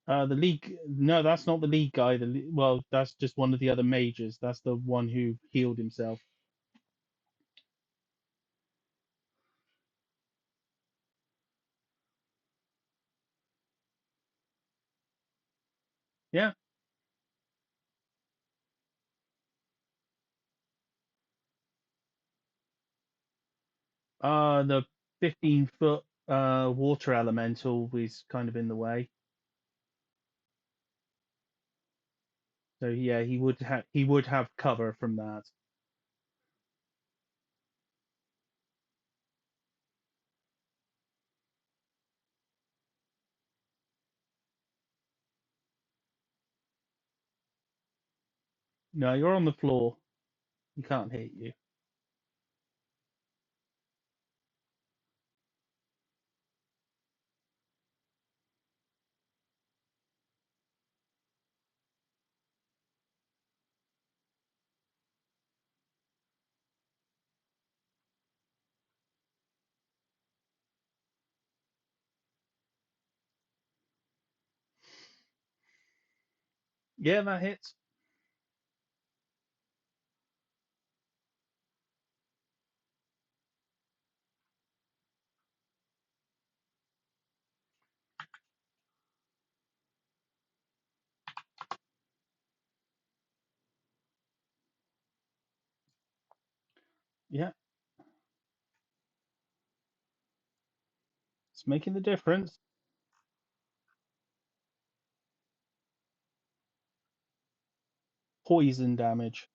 The league. No, that's not the league guy. Well, that's just one of the other mages. That's the one who healed himself. Yeah. The 15-foot water elemental was kind of in the way. So yeah, he would have cover from that. No, you're on the floor. He can't hit you. Yeah, that hits. Yeah, it's making the difference. Poison damage.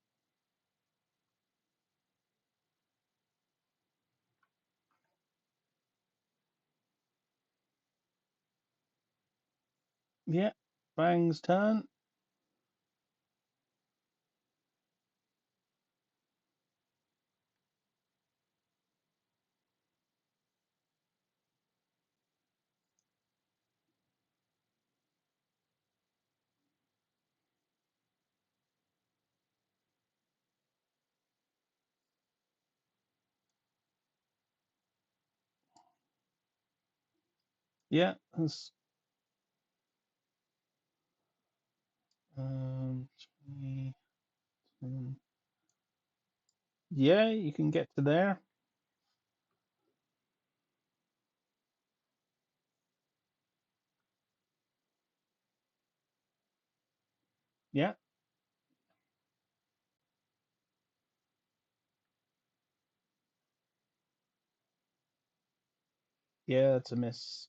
Yeah, Bang's turn. Yeah, that's 20, yeah, you can get to there. Yeah, yeah, it's a miss,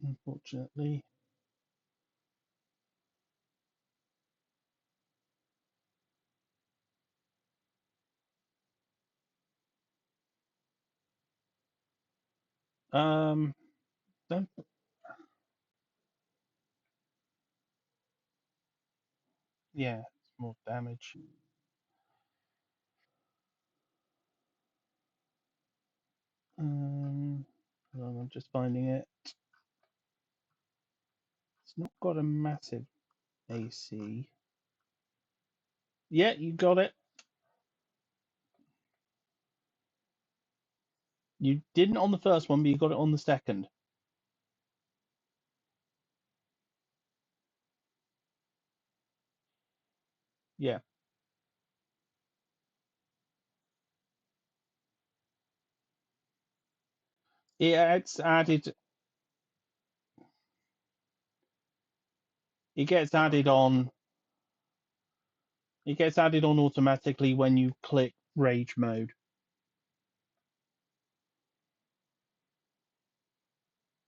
unfortunately. Um, don't, yeah, it's more damage. Um, hold on, I'm just finding it. It's not got a massive AC. Yeah, you got it. You didn't on the first one, but you got it on the second. Yeah, yeah, it's added. It gets added on. It gets added on automatically when you click rage mode.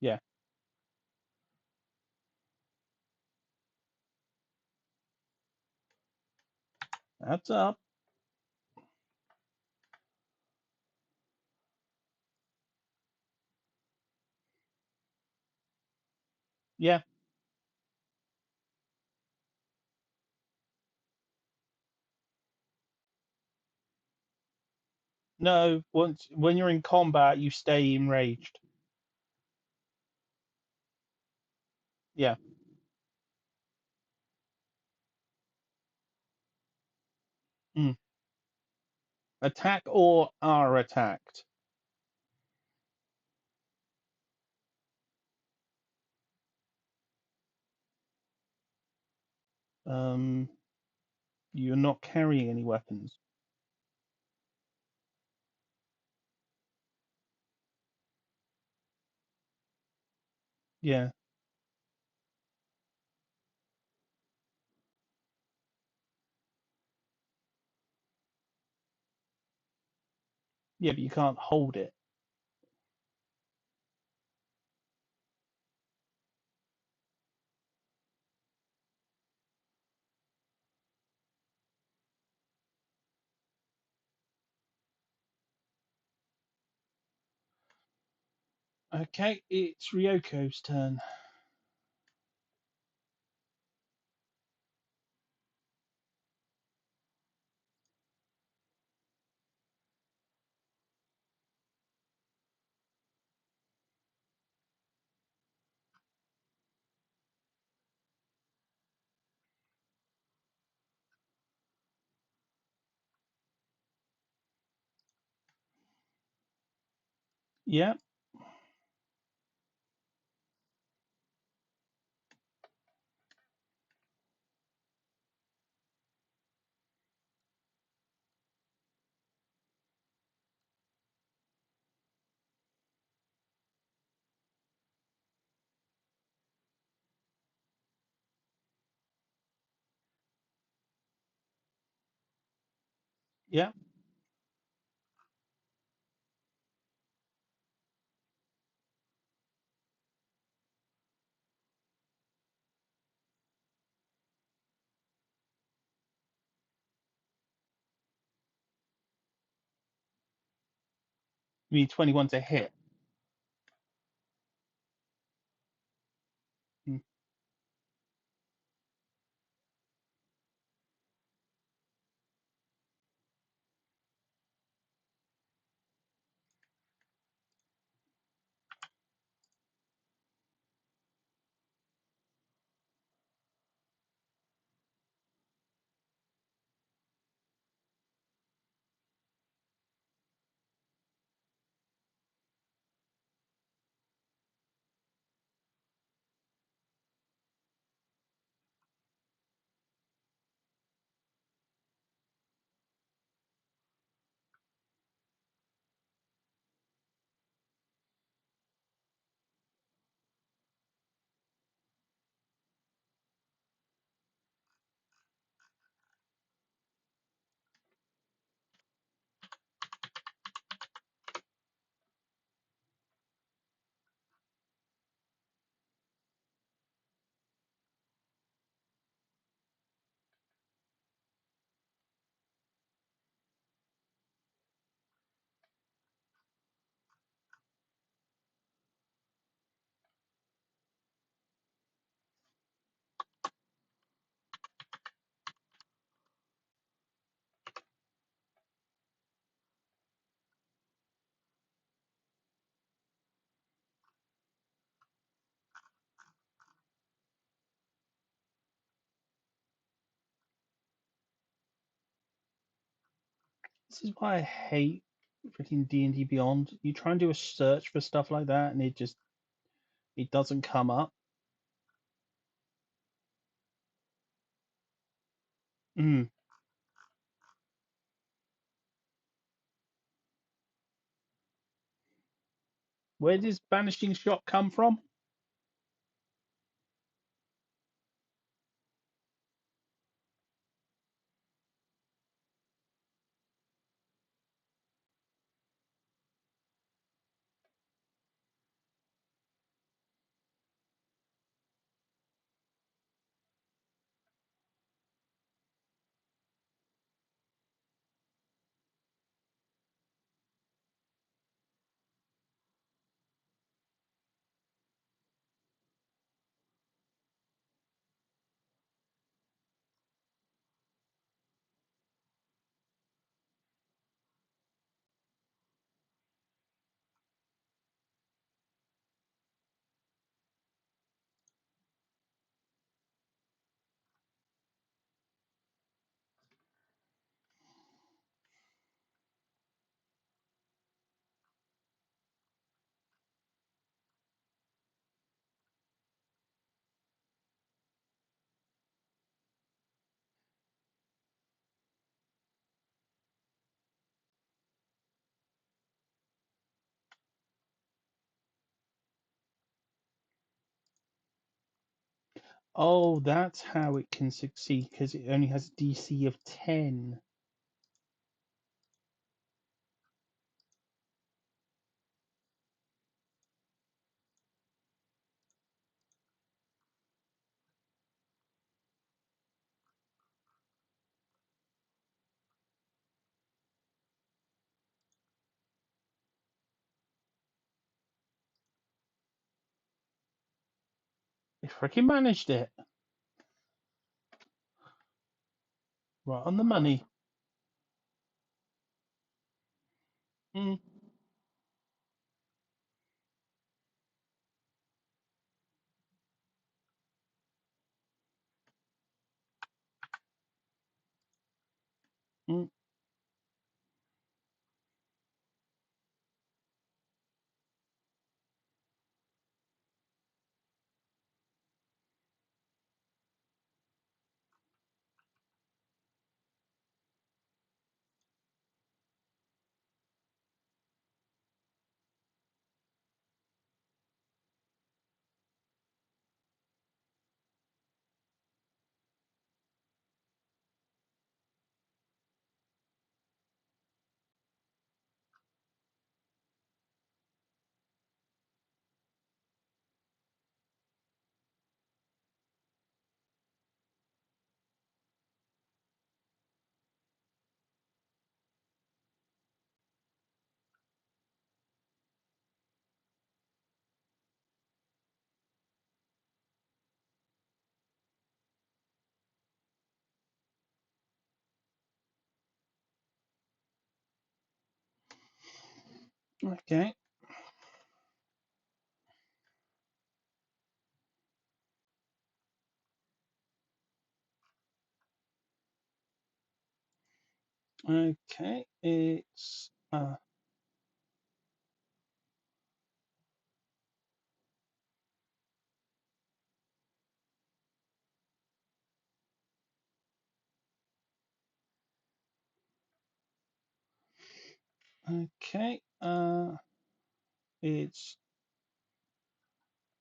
Yeah, that's up. Yeah, no. Once when you're in combat, you stay enraged. Yeah. Mm. Attack or are attacked. you're not carrying any weapons. Yeah, yeah, but you can't hold it. Okay, it's Ryoko's turn. Yeah, yeah. You need 21 to hit. Mm, This is why I hate freaking D&D Beyond. You try and do a search for stuff like that, and it doesn't come up. Mm. Where does banishing shot come from? Oh, that's how it can succeed because it only has a DC of 10. They freaking managed it. Right on the money. Mm, mm. Okay. Okay. It's okay. It's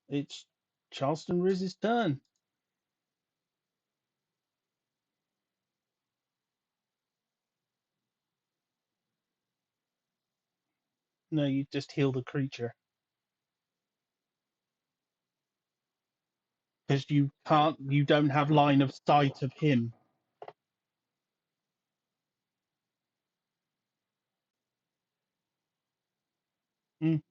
it's Charleston Riz's turn. No, you just heal the creature because you don't have line of sight of him. Mm,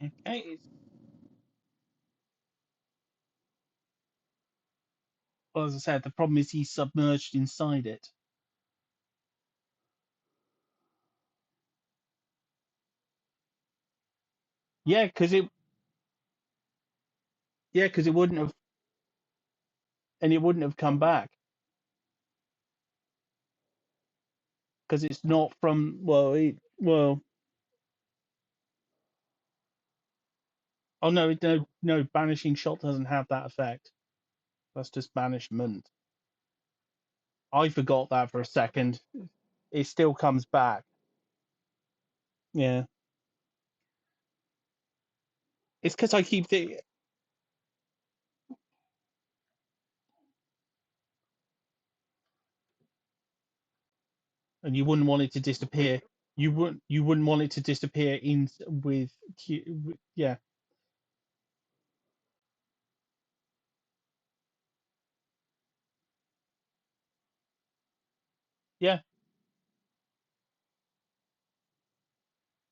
okay. Well, as I said, the problem is he's submerged inside it. Yeah, because it wouldn't have, and it wouldn't have come back. because it's not from oh no, no, banishing shot doesn't have that effect. That's just banishment. I forgot that for a second. It still comes back. Yeah, it's because I keep thinking, and you wouldn't want it to disappear. You wouldn't want it to disappear in with yeah, yeah.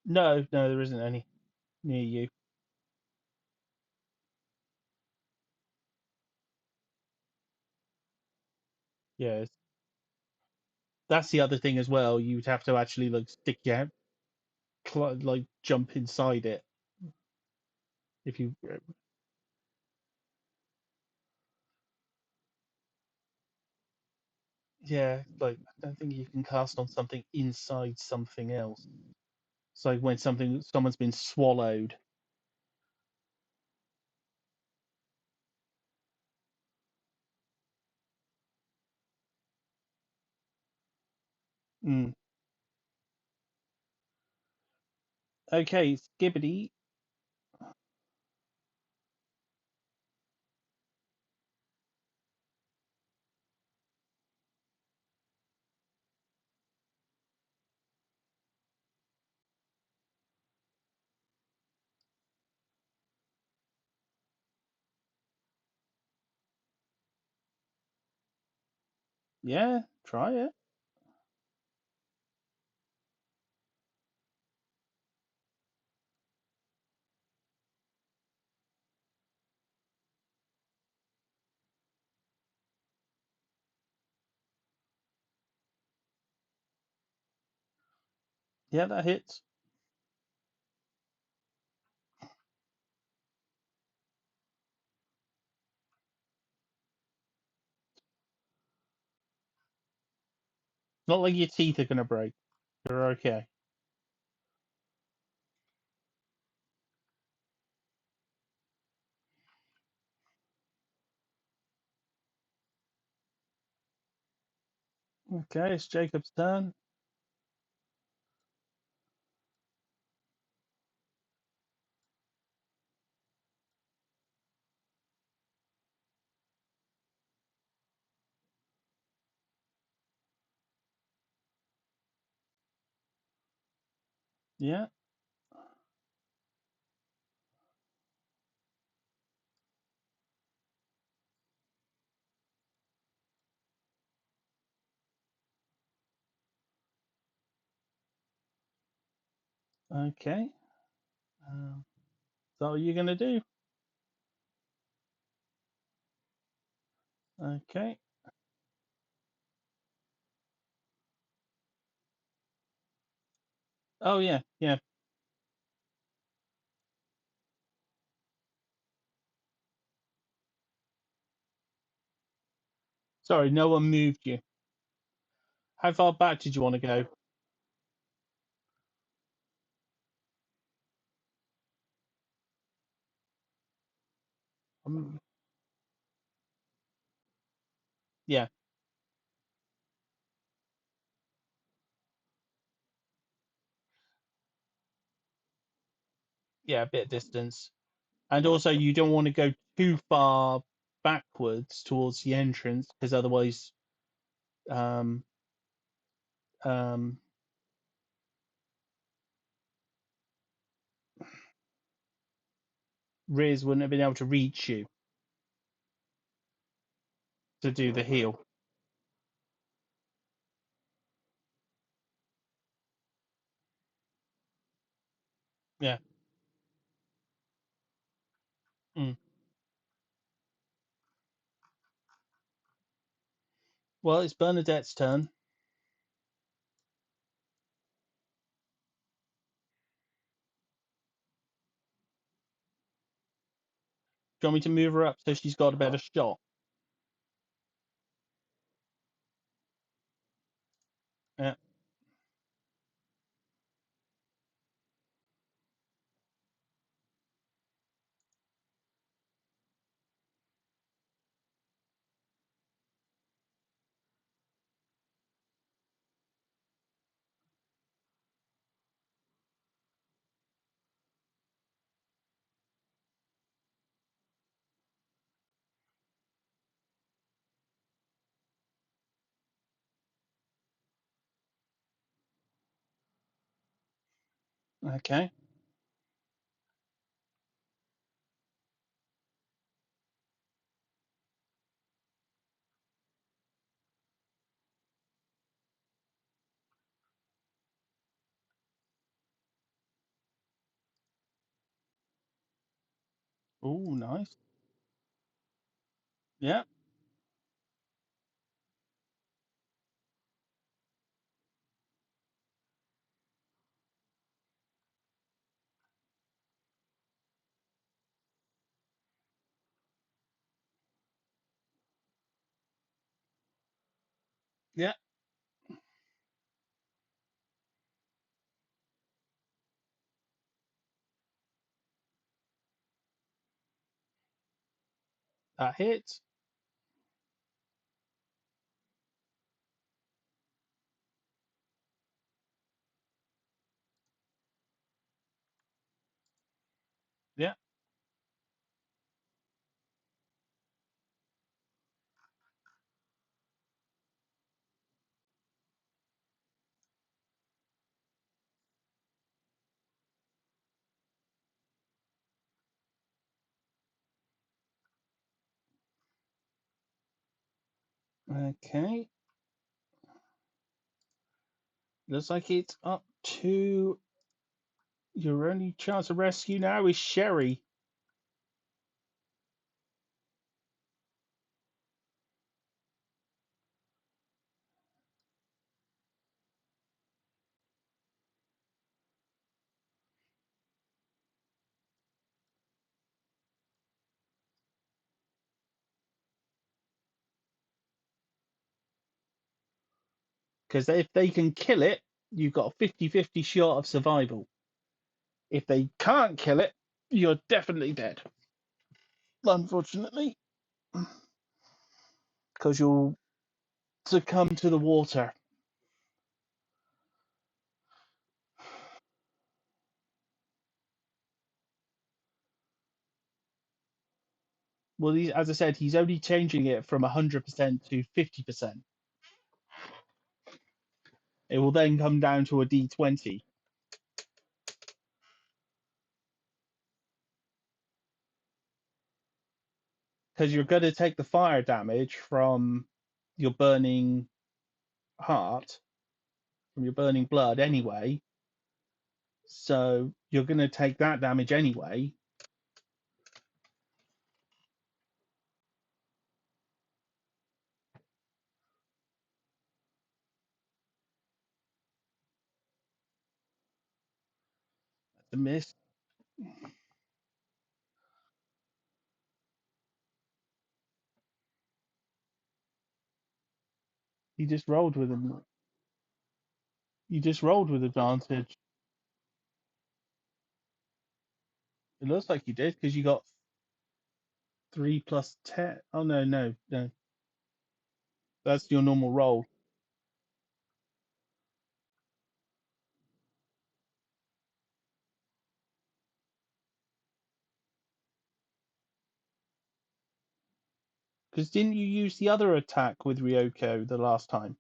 No, no, there isn't any near you. Yeah, that's the other thing as well. You'd have to actually like stick your like jump inside it if you. Yeah, like I don't think you can cast on something inside something else. It's like when someone's been swallowed. Mm. Okay, Skibbity. Yeah, try it. Yeah, that hits. Not like your teeth are gonna break. You're okay. Okay, it's Jacob's turn. Yeah. Okay. So what are you gonna do? Okay. Oh yeah, yeah. Sorry, no one moved you. How far back did you want to go? Um, yeah, yeah, a bit of distance. And also, you don't want to go too far backwards towards the entrance because otherwise, um, um, Riz wouldn't have been able to reach you to do the heal. Yeah. Mm. Well, it's Bernadette's turn. Do you want me to move her up so she's got a better shot? Yeah. Okay. Oh, nice. Yeah. Yeah. That hits. Yeah. Okay. Looks like it's up to your only chance of rescue now is Sherry. Because if they can kill it, you've got a 50-50 shot of survival. If they can't kill it, you're definitely dead. Unfortunately, because you'll succumb to the water. Well, as I said, he's only changing it from 100% to 50%. It will then come down to a D20 because you're going to take the fire damage from your burning heart, from your burning blood anyway. So you're going to take that damage anyway. That's a miss. You just rolled with him. You just rolled with advantage. It looks like you did because you got 3 plus 10. Oh no, no, no. That's your normal roll. Because didn't you use the other attack with Ryoko the last time?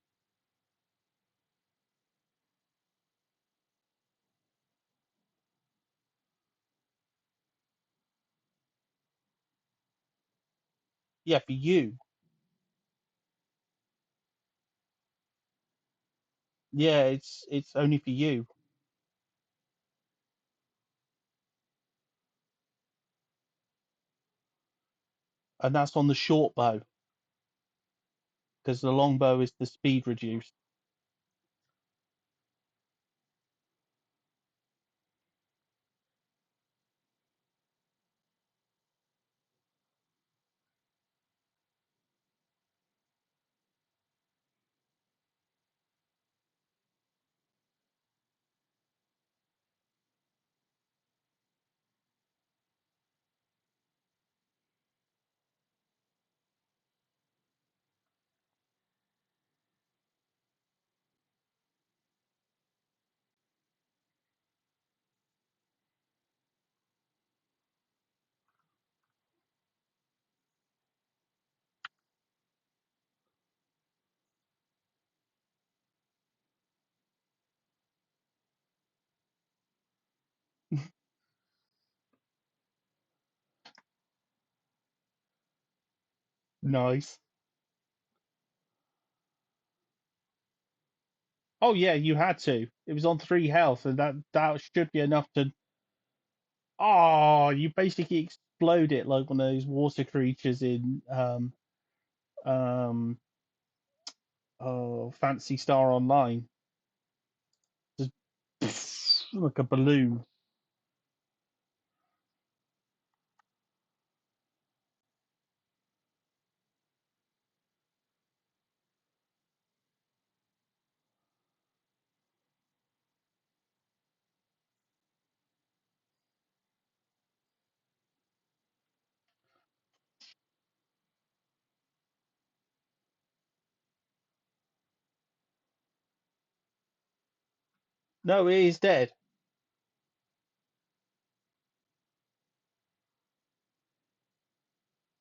Yeah, for you. Yeah, it's only for you, and that's on the short bow because the long bow is the speed reduced. Nice. Oh yeah, you had to. It was on 3 health, and that should be enough to. Oh, you basically explode it like one of those water creatures in um oh Fantasy Star Online. Just like a balloon. No, it is dead.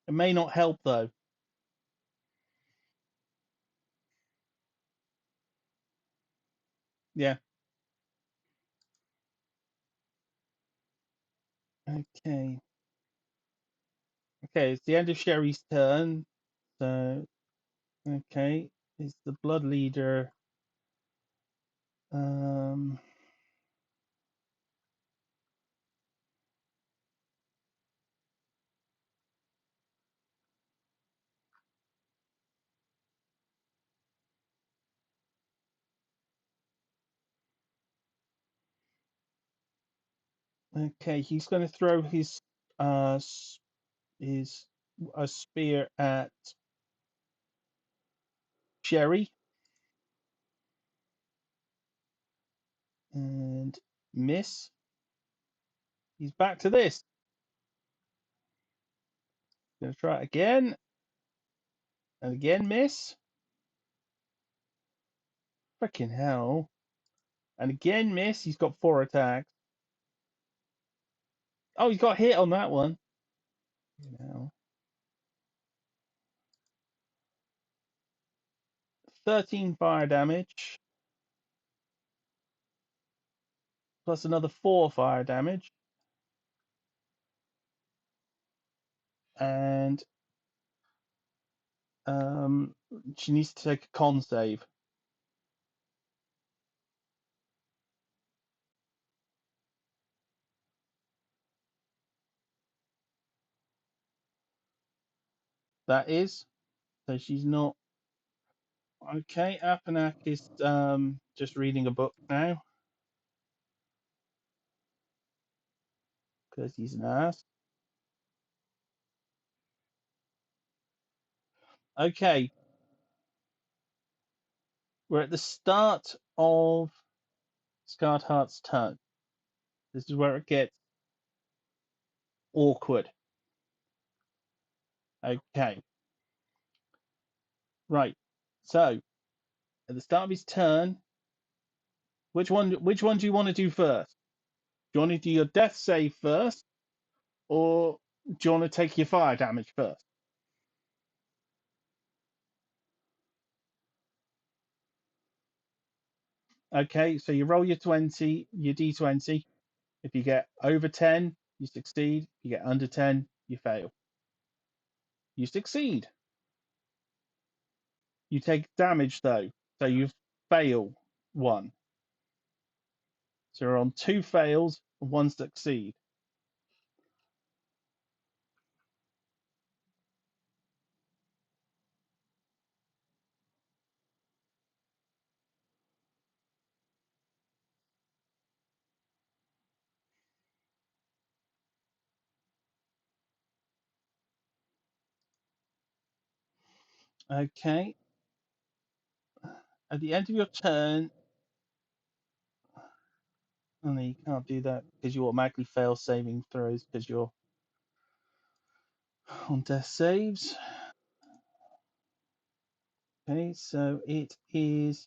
It may not help though. Yeah. Okay. Okay, it's the end of Sherry's turn. So okay, it's the blood leader. Um okay, he's gonna throw his a spear at Sherry and miss. He's back to this. Gonna try it again and again miss. Freaking hell. And again miss. He's got 4 attacks. Oh, he's got hit on that one. Now 13 fire damage plus another 4 fire damage. And um, she needs to take a con save. That is. So she's not. Okay, Apanak is just reading a book now because he's an ass. Okay, we're at the start of Scarred Heart's turn. This is where it gets awkward. Okay, right. So at the start of his turn, which one do you want to do first? Do you want to do your death save first, or do you want to take your fire damage first? Okay, so you roll your d20. If you get over 10, you succeed. If you get under 10, you fail. You succeed. You take damage though, so you fail one. So you're on 2 fails and 1 succeed. Okay. At the end of your turn, oh no, you can't do that because you automatically fail saving throws because you're on death saves. Okay, so it is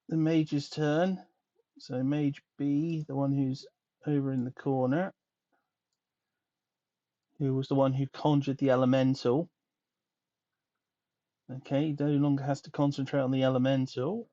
the mage's turn. So Mage B, the one who's over in the corner, who was the one who conjured the elemental. Okay, he no longer has to concentrate on the elemental.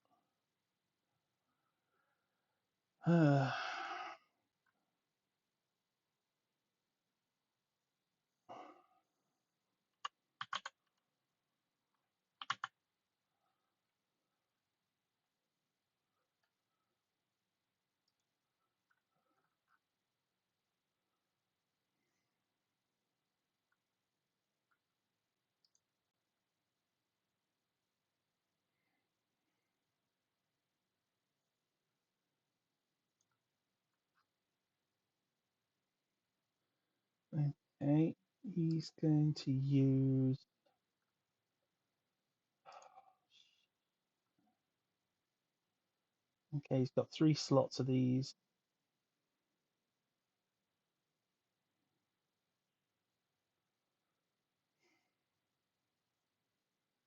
Okay, he's going to use. Okay, he's got 3 slots of these.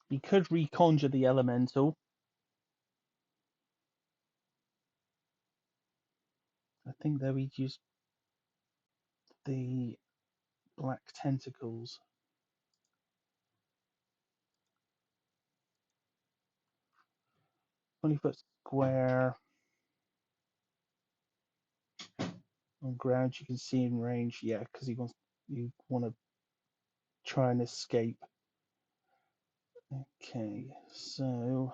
He could reconjure the elemental. I think that we'd use the black tentacles. 20-foot square on ground you can see in range. Yeah, because you want to try and escape. Okay, so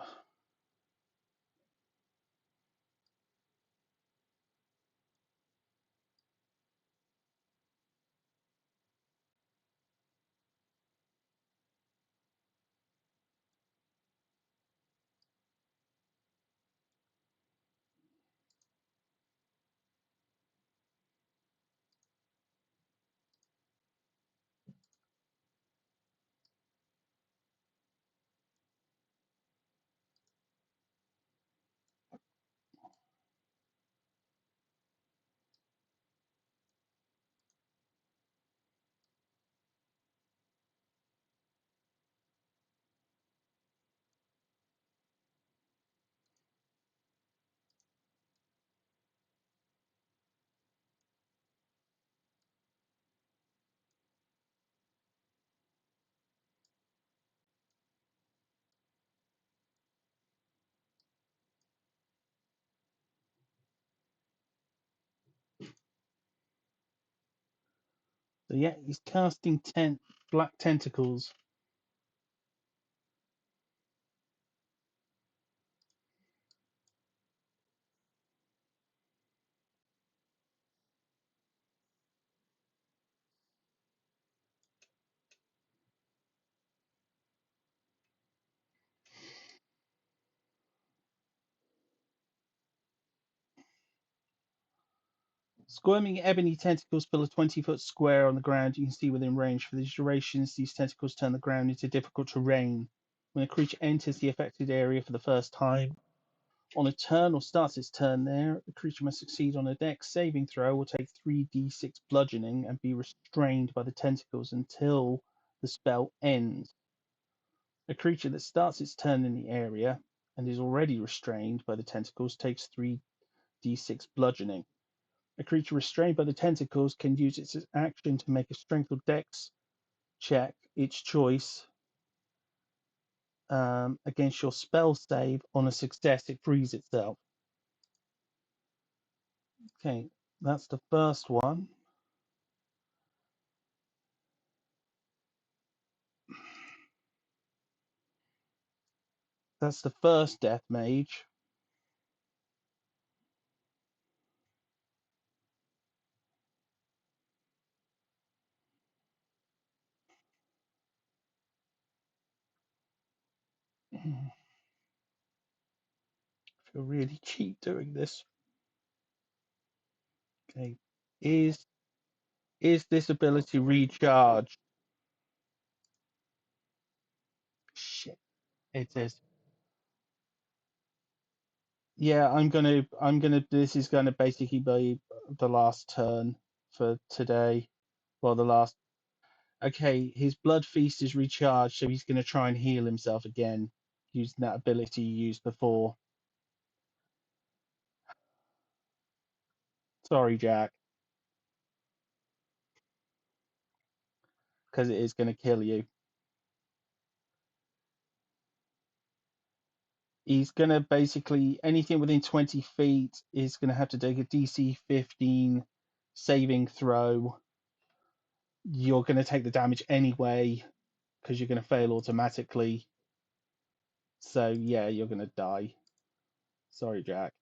yeah, he's casting black tentacles. Squirming ebony tentacles fill a 20-foot square on the ground you can see within range. For these durations, these tentacles turn the ground into difficult terrain. When a creature enters the affected area for the first time, on a turn or starts its turn there, the creature must succeed on a dex saving throw or take 3d6 bludgeoning and be restrained by the tentacles until the spell ends. A creature that starts its turn in the area and is already restrained by the tentacles takes 3d6 bludgeoning. A creature restrained by the tentacles can use its action to make a strength or dex check, its choice, against your spell save. On a success, it frees itself. Okay, that's the first one. That's the first death mage. I feel really cheap doing this. Okay, is this ability recharged? Shit, it is. Yeah, I'm gonna. This is gonna basically be the last turn for today. Well, the last. Okay, his blood feast is recharged, so he's gonna try and heal himself again, using that ability you used before. Sorry, Jack, because it is gonna kill you. He's gonna basically anything within 20 feet is gonna have to take a DC 15 saving throw. You're gonna take the damage anyway because you're gonna fail automatically. So yeah, you're gonna die. Sorry, Jack.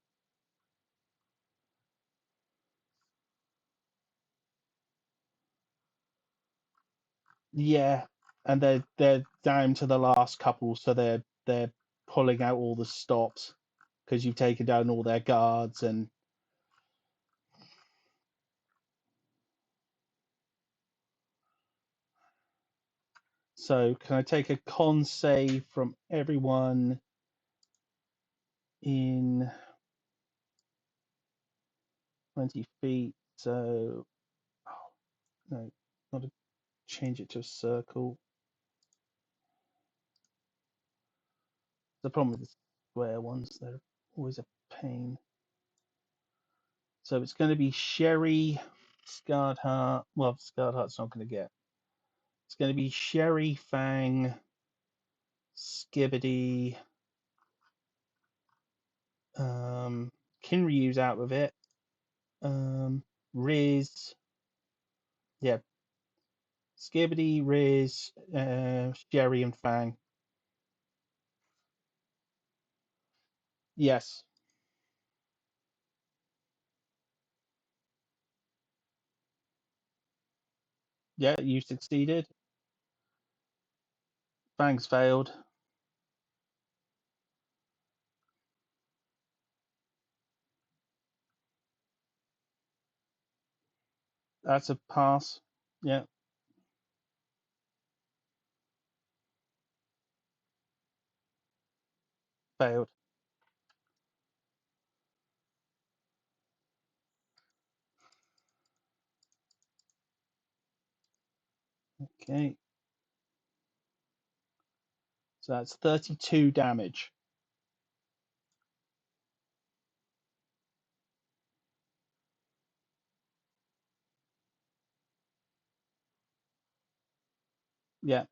Yeah, and they're down to the last couple, so they're pulling out all the stops because you've taken down all their guards and So can I take a con save from everyone in 20 feet? So, oh, no, got to change it to a circle. The problem with the square ones, they're always a pain. So it's going to be Sherry, Scarred Heart. Well, Scarred Heart's not going to get. It's going to be Sherry, Fang, Skibbity, Kinryu's out of it. Riz, yeah, Skibbity, Riz, Sherry, and Fang. Yes, yeah, you succeeded. Fang's failed. That's a pass. Yeah, failed. Okay, so that's 32 damage. Yeah,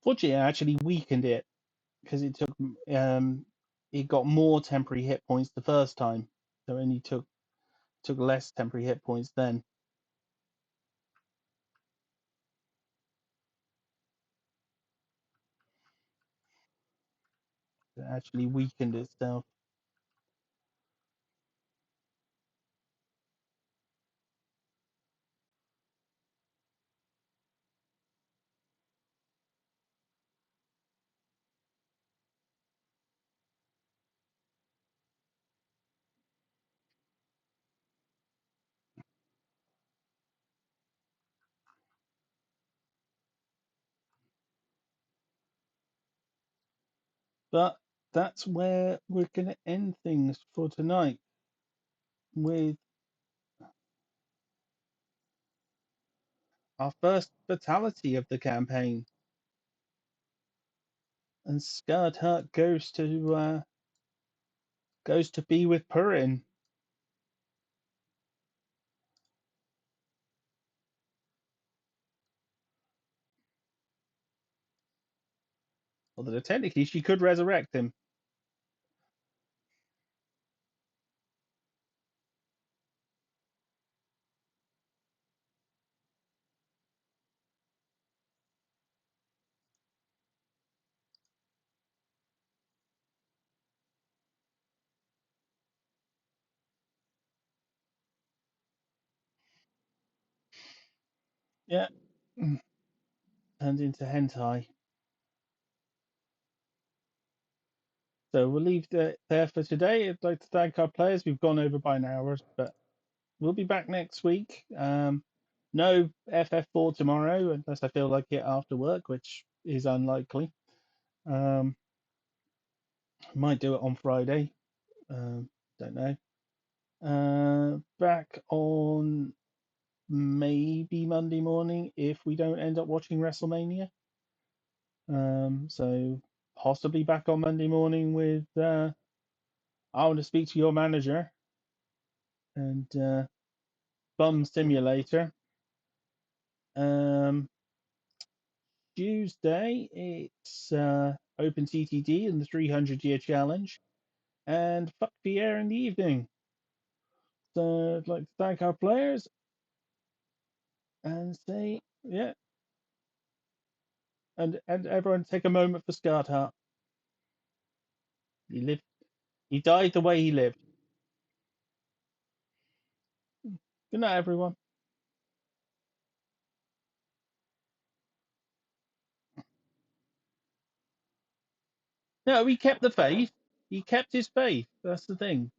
fortunately, I actually weakened it because it got more temporary hit points the first time, so it only took less temporary hit points then. It actually weakened itself. But that's where we're going to end things for tonight with our first fatality of the campaign. And Scarred Heart goes to be with Purin. Although technically she could resurrect him. Yeah. Turned into hentai. So we'll leave it there for today. I'd like to thank our players. We've gone over by an hour, but we'll be back next week. No FF4 tomorrow, unless I feel like it after work, which is unlikely. Um, might do it on Friday. Don't know. Back on maybe Monday morning if we don't end up watching WrestleMania. So possibly back on Monday morning with I want to speak to your manager and Bum Simulator. Um, Tuesday it's Open TTD and the 300-year challenge, and Fuck the Air in the evening. So I'd like to thank our players and say, yeah, and everyone take a moment for Scarred Heart. You live He died the way he lived. Good night, everyone. No, he kept the faith. He kept his faith. That's the thing.